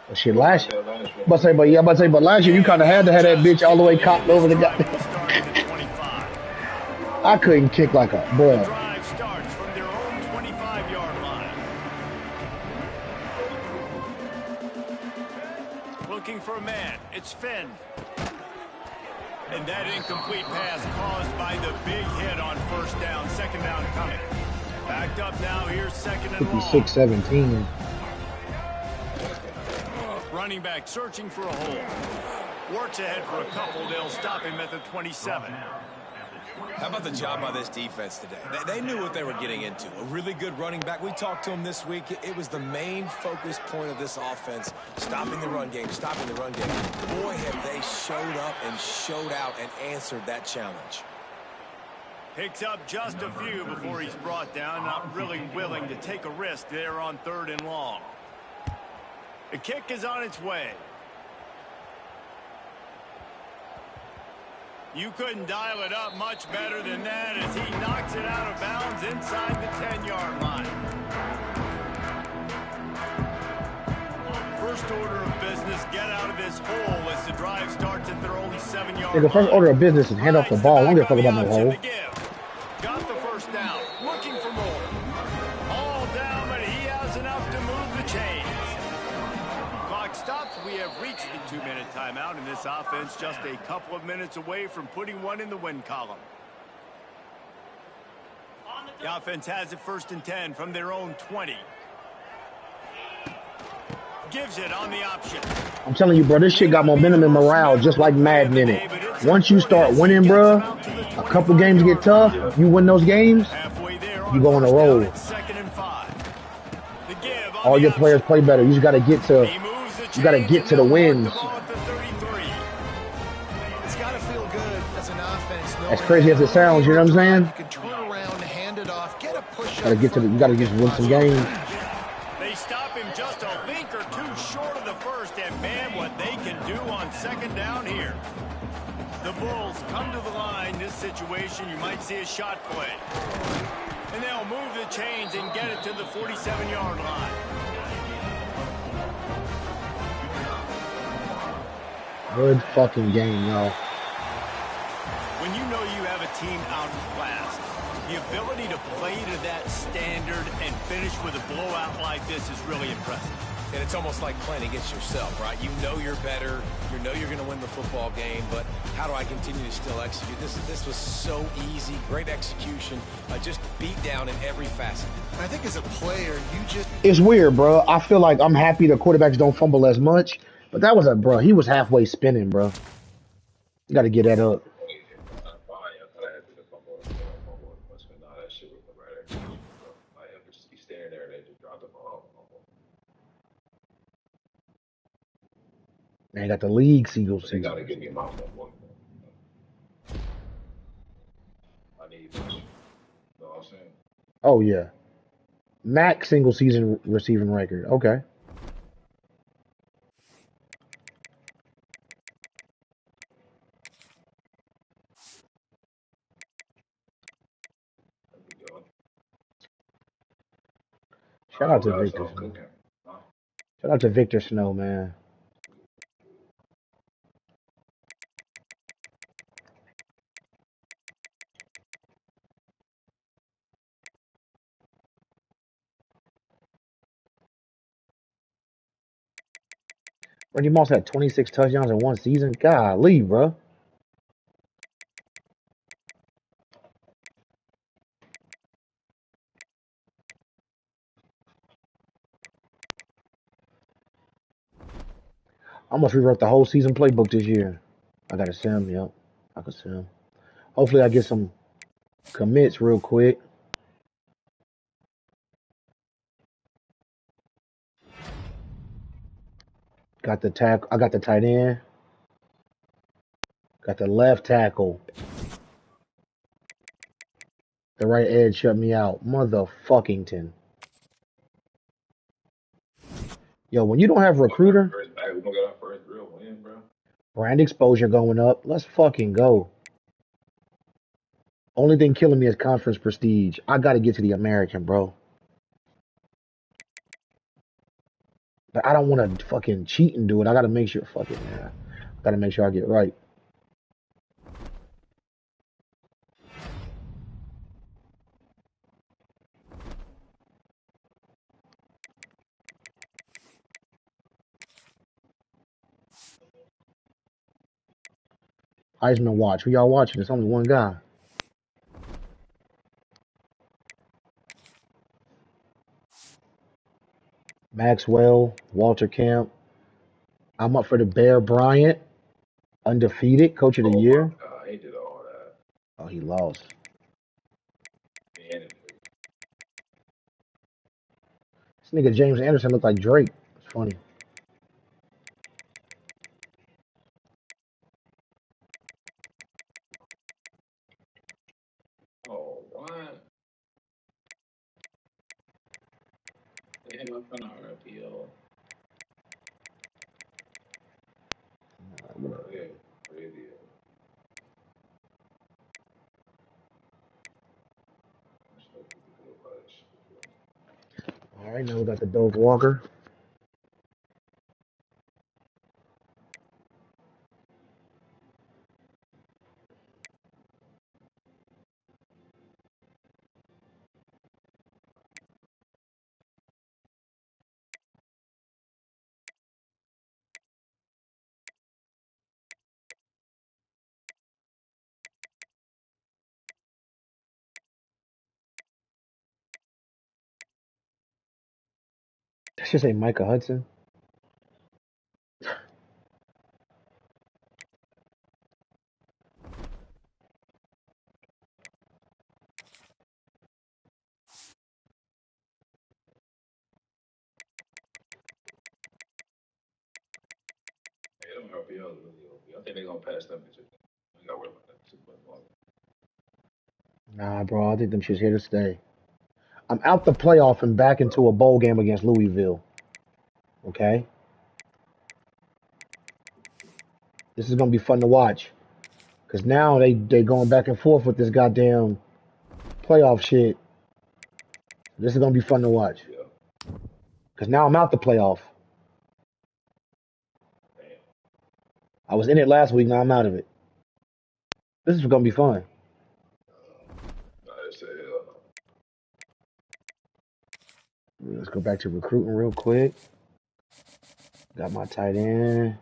But shit, last year, but last year you kind of had to have that bitch all the way cocked over the guy. I couldn't kick like a boy. The drive starts from their own 25-yard line. Looking for a man. It's Finn. And that incomplete pass caused by the big hit on 1st down. 2nd down coming. Backed up now. Here's 2nd and long. 56-17. Running back searching for a hole. Works ahead for a couple. They'll stop him at the 27. How about the job by this defense today? They knew what they were getting into. A really good running back. We talked to him this week. It was the main focus point of this offense, stopping the run game, stopping the run game. Boy, have they showed up and showed out and answered that challenge. Picks up just a few before he's brought down. Not really willing to take a risk there on 3rd and long. The kick is on its way. You couldn't dial it up much better than that as he knocks it out of bounds inside the 10-yard line. First order of business, get out of this hole as the drive starts at their own 7-yard line. The first order of business is hand off the ball. I don't give a fuck about no hole. Got the 1st down, looking for more. All down, but he has enough to move the chains. Clock stops. We have reached the 2-minute timeout, and this offense just a couple of minutes away from putting one in the win column. The offense has it 1st and 10 from their own 20. Gives it on the option. I'm telling you, bro, this shit got momentum and morale just like Madden in it. Once you start winning, bro, a couple games get tough, you win those games, you go on a roll. All your players play better. You just got to get to the wins. It's got to feel good as an offense. As crazy as it sounds, you know what I'm saying? You can turn around, hand it off, get a push Gotta get to the. You gotta just win some games. They stop him just a link or two short of the first, and man, what they can do on second down here. The Bulls come to the line. This situation, you might see a shot play. And they'll move the chains and get it to the 47-yard line. Good fucking game, y'all. When you know you have a team outclassed, the ability to play to that standard and finish with a blowout like this is really impressive. And it's almost like playing against yourself, right? You know you're better. You know you're going to win the football game, but how do I continue to still execute? This was so easy. Great execution. Just beat down in every facet. I think as a player, you just... It's weird, bro. I feel like I'm happy the quarterbacks don't fumble as much, but that was bro. He was halfway spinning, bro. You got to get that up. They got the league single season. They gotta give me my one. I need much. You know what I'm saying? Oh yeah, max single season receiving record. Okay. Shout out to Victor. Shout out to Victor Snow, man. Randy Moss had 26 touchdowns in one season. Golly, bro. I almost rewrote the whole season playbook this year. I got a sim, yep. I can sim. Hopefully I get some commits real quick. Got the tackle. I got the tight end. Got the left tackle. The right edge shut me out. Motherfuckington. Yo, when you don't have recruiter, We're gonna get our first real win, bro. brand exposure going up. Let's fucking go. Only thing killing me is conference prestige. I gotta get to the American, bro. But I don't want to fucking cheat and do it. I gotta make sure, fucking man. I gotta make sure I get it right. Heisman watch. Who y'all watching? There's only one guy. Maxwell, Walter Camp. I'm up for the Bear Bryant, undefeated, coach of the year. He did all that. Oh, he lost. Man, This nigga James Anderson looked like Drake. It's funny. oh, what? They hang up on our RPO. Yeah, radio. All right, now we got the Dove Walker. That should say Micah Hudson. I think they're gonna pass them. We gotta worry about that. Nah, bro, I think them shit's here to stay. I'm out the playoff and back into a bowl game against Louisville. Okay? This is going to be fun to watch. Because now they going back and forth with this goddamn playoff shit. This is going to be fun to watch. Because now I'm out the playoff. I was in it last week, now I'm out of it. This is going to be fun. Let's go back to recruiting real quick. Got my tight end.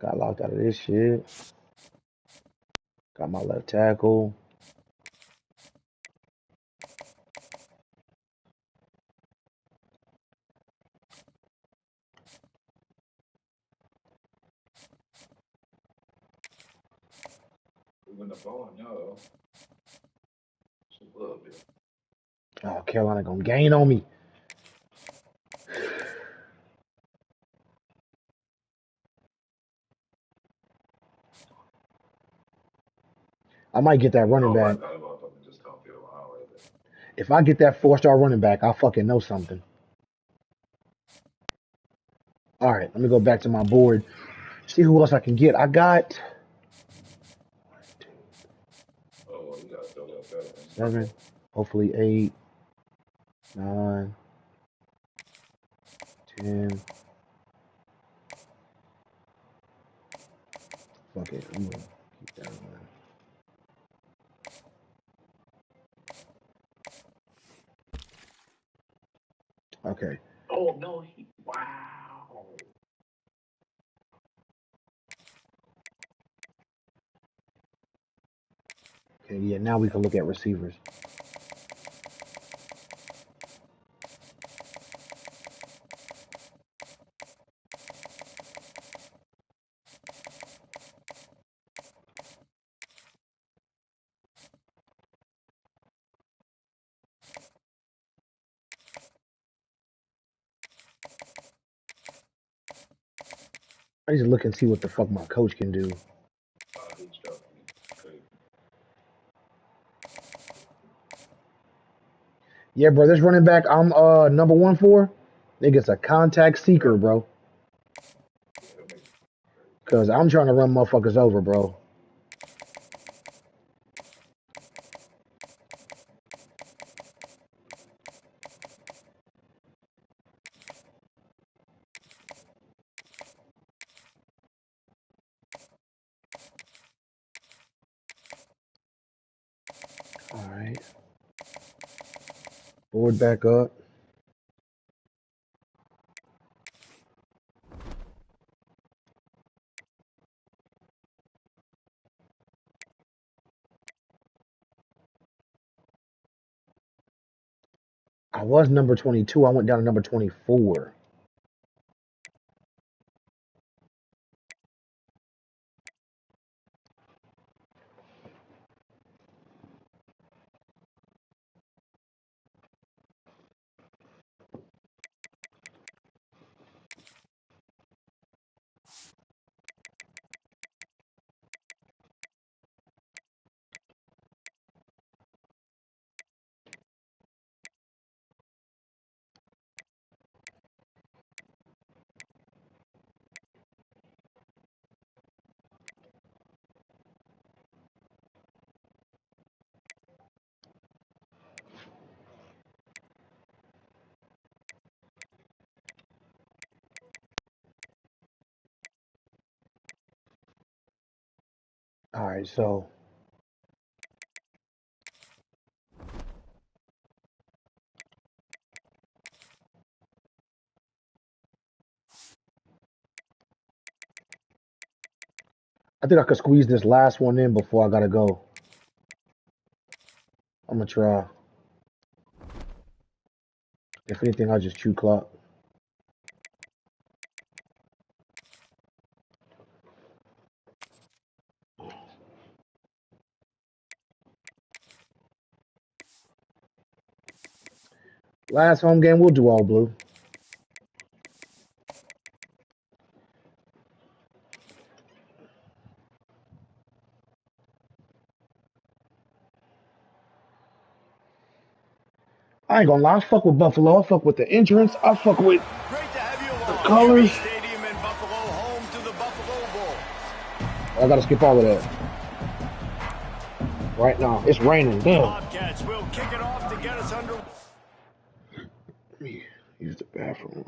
Got locked out of this shit. Got my left tackle. Oh, Carolina gonna gain on me. I might get that running back. If I get that 4-star running back, I'll fucking know something. All right, let me go back to my board. See who else I can get. I got 7, hopefully 8, 9, 10. Fuck it, I'm gonna keep that one. Okay. Oh no! Wow. Okay, yeah. Now we can look at receivers. I just look and see what the fuck my coach can do. Yeah, bro, this running back I'm number 1 for, nigga's a contact seeker, bro. Cause I'm trying to run motherfuckers over, bro. All right. Board back up. I was number 22. I went down to number 24. All right, so I think I could squeeze this last one in before I gotta go. I'm gonna try. If anything, I'll just chew clock. Last home game, we'll do all blue. I ain't gonna lie. I fuck with Buffalo. I fuck with the entrance. I fuck with Great to have you the along. colors. Stadium in Buffalo, home to the Buffalo Bulls. I gotta skip all of that. Right now, it's raining. Damn. Bobcats will kick it off to get us under. Let me use the bathroom.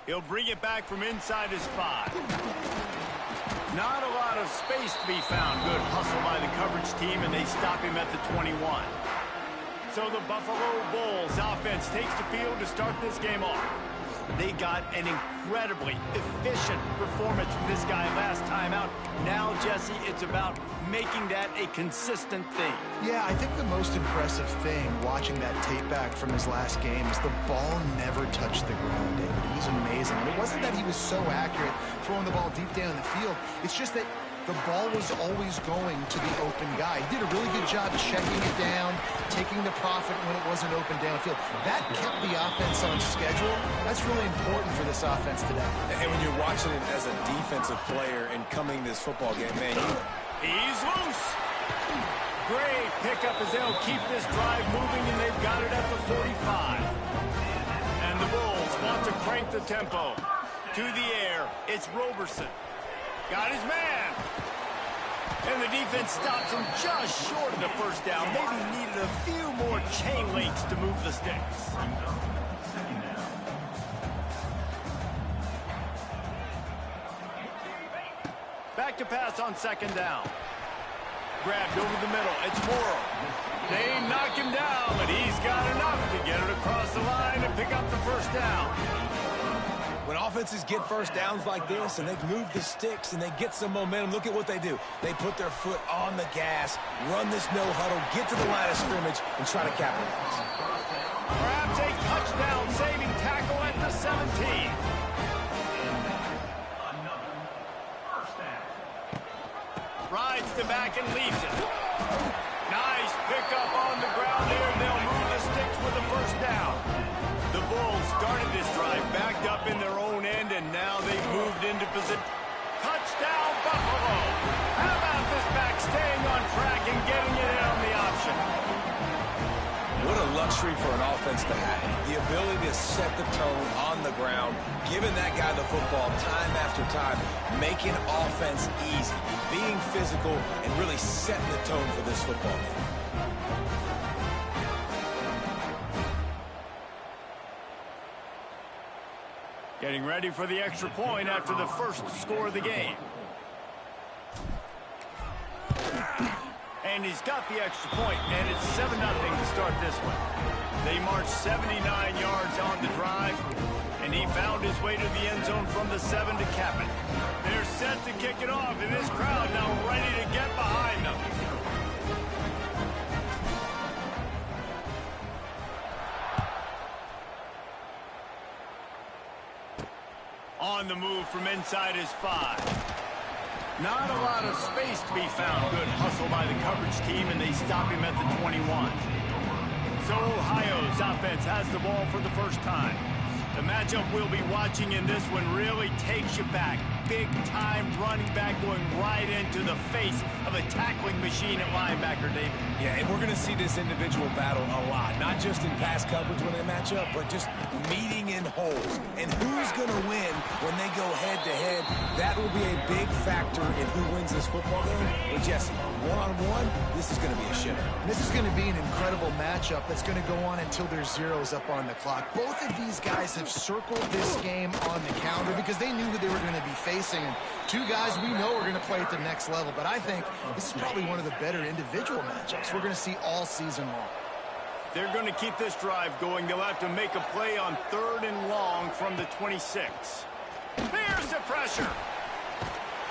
He'll bring it back from inside his 5. Not a lot of space to be found. Good hustle by the coverage team, and they stop him at the 21. So the Buffalo Bulls offense takes the field to start this game off. They got an incredibly efficient performance from this guy last time out. Now, Jesse, it's about making that a consistent thing. Yeah, I think the most impressive thing watching that tape back from his last game is the ball never touched the ground, David. It was amazing. And it wasn't that he was so accurate throwing the ball deep down the field. It's just that the ball was always going to the open guy. He did a really good job checking it down, taking the profit when it wasn't open downfield. That kept the offense on schedule. That's really important for this offense today. And when you're watching it as a defensive player and coming this football game, man, he's loose. Great pickup as they'll keep this drive moving, and they've got it at the 45. And the Bulls want to crank the tempo. To the air, it's Roberson. Got his man. And the defense stops him just short of the first down. Maybe needed a few more chain links to move the sticks. Back to pass on second down. Grabbed over the middle. It's Morrow. They knock him down, but he's got enough to get it across the line and pick up the first down. When offenses get first downs like this and they've moved the sticks and they get some momentum, look at what they do. They put their foot on the gas, run this no huddle, get to the line of scrimmage, and try to capitalize. Perhaps a touchdown-saving tackle at the 17. Rides the back and leaves it. Nice pickup on the ground there, and they'll move the sticks with the first down. The Bulls started this drive backed up in their own end, and now they've moved into position. Touchdown, Buffalo! How about this back staying on track and getting it in on the option? What a luxury for an offense to have. The ability to set the tone on the ground, giving that guy the football time after time, making offense easy, being physical, and really setting the tone for this football game. Getting ready for the extra point after the first score of the game. And he's got the extra point, and it's 7-0 to start this one. They marched 79 yards on the drive, and he found his way to the end zone from the 7 to cap it. They're set to kick it off, and this crowd now ready to get behind them. On the move from inside his 5. Not a lot of space to be found. Good hustle by the coverage team, and they stop him at the 21. So Ohio's offense has the ball for the first time. The matchup we'll be watching in this one really takes you back. Big-time running back going right into the face of a tackling machine at linebacker, David. Yeah, and we're going to see this individual battle a lot. Not just in pass coverage when they match up, but just meeting in holes. And who's who's going to win when they go head-to-head? That will be a big factor in who wins this football game. But, Jesse, one-on-one, this is going to be a shitter. This is going to be an incredible matchup that's going to go on until there's zeros up on the clock. Both of these guys have circled this game on the calendar because they knew who they were going to be facing. And two guys we know are going to play at the next level. But I think this is probably one of the better individual matchups we're going to see all season long. They're going to keep this drive going. They'll have to make a play on 3rd and long from the 26. Here's the pressure.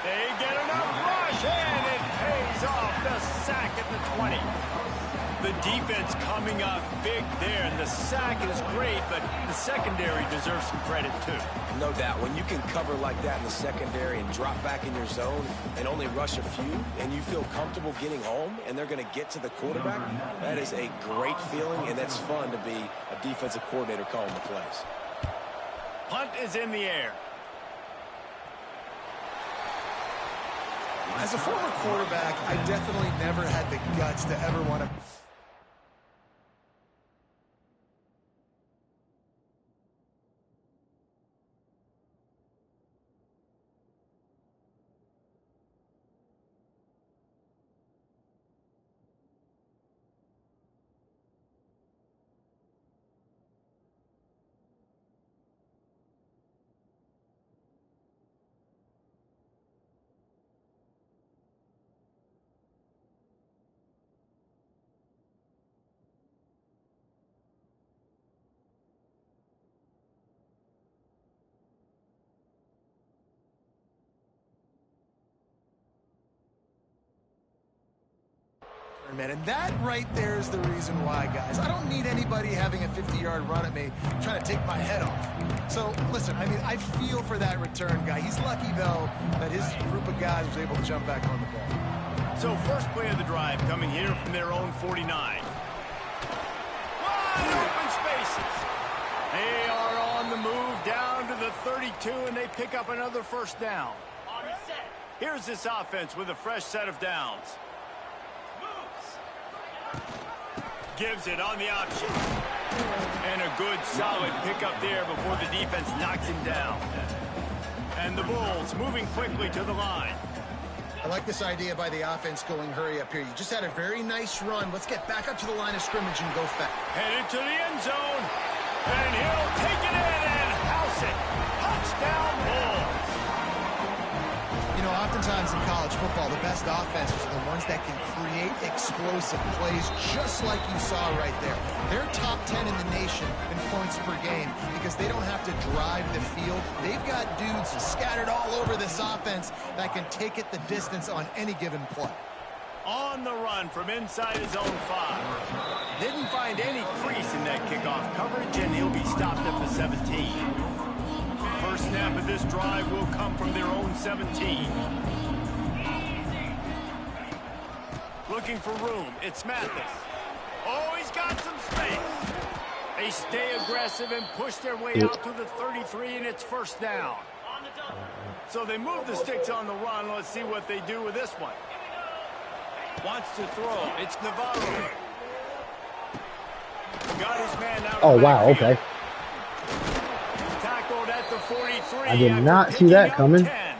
They get enough rush, and it pays off. The sack at the 20. The defense coming up big there, and the sack is great, but the secondary deserves some credit too. No doubt. When you can cover like that in the secondary and drop back in your zone and only rush a few, and you feel comfortable getting home, and they're going to get to the quarterback, that is a great feeling, and that's fun to be a defensive coordinator calling the plays. Punt is in the air. As a former quarterback, I definitely never had the guts to ever want to... And that right there is the reason why, guys. I don't need anybody having a 50-yard run at me trying to take my head off. So, listen, I mean, I feel for that return guy. He's lucky, though, that his group of guys was able to jump back on the ball. So, first play of the drive coming here from their own 49. Wide open spaces. They are on the move down to the 32, and they pick up another first down. Here's this offense with a fresh set of downs. Gives it on the option. And a good, solid pickup there before the defense knocks him down. And the Bulls moving quickly to the line. I like this idea by the offense going hurry up here. You just had a very nice run. Let's get back up to the line of scrimmage and go fast. Headed to the end zone. And he'll take it in and house it. Touchdown, Bulls. You know, oftentimes in college football, the best offenses are the ones that can create explosive plays just like you saw right there. They're top 10 in the nation in points per game because they don't have to drive the field. They've got dudes scattered all over this offense that can take it the distance on any given play. On the run from inside his own 5. Didn't find any crease in that kickoff coverage, and he'll be stopped at the 17. First snap of this drive will come from their own 17. Looking for room. It's Mathis. Oh, he's got some space. They stay aggressive and push their way out to the 33, and it's first down. So they move the sticks on the run. Let's see what they do with this one. Wants to throw. It's Navarro. Got his man out. Oh, wow, okay. Tackled at the 43. I did not see that coming. 10.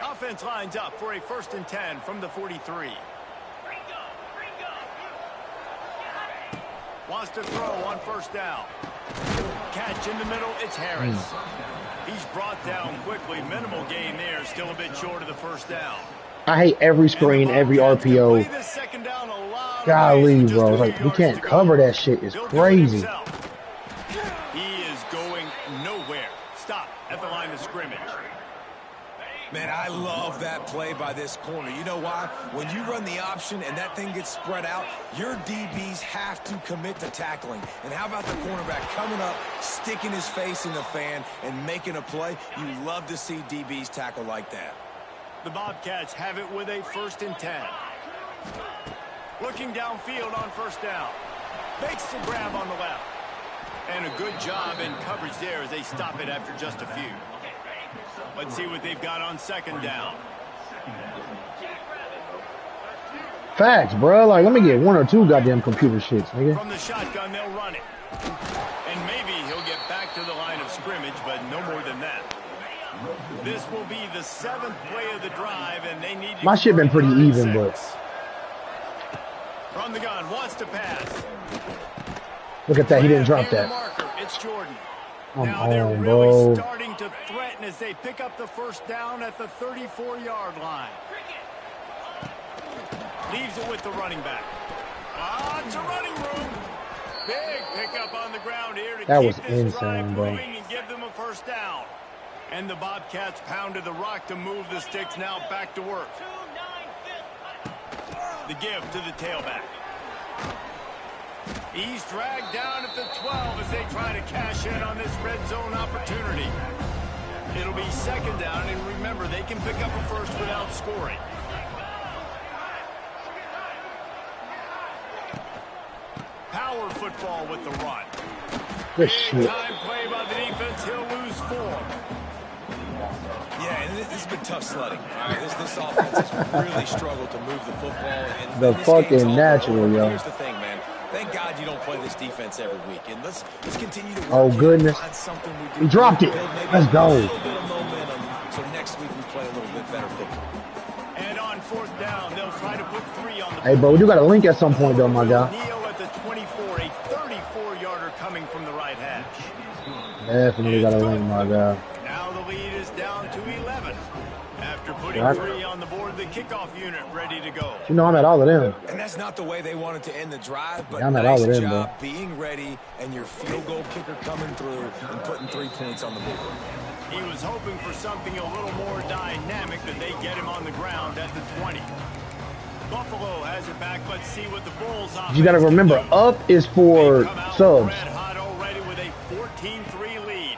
Offense lines up for a 1st and 10 from the 43. Wants to throw on first down. Catch in the middle. It's Harris. He's brought down quickly. Minimal gain there. Still a bit short of the first down. I hate every screen, every RPO. Golly, bro. Like, we can't cover that shit. It's crazy. He is going nowhere. Stop at the line of scrimmage. Man, I love that play by this corner. You know why? When you run the option and that thing gets spread out, your DBs have to commit to tackling. And how about the cornerback coming up, sticking his face in the fan, and making a play? You love to see DBs tackle like that. The Bobcats have it with a 1st and 10. Looking downfield on first down. Makes the grab on the left. And a good job in coverage there as they stop it after just a few. Let's see what they've got on 2nd down. Facts, bro. Like, let me get 1 or 2 goddamn computer shits, nigga. From the shotgun, they'll run it. And maybe he'll get back to the line of scrimmage, but no more than that. This will be the 7th play of the drive, and they need to... My shit been pretty even, but... From the gun, wants to pass. Look at that, he didn't drop that. It's Jordan. Come Now they're on, really bro. starting to threaten as they pick up the first down at the 34-yard line. Leaves it with the running back. It's a running room. Big pickup on the ground here to that keep was this insane, drive bro. moving and give them a first down. And the Bobcats pounded the rock to move the sticks, now back to work. The give to the tailback. He's dragged down at the 12 as they try to cash in on this red zone opportunity. It'll be 2nd down, and remember, they can pick up a first without scoring. Power football with the run. Good Big shit. time play by the defense. He'll lose 4. Yeah, and this has been tough sledding. All right, this offense has really struggled to move the football. And The this fucking game's all natural, over. yo. Here's the thing, man. Thank God you don't play this defense every week. And let's continue to work. Oh, goodness. Find something we do. He dropped it. Let's go. A little bit of momentum, so next week we play a little bit better football. And on 4th down, they'll try to put 3 on the Hey, bro, we do got a link at some point, though, my guy. Neal at the 24, a 34-yarder coming from the right hash. Definitely got a link, my guy. Now the lead is down to 11. After putting Right. 3 on the board, the kickoff unit ready to go. You know I'm at all of them. And that's not the way they wanted to end the drive, but Yeah, I'm at nice all of them, job bro. being ready and your field goal kicker coming through and putting 3 points on the board. He was hoping for something a little more dynamic, but they get him on the ground at the 20. Buffalo has it back. Let's see what the Bulls offense You got to remember, can do. up is for They come out subs. red hot already with a 14-3 lead.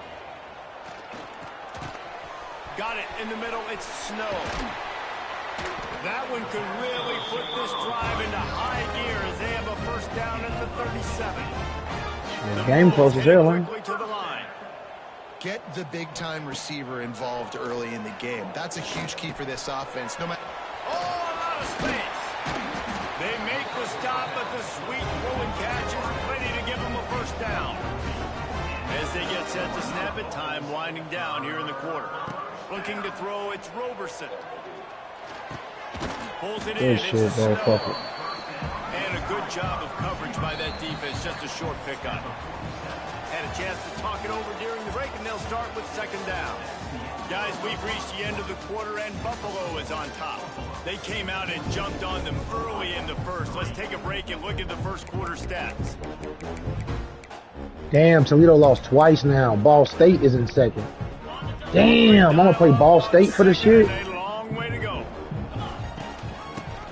Got it in the middle. It's Snow. That one could really put this drive into high gear as they have a first down at the 37. The game close as hell, man. Quickly to the line. Get the big-time receiver involved early in the game. That's a huge key for this offense. No matter. Oh, a lot of space. They make the stop, but the sweet rolling catch is ready to give them a first down. As they get set to snap it, time winding down here in the quarter. Looking to throw, it's Roberson. Pulls it in. Good shit, It's bro. Snow. Fuck it. And a good job of coverage by that defense. Just a short pickup. Had a chance to talk it over during the break, and they'll start with 2nd down. Guys, we've reached the end of the quarter, and Buffalo is on top. They came out and jumped on them early in the first. Let's take a break and look at the first quarter stats. Damn, Toledo lost twice now. Ball State is in 2nd. Damn, I'm going to play Ball State for this shit. A long way to go.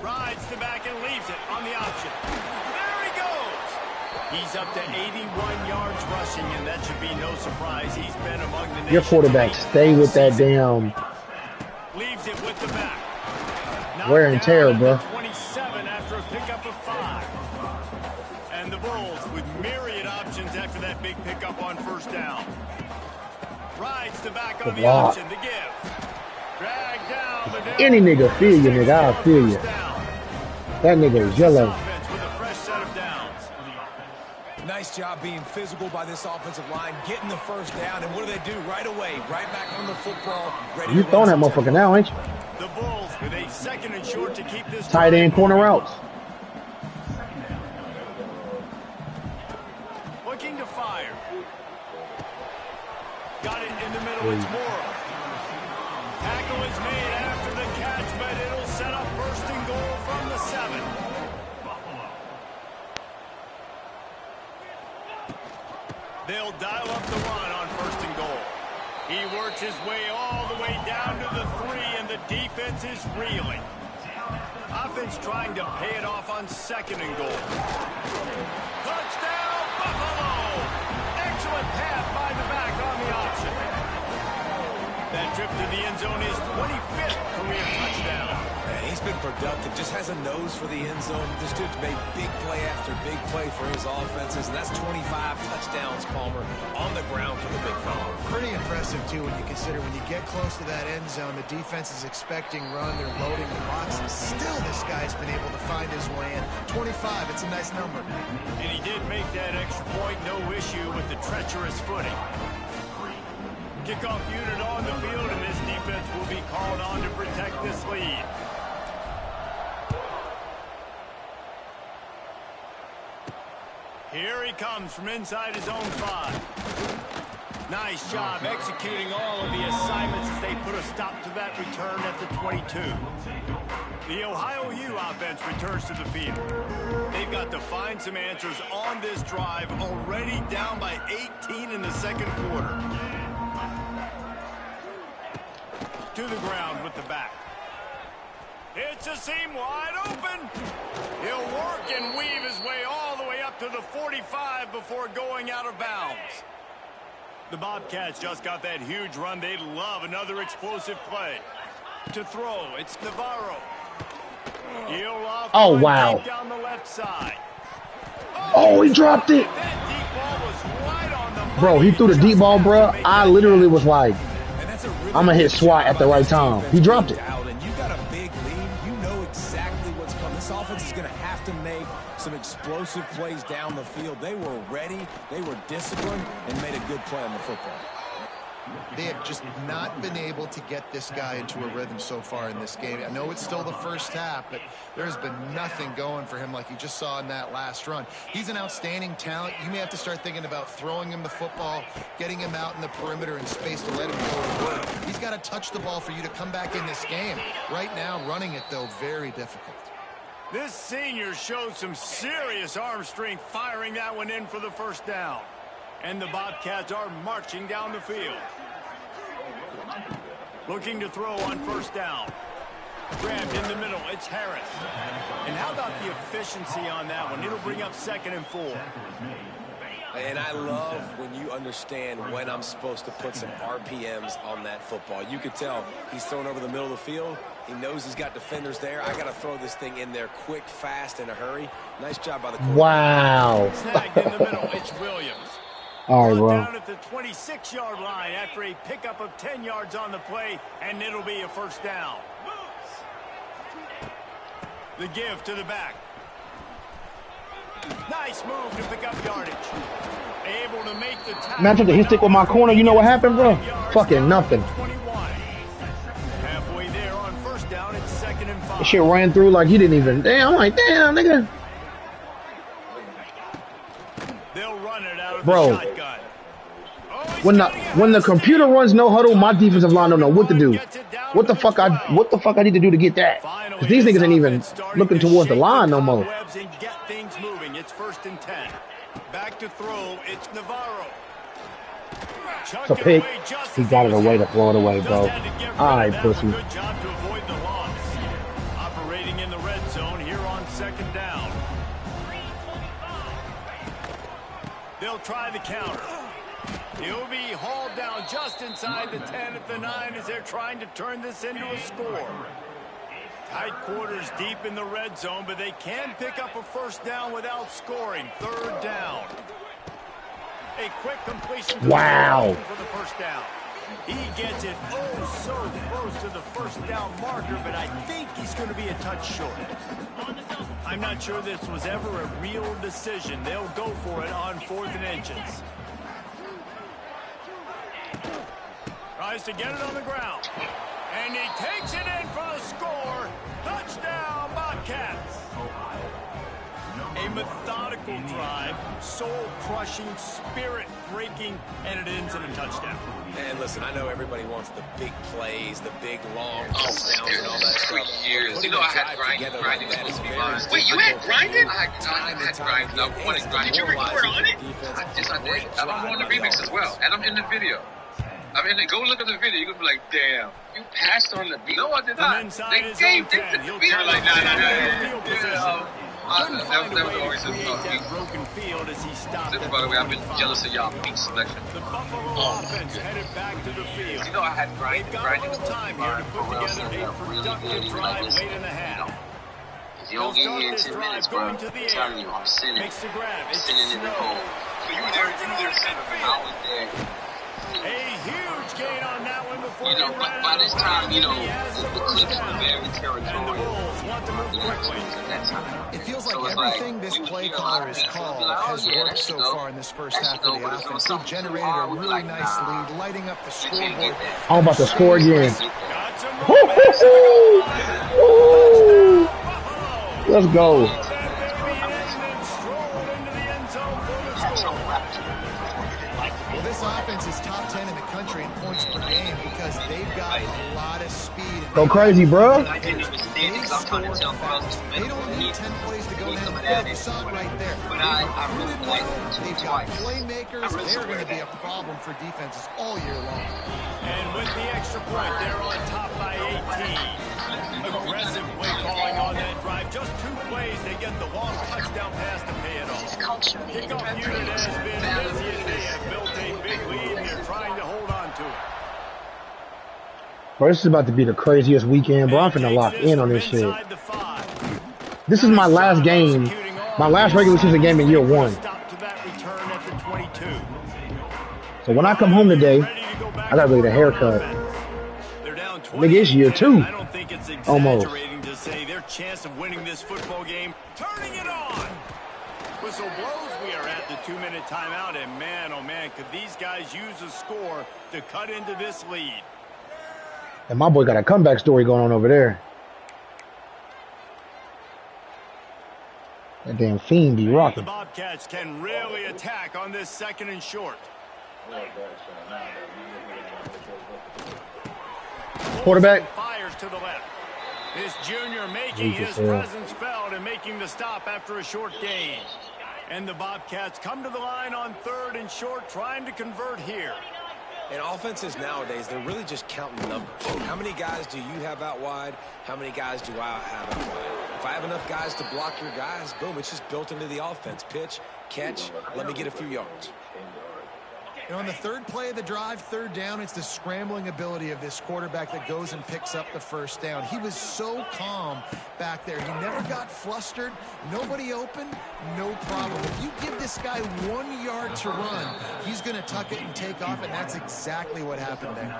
Rides the back and leaves it on the option. There he goes. He's up to 81 yards rushing, and that should be no surprise. He's been among the nation's Your quarterback, stay with that damn leaves it with the back. wear and tear, bro. 27 after a pickup of 5. And the Bulls with myriad options after that big pickup on first down. Rides the back on the block. option, the give. Drag down the Any nigga feel you, nigga. I'll feel you. First down. That nigga is yellow. Offense with a fresh set of downs. Nice job being physical by this offensive line, getting the first down, and what do they do right away? Right back on the football, ready You to throwing that run some motherfucker now, ain't you? The Bulls with a 2nd and short to keep this Tight end corner routes. looking to fire. Got it in the middle. It's Morrow. Tackle is made after the catch, but it'll set up 1st and goal from the 7. They'll dial up the run on 1st and goal. He works his way all the way down to the 3, and the defense is reeling. Offense trying to pay it off on 2nd and goal. Touchdown, Buffalo! Excellent pass by the back on the option. That trip to the end zone is 25th career touchdown. Man, he's been productive, just has a nose for the end zone. This dude's made big play after big play for his offenses, and that's 25 touchdowns, Palmer, on the ground for the big fella. Pretty impressive. impressive, too, when you consider when you get close to that end zone, the defense is expecting run, they're loading the box, and still this guy's been able to find his way in. 25, it's a nice number. And he did make that extra point, no issue with the treacherous footing. Kickoff unit on the field, and this defense will be called on to protect this lead. Here he comes from inside his own 5. Nice job executing all of the assignments as they put a stop to that return at the 22. The Ohio U offense returns to the field. They've got to find some answers on this drive, already down by 18 in the second quarter. To the ground with the back. It's a seam wide open. He'll work and weave his way all the way up to the 45 before going out of bounds. The Bobcats just got that huge run. They'd love another explosive play. To throw, it's Navarro. He'll off wow. down the left side. Oh, he dropped it. That deep ball was right on the money. Bro, he threw the deep ball, bro. I literally was like, I'm going to hit SWAT at the right time. He dropped it. And you got a big lead. You know exactly what's coming. This offense is going to have to make some explosive plays down the field. They were ready. They were disciplined and made a good play on the football. They have just not been able to get this guy into a rhythm so far in this game. I know it's still the first half, but there's been nothing going for him like you just saw in that last run. He's an outstanding talent. You may have to start thinking about throwing him the football, getting him out in the perimeter in space to let him go to work. He's got to touch the ball for you to come back in this game. Right now, running it, though, very difficult. This senior showed some serious arm strength firing that one in for the first down. And the Bobcats are marching down the field. Looking to throw on first down. Grabbed in the middle. It's Harris. And how about the efficiency on that one? It'll bring up 2nd and 4. And I love when you understand when I'm supposed to put some RPMs on that football. You could tell he's thrown over the middle of the field. He knows he's got defenders there. I got to throw this thing in there quick, fast, in a hurry. Nice job by the quarterback. Wow. Snagged in the middle. It's Williams. All right, bro. Down at the 26-yard line after a pickup of 10 yards on the play, and it'll be a first down. The give to the back. Nice move to pick up yardage. Able to make the tackle. Man, I took the hit stick with my corner. You know what happened, bro? Fucking nothing. Halfway there on first down, it's 2nd and 5. That shit ran through like he didn't even. Damn, I'm like, damn, nigga. They'll run it out of bro, the shotgun. when the computer runs no huddle, my defensive line don't know what to do. What the fuck I need to do to get that? Because these niggas ain't even looking towards the line no more. Get things moving. It's 1st and 10. Back to throw. It's Navarro. It's a pick. He got it away to throw it away, bro. All right, pussy. Good job to avoid the loss. Operating in the red zone here on 2nd down. They'll try the counter. He'll be hauled down just inside the 10 at the 9 as they're trying to turn this into a score. Tight quarters deep in the red zone, but they can pick up a first down without scoring. 3rd down. A quick completion to wow. for the first down. He gets it so close to the first down marker, but I think he's going to be a touch short. I'm not sure this was ever a real decision. They'll go for it on 4th and inches. Tries to get it on the ground. And he takes it in for the score. Touchdown, Bobcats. A methodical drive, soul-crushing, spirit-breaking, and it ends in a touchdown. And listen, I know everybody wants the big plays, the big long touchdowns and all that stuff. For years. You know I had grinding supposed to be mine. Wait, you had grinding? I had grinding. I wanted grinding. Did you record on it? Yes, I did. I'm on the remix as well, and I'm in the video. I mean, go look at the video. You're going to be like, damn, you passed on the beat. No, I did not. They gave the beat. I'm like, nah. That was always a broken field as he stopped. By the way, I've been jealous of y'all beat selection. The Buffalo offense headed back to the field. You know, I had grinding. They've got a little time here to put together a productive drive late in the half. You don't get here in 10 minutes, bro. I'm telling you, I'm sitting. Makes the grab. Sitting in the hole. So you were there 7 I was there. A huge You know, but by this time, you know, the Clips were very territorial. It feels like everything this play caller has called has worked so far in this first half of the offense. He generated a really nice lead, lighting up the scoreboard. I'm about to score again. Let's go. Well, this offense is top 10 in the country in points per game because they've got a lot of speed. Go crazy, bro. They don't need 10 plays to go down. You saw it right there. They've got playmakers. They're going to be a problem for defenses all year long. And with the extra point, they're on top by 18. Aggressive play calling on that drive. Just 2 plays, they get the long touchdown pass to pay it off. Kickoff unit has been busy as they have built a big lead, and they're trying to hold on to it. Bro, this is about to be the craziest weekend, bro. I'm finna lock in on this shit. This is my last game, my last regular season game in year 1. So when I come home today, I gotta go get a haircut. Nigga, it's year 2. I don't think it's almost. exaggerating to say their chance of winning this football game, turning it on. Whistle blows, we are at the 2-minute timeout, and man, oh man, could these guys use a score to cut into this lead. And my boy got a comeback story going on over there. That damn fiend be rocking. The Bobcats can really attack on this 2nd and short. Quarterback fires to the left. This junior making his presence felt and making the stop after a short gain. And the Bobcats come to the line on 3rd and short, trying to convert here. And offenses nowadays, they're really just counting numbers. How many guys do you have out wide? How many guys do I have out wide? If I have enough guys to block your guys, boom, it's just built into the offense. Pitch, catch, let me get a few yards. And on the 3rd play of the drive, 3rd down, it's the scrambling ability of this quarterback that goes and picks up the 1st down. He was so calm back there. He never got flustered. Nobody open, no problem. If you give this guy 1 yard to run, he's going to tuck it and take off, and that's exactly what happened there.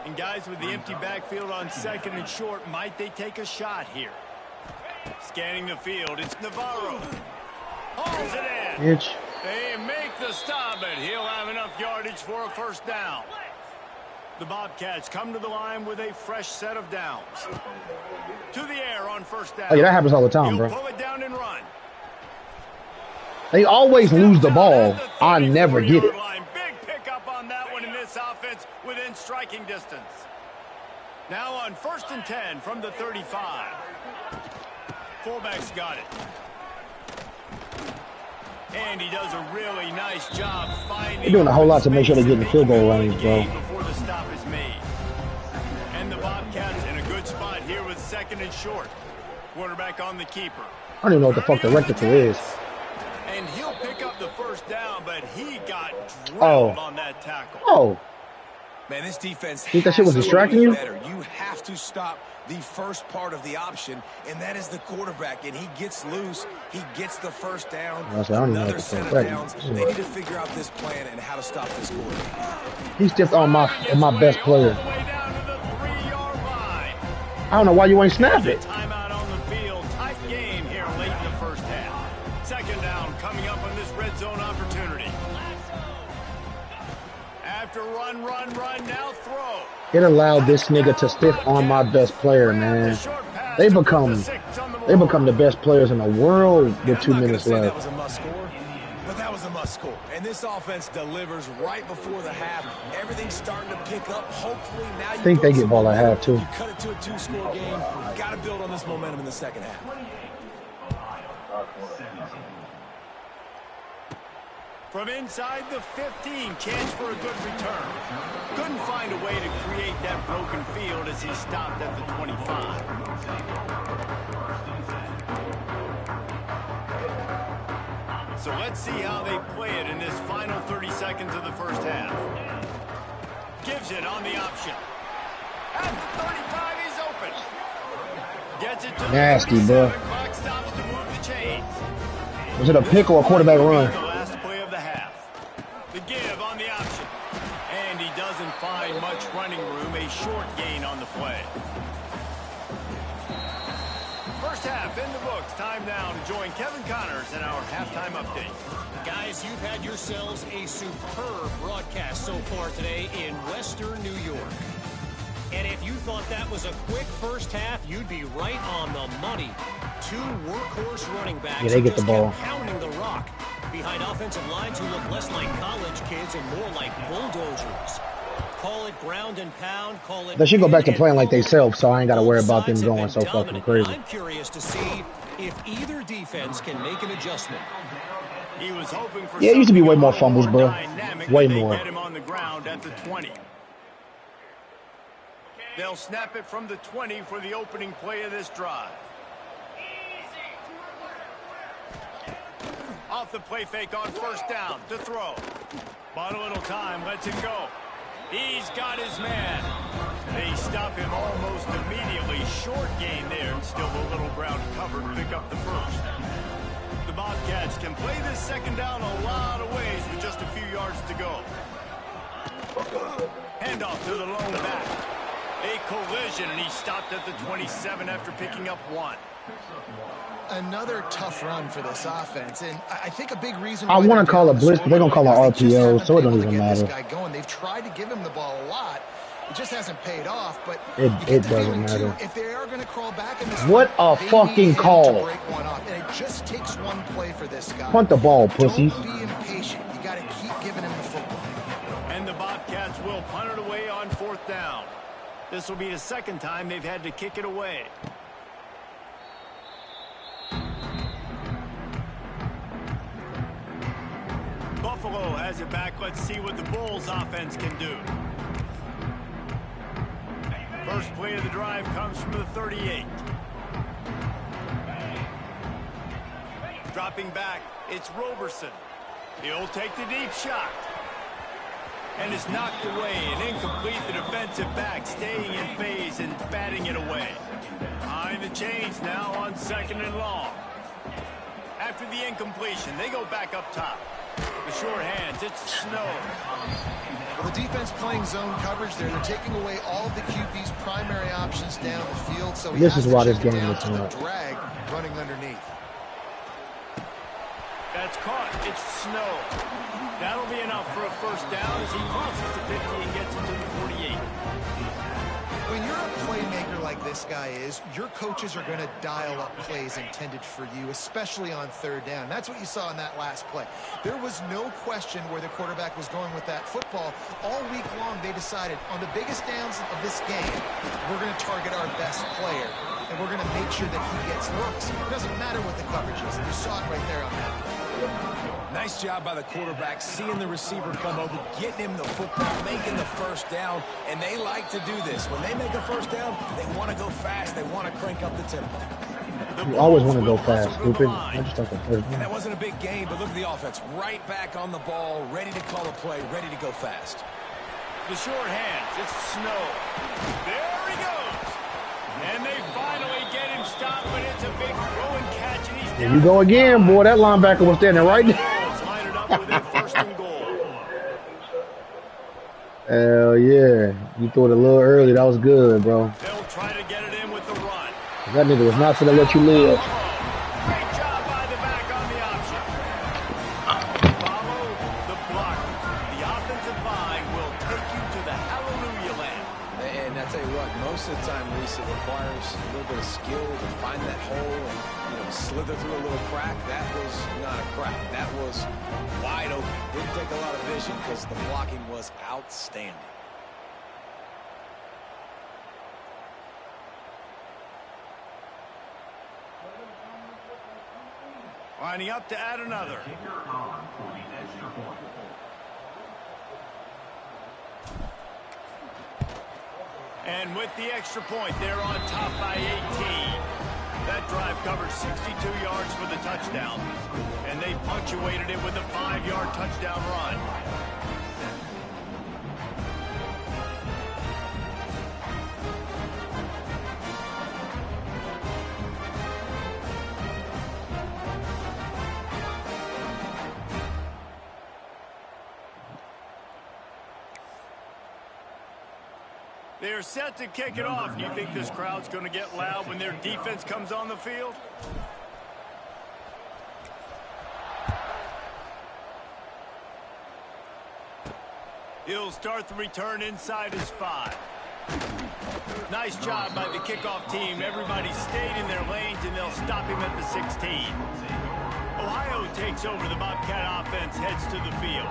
And guys with the empty backfield on 2nd and short, might they take a shot here? Scanning the field, it's Navarro. Hauls it in. Bitch. They make the stop, but he'll have enough yardage for a 1st down. The Bobcats come to the line with a fresh set of downs. To the air on 1st down. Oh, yeah, that happens all the time, bro. Pull it down and run. They always lose the ball. I never get it. Big pickup on that one in this offense within striking distance. Now on 1st and 10 from the 35. Fullback's got it. And he does a really nice job finding. They're doing a whole lot to make sure they get in the field goal range, bro. Before the stop is made. And the Bobcats in a good spot here with 2nd and short. Quarterback on the keeper. I don't even know what the fuck the rectifier is. And he'll pick up the 1st down, but he got drilled on that tackle. Oh. Man, this defense think that shit was distracting you? Better. You have to stop the first part of the option, and that is the quarterback. And he gets loose. He gets the 1st down. Another set of downs. They need to figure out this plan and how to stop this quarterback. He stepped on my best player. I don't know why you ain't snap it. Timeout on the field. Tight game here late in the 1st half. 2nd down coming up on this red zone opportunity. After run, now throw. It allowed this nigga to stiff on my best player, man. They become the best players in the world with 2 minutes left. That was a must score, but that was a must score. And this offense delivers right before the half. Everything's starting to pick up. Hopefully now you I think they get ball at half too. You cut it to a 2-score game. Got to build on this momentum in the 2nd half. From inside the 15, chance for a good return. Couldn't find a way to create that broken field as he stopped at the 25. So let's see how they play it in this final 30 seconds of the 1st half. Gives it on the option. At the 35, he's open. Gets it to Nasty, the bro. clock stops to move the chains. Was it a pick or a quarterback run? The last play of the half. The give on the option. And he doesn't find much running room. A short gain on the play. First half in the books. Time now to join Kevin Connors in our halftime update. Guys, you've had yourselves a superb broadcast so far today in Western New York. And if you thought that was a quick first half, you'd be right on the money. Two workhorse running backs they get the ball, pounding the rock behind offensive lines who look less like college kids and more like bulldozers. Call it ground and pound, call it. They should go back to playing like they self, so I ain't got to worry about them going so fucking crazy. I'm curious to see if either defense can make an adjustment. He was hoping for it used to be way more fumbles, bro. Way more. Get him on the ground at the 20. They'll snap it from the 20 for the opening play of this drive. Off the play fake on first down to throw. Bought a little time, lets it go. He's got his man. They stop him almost immediately. Short gain there, and still a little ground covered to pick up the first. The Bobcats can play this second down a lot of ways with just a few yards to go. Handoff to the lone back. A collision, and he stopped at the 27 after picking up one. Another tough run for this offense, and I think a big reason. I want to call it blitz, but they're gonna call it RPO, so it don't even matter. This guy going. They've tried to give him the ball a lot. It just hasn't paid off. But it doesn't matter. If they are going to crawl back in this, what a fucking call! Break one off, and it just takes one play for this guy. Punt the ball, pussies. Don't be impatient. You got to keep giving him the football. And the Bobcats will punt it away on fourth down. This will be the second time they've had to kick it away. Buffalo has it back. Let's see what the Bulls offense can do. First play of the drive comes from the 38. Dropping back, it's Roberson. He'll take the deep shot. And it's knocked away and incomplete. The defensive back staying in phase and batting it away. Behind the chains now on second and long. After the incompletion, they go back up top. The short hands, it's Snow. Well, the defense playing zone coverage there. They're taking away all of the QB's primary options down the field. So this is why this game is not drag running underneath. That's caught. It's Snow. That'll be enough for a first down as he crosses the 50 and gets it to the 48. When you're a playmaker like this guy is, your coaches are going to dial up plays intended for you, especially on third down. That's what you saw in that last play. There was no question where the quarterback was going with that football. All week long, they decided on the biggest downs of this game, we're going to target our best player, and we're going to make sure that he gets looks. It doesn't matter what the coverage is. You saw it right there on that play. Nice job by the quarterback, seeing the receiver come over, getting him the football, making the first down, and they like to do this. When they make a first down, they want to go fast. They want to crank up the tempo. You always want to go fast, stupid. I just like and that wasn't a big game, but look at the offense. Right back on the ball, ready to call a play, ready to go fast. The short hands, it's Snow. There he goes. And they finally get him stopped, but it's a big throw and catch, and he's there you go again, boy. That linebacker was standing right there. Hell yeah. You threw it a little early. That was good, bro. They'll try to get it in with the run. That nigga was not going to let you live. Great job by the back on the option. Follow the block. The offensive line will take you to the hallelujah land. And I tell you what, most of the time, Reese, it requires a little bit of skill to find that hole and slither through a little crack. That was not a crack. That was wide open. Didn't take a lot of vision because the blocking was outstanding. Lining up to add another. And with the extra point, they're on top by 18. That drive covered 62 yards for the touchdown, and they punctuated it with a 5-yard touchdown run. They're set to kick it off. Do you think this crowd's going to get loud when their defense comes on the field? He'll start the return inside his 5. Nice job by the kickoff team. Everybody stayed in their lanes, and they'll stop him at the 16. Ohio takes over. The Bobcat offense heads to the field.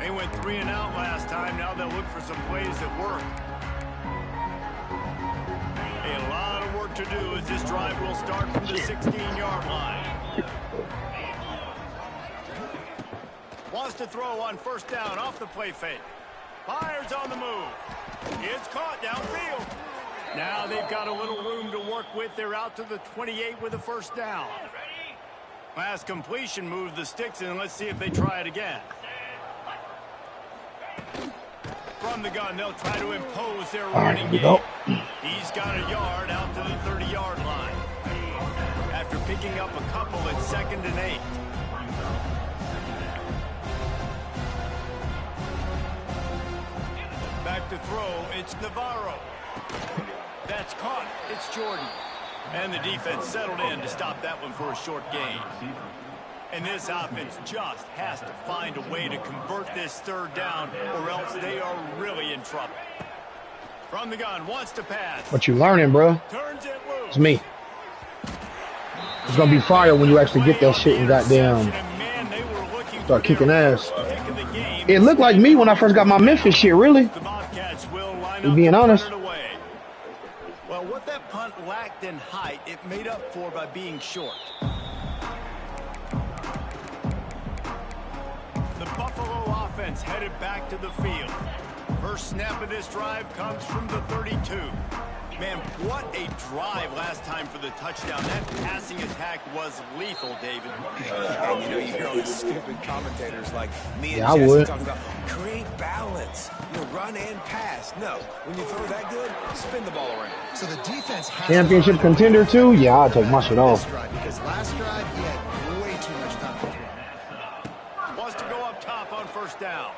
They went 3 and out last time. Now they'll look for some plays that work. A lot of work to do as this drive will start from the 16-yard line. Wants to throw on first down off the play fake. Fires on the move. It's caught downfield. Now they've got a little room to work with. They're out to the 28 with a first down. Last completion moved the sticks in. Let's see if they try it again. From the gun, they'll try to impose their running game. He's got a yard out to the 30-yard line. After picking up a couple, it's 2nd and 8. Back to throw, it's Navarro. That's caught, it's Jordan. And the defense settled in to stop that one for a short gain. And this offense just has to find a way to convert this 3rd down, or else they are really in trouble. From the gun, wants to pass. What you learning, bro? Turns it loose. It's me. It's gonna be fire when you actually get that shit and goddamn start kicking ass. It looked like me when I first got my Memphis shit, really. To be being honest. Well, what that punt lacked in height, it made up for by being short. The Buffalo offense headed back to the field. First snap of this drive comes from the 32. Man, what a drive last time for the touchdown. That passing attack was lethal, David. And you know, you hear all these stupid commentators like me and I Jesse would. talking about create balance, you know, run and pass. No, when you throw that good, spin the ball around. So the defense has Championship contender too? Yeah, I'll take my shit off. Because last drive, he had way too much time to throw. Wants to go up top on first down.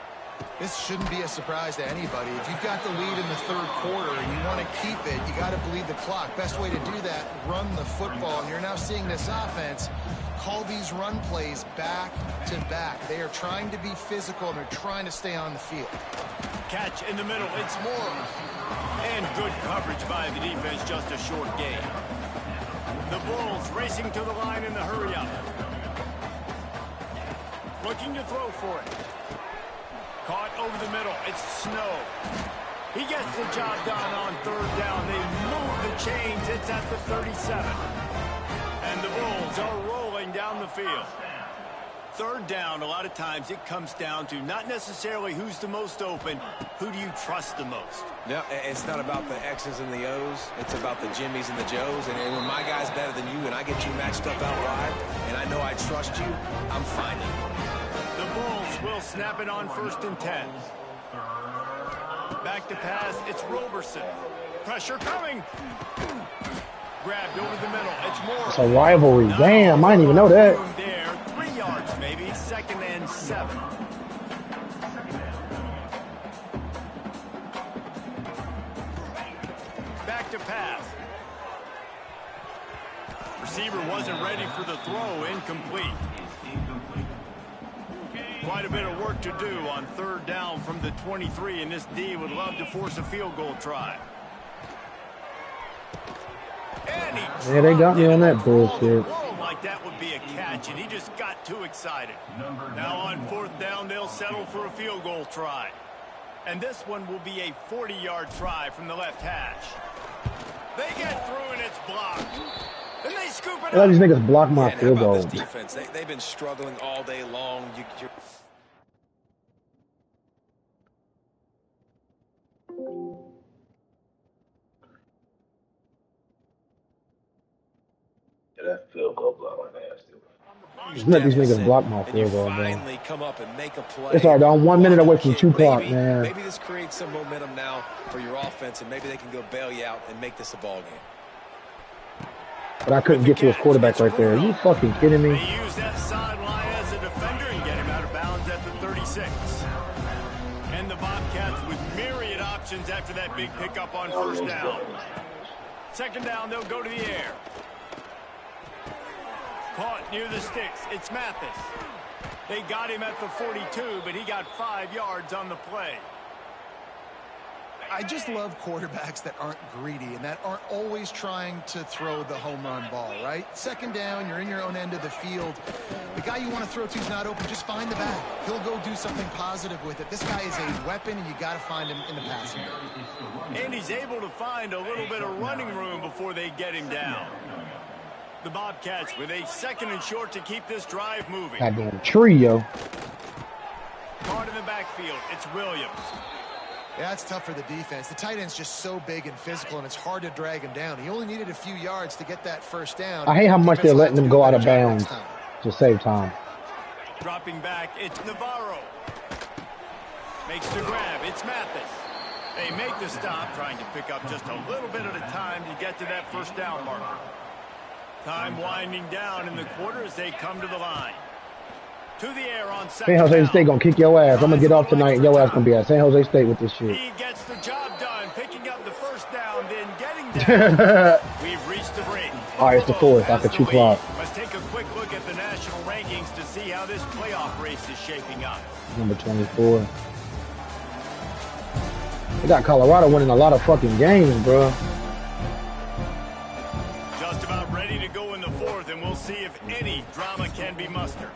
This shouldn't be a surprise to anybody. If you've got the lead in the 3rd quarter and you want to keep it, you got to bleed the clock. Best way to do that, run the football. And you're now seeing this offense call these run plays back to back. They are trying to be physical and they're trying to stay on the field. Catch in the middle, it's Moore. And good coverage by the defense, just a short gain. The Bulls racing to the line in the hurry-up. Looking to throw for it. Caught over the middle. It's Snow. He gets the job done on 3rd down. They move the chains. It's at the 37. And the Bulls are rolling down the field. 3rd down, a lot of times it comes down to not necessarily who's the most open, who do you trust the most? No, it's not about the X's and the O's. It's about the Jimmys and the Joes. And when my guy's better than you and I get you matched up out wide, and I know I trust you, I'm finding you. The Bulls will snap it on 1st and 10. Back to pass, it's Roberson. Pressure coming. Grabbed over the middle, it's Moore. It's a rivalry. Damn, I didn't even know that. There, 3 yards maybe, 2nd and 7. Back to pass. Receiver wasn't ready for the throw, incomplete. Quite a bit of work to do on 3rd down from the 23, and this D would love to force a field goal try. Yeah, they got me on that bullshit. Like that would be a catch, and he just got too excited. Now on 4th down, they'll settle for a field goal try. And this one will be a 40-yard try from the left hash. They get through, and it's blocked. And they scoop it Let up. these niggas block my field goal. This defense, they've been struggling all day long. Yeah, that field goal block nasty. Just let these niggas block my field goal, man. Finally come up and make a play. It's alright, I'm 1 minute away from 2 o'clock, man. Maybe this creates some momentum now for your offense, and maybe they can go bail you out and make this a ball game. But I couldn't get to his quarterback right there. Are you fucking kidding me? They use that sideline as a defender and get him out of bounds at the 36. And the Bobcats with myriad options after that big pickup on first down. Second down, they'll go to the air. Caught near the sticks. It's Mathis. They got him at the 42, but he got 5 yards on the play. I just love quarterbacks that aren't greedy and that aren't always trying to throw the home run ball, right? Second down, you're in your own end of the field. The guy you want to throw to is not open. Just find the back. He'll go do something positive with it. This guy is a weapon, and you got to find him in the passing game. And he's able to find a little bit of running room before they get him down. The Bobcats with a 2nd and short to keep this drive moving. Goddamn trio. Caught in the backfield. It's Williams. Yeah, it's tough for the defense. The tight end's just so big and physical, and it's hard to drag him down. He only needed a few yards to get that first down. I hate how much they're letting them go out of bounds to save time. Dropping back, it's Navarro. Makes the grab. It's Mathis. They make the stop, trying to pick up just a little bit at a time to get to that first down marker. Time winding down in the quarter as they come to the line. To the air on second San Jose down. State gonna kick your ass. I'm gonna get off tonight and your ass gonna be at San Jose State with this shit. He gets the job done, picking up the first down, then getting down. We've reached the break. All right, it's the 4th after 2 o'clock. Let's take a quick look at the national rankings to see how this playoff race is shaping up. Number 24. They got Colorado winning a lot of fucking games, bro. Just about ready to go in the 4th, and we'll see if any drama can be mustered.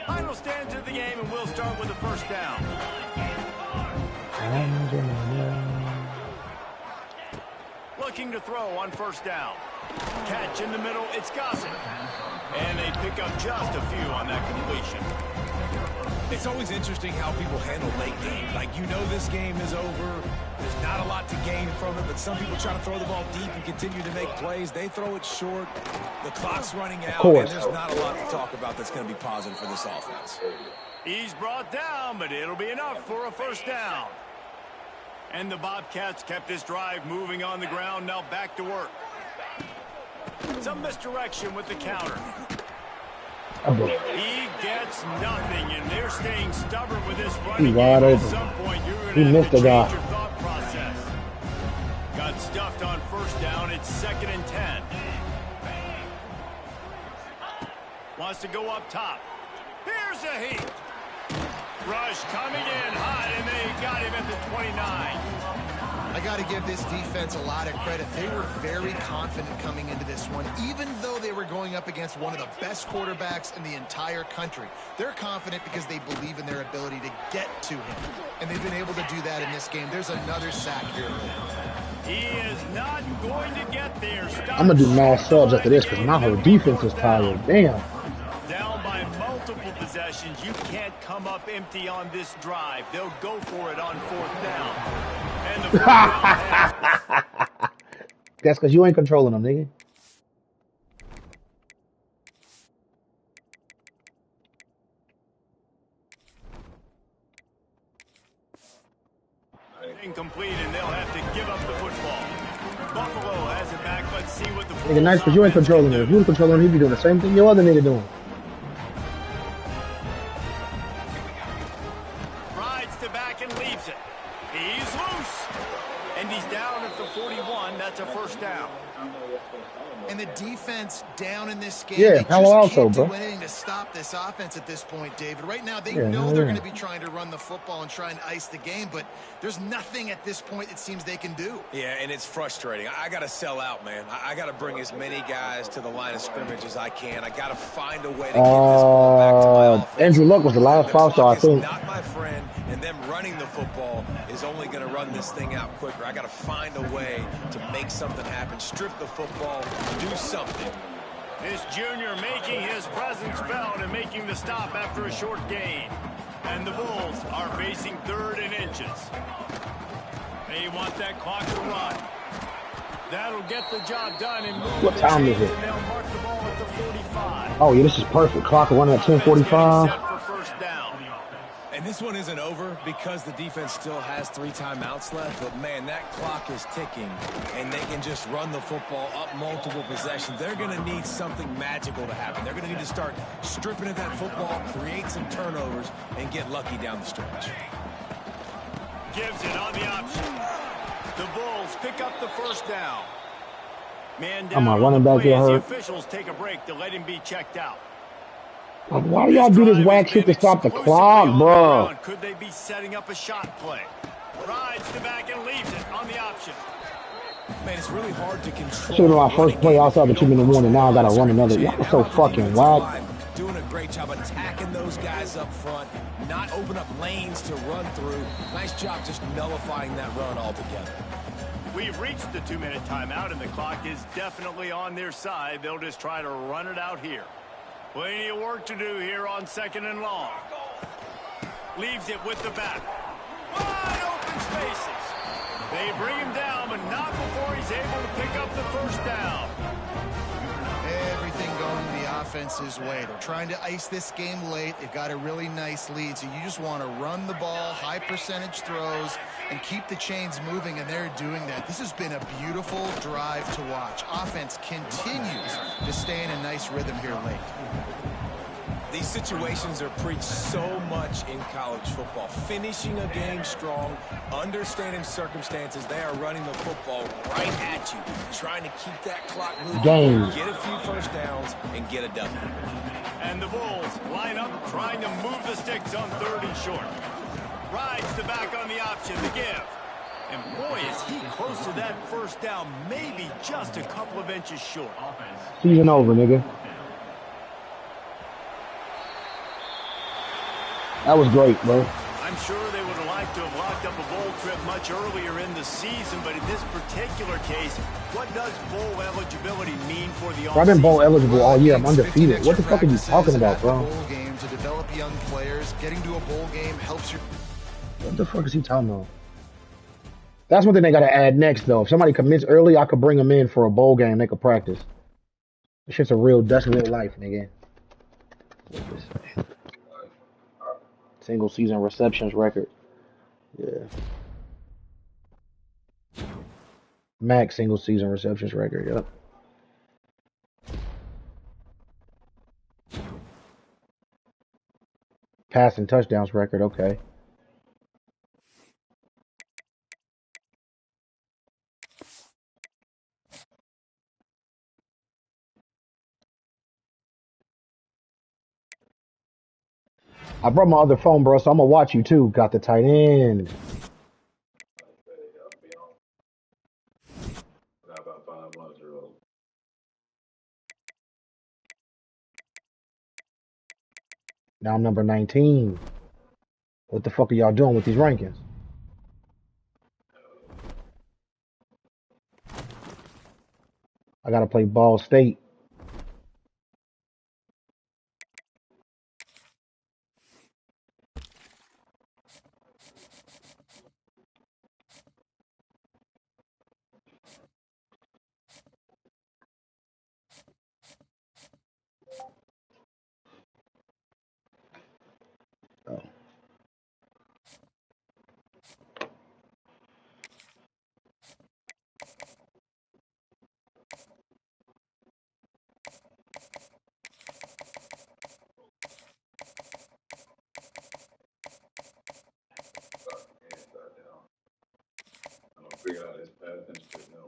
Final stands of the game, and we'll start with the first down. Looking to throw on first down. Catch in the middle, it's Gossett. And they pick up just a few on that completion. It's always interesting how people handle late games. Like, you know this game is over. There's not a lot to gain from it, but some people try to throw the ball deep and continue to make plays. They throw it short. The clock's running out, and there's not a lot to talk about that's going to be positive for this offense. He's brought down, but it'll be enough for a first down. And the Bobcats kept this drive moving on the ground. Now back to work. Some misdirection with the counter. He gets nothing, and they're staying stubborn with this running game. At some point, you're going to have to change your thought process. Got stuffed on first down. It's 2nd and 10. Wants to go up top. Here's a heat. Rush coming in hot, and they got him at the 29. I got to give this defense a lot of credit. They were very confident coming into this one, even though they were going up against one of the best quarterbacks in the entire country. They're confident because they believe in their ability to get to him, and they've been able to do that in this game. There's another sack here. He is not going to get there. I'm going to do mass subs after this because my whole defense is tired. Damn. Down by multiple possessions. You can't come up empty on this drive. They'll go for it on 4th down. And the 4th down pass. That's because you ain't controlling them, nigga. Incomplete, and they'll have to give up the football. Buffalo has it back. Let's see what the Nigga, nice because you ain't controlling it. If you were controlling it, he'd be doing the same thing your other nigga doing. Rides the back and leaves it. He's loose. And he's down at the 41. That's a first down. And the defense down in this game, yeah, Palo Alto, bro. Do anything to stop this offense at this point, David. Right now, they know they're going to be trying to run the football and trying to ice the game, but there's nothing at this point it seems they can do. Yeah, and it's frustrating. I got to sell out, man. I got to bring as many guys to the line of scrimmage as I can. I got to find a way to get this ball back to my offense. Andrew Luck was the last five-star, I think. Not my friend, and them running the football is only going to run this thing out quicker. I got to find a way to make something happen, strip the football, do something. This junior making his presence felt and making the stop after a short gain. And the Bulls are facing 3rd and inches. They want that clock to run. That'll get the job done and move. What time is it? And they'll mark the ball at the 45. Oh, yeah, this is perfect. Clock running at 10:45. And this one isn't over because the defense still has 3 timeouts left. But, man, that clock is ticking, and they can just run the football up multiple possessions. They're going to need something magical to happen. They're going to need to start stripping at that football, create some turnovers, and get lucky down the stretch. Gives it on the option. The Bulls pick up the first down. Man down on, on running the back play get as the hurt. officials take a break to let him be checked out. Like, why do y'all do this whack shit to stop the clock, bro? Could they be setting up a shot play? Rides the back and leaves it on the option. Man, it's really hard to control. Should have been my first play outside the 2-minute warning. Now I gotta run another. Y'all was so fucking whack. Doing a great job attacking those guys up front, not open up lanes to run through. Nice job just nullifying that run altogether. We've reached the 2-minute timeout, and the clock is definitely on their side. They'll just try to run it out here. Plenty of work to do here on 2nd and long. Leaves it with the back. Wide open spaces. They bring him down, but not before he's able to pick up the first down. Everything going the offense's way. They're trying to ice this game late. They've got a really nice lead, so you just want to run the ball, high percentage throws, and keep the chains moving, and they're doing that. This has been a beautiful drive to watch. Offense continues to stay in a nice rhythm here late. These situations are preached so much in college football. Finishing a game strong, understanding circumstances. They are running the football right at you, trying to keep that clock moving, get a few first downs, and get a W. And the Bulls line up trying to move the sticks on 3rd and short. Rides the back on the option to give. And boy, is he close to that first down, maybe just a couple of inches short. Season over, nigga. That was great, bro. I'm sure they would have liked to have locked up a bowl trip much earlier in the season, but in this particular case, what does bowl eligibility mean for the offseason? I've been bowl eligible all year. I'm undefeated. What the fuck are you talking about, bro? Bowl game to develop young players. Getting to a bowl game helps you. What the fuck is he talking about? That's one thing they got to add next, though. If somebody commits early, I could bring them in for a bowl game. They could practice. This shit's that's real life, nigga. What's this say? Single season receptions record. Yeah. Max single season receptions record, yep. Passing touchdowns record, okay. I brought my other phone, bro, so I'm gonna watch you too. Got the tight end. Now I'm number 19. What the fuck are y'all doing with these rankings? I gotta play Ball State. Oh. Figure out his path and shit now.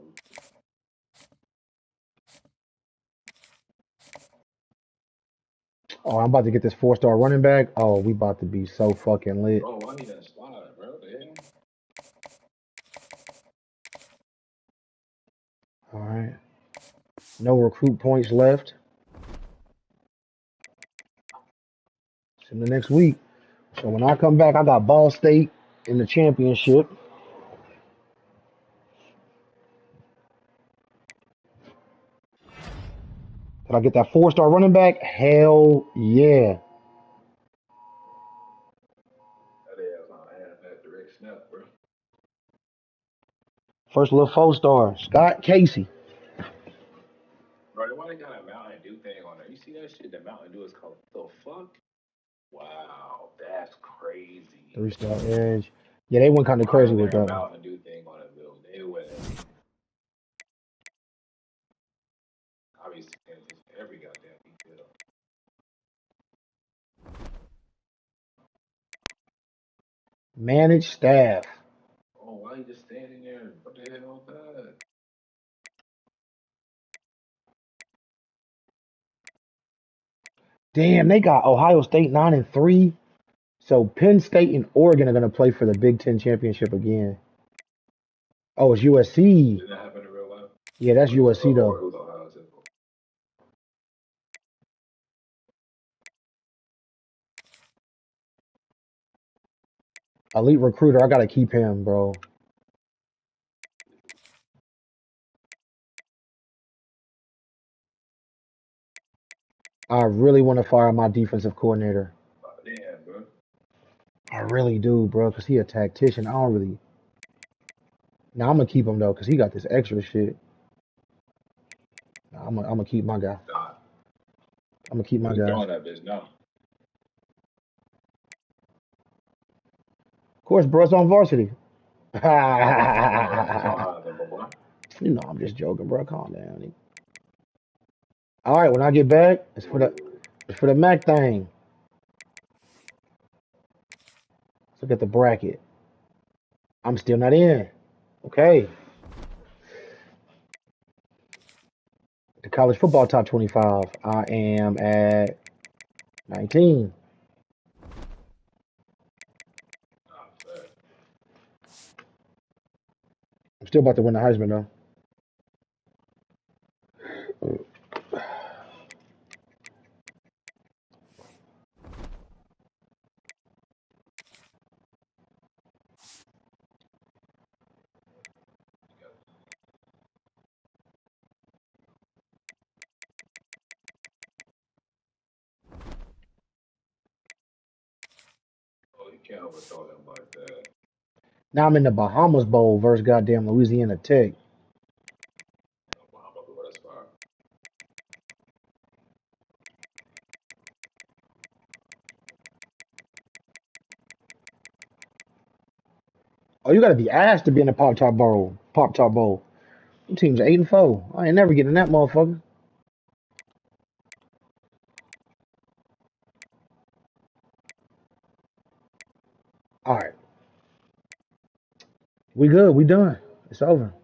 Oh, I'm about to get this 4-star running back. Oh, we about to be so fucking lit. Bro, I need that slide, bro. Damn. All right. No recruit points left. It's in the next week. So when I come back, I got Ball State in the championship. Did I get that 4-star running back? Hell yeah. That ass on that direct snap, bro. First little 4-star. Scott Casey. Bro, why they got a Mountain Dew thing on there? You see that shit? The Mountain Dew is called the fuck? Wow, that's crazy. 3-star edge. Yeah, they went kind of crazy with that. Mountain Dew thing on it, Bill. They went. Obviously, every goddamn detail. Managed staff. he just standing there? What the hell is that? Damn, they got Ohio State 9-3. So Penn State and Oregon are gonna play for the Big Ten championship again. Oh, it's USC. Did that happen in real life? Yeah, that's USC though. It was Ohio State. Elite recruiter, I gotta keep him, bro. I really want to fire my defensive coordinator. Damn, bro. I really do, bro, because he a tactician. I don't really. Now I'm gonna keep him though, because he got this extra shit. I'm gonna keep my guy. I'm gonna keep my guy. Throwing that bitch now. Of course, bro, it's on varsity. You know, I'm just joking, bro. Calm down. All right, when I get back, it's for the Mac thing. Let's look at the bracket. I'm still not in. Okay. The college football top 25. I am at 19. I'm still about to win the Heisman though. You can't overthrow him like that. Now I'm in the Bahamas Bowl versus goddamn Louisiana Tech. Oh, you gotta be asked to be in the Pop Top Bowl. Pop Top Bowl. Them teams are 8-4. I ain't never getting that motherfucker. All right. We good. We done. It's over.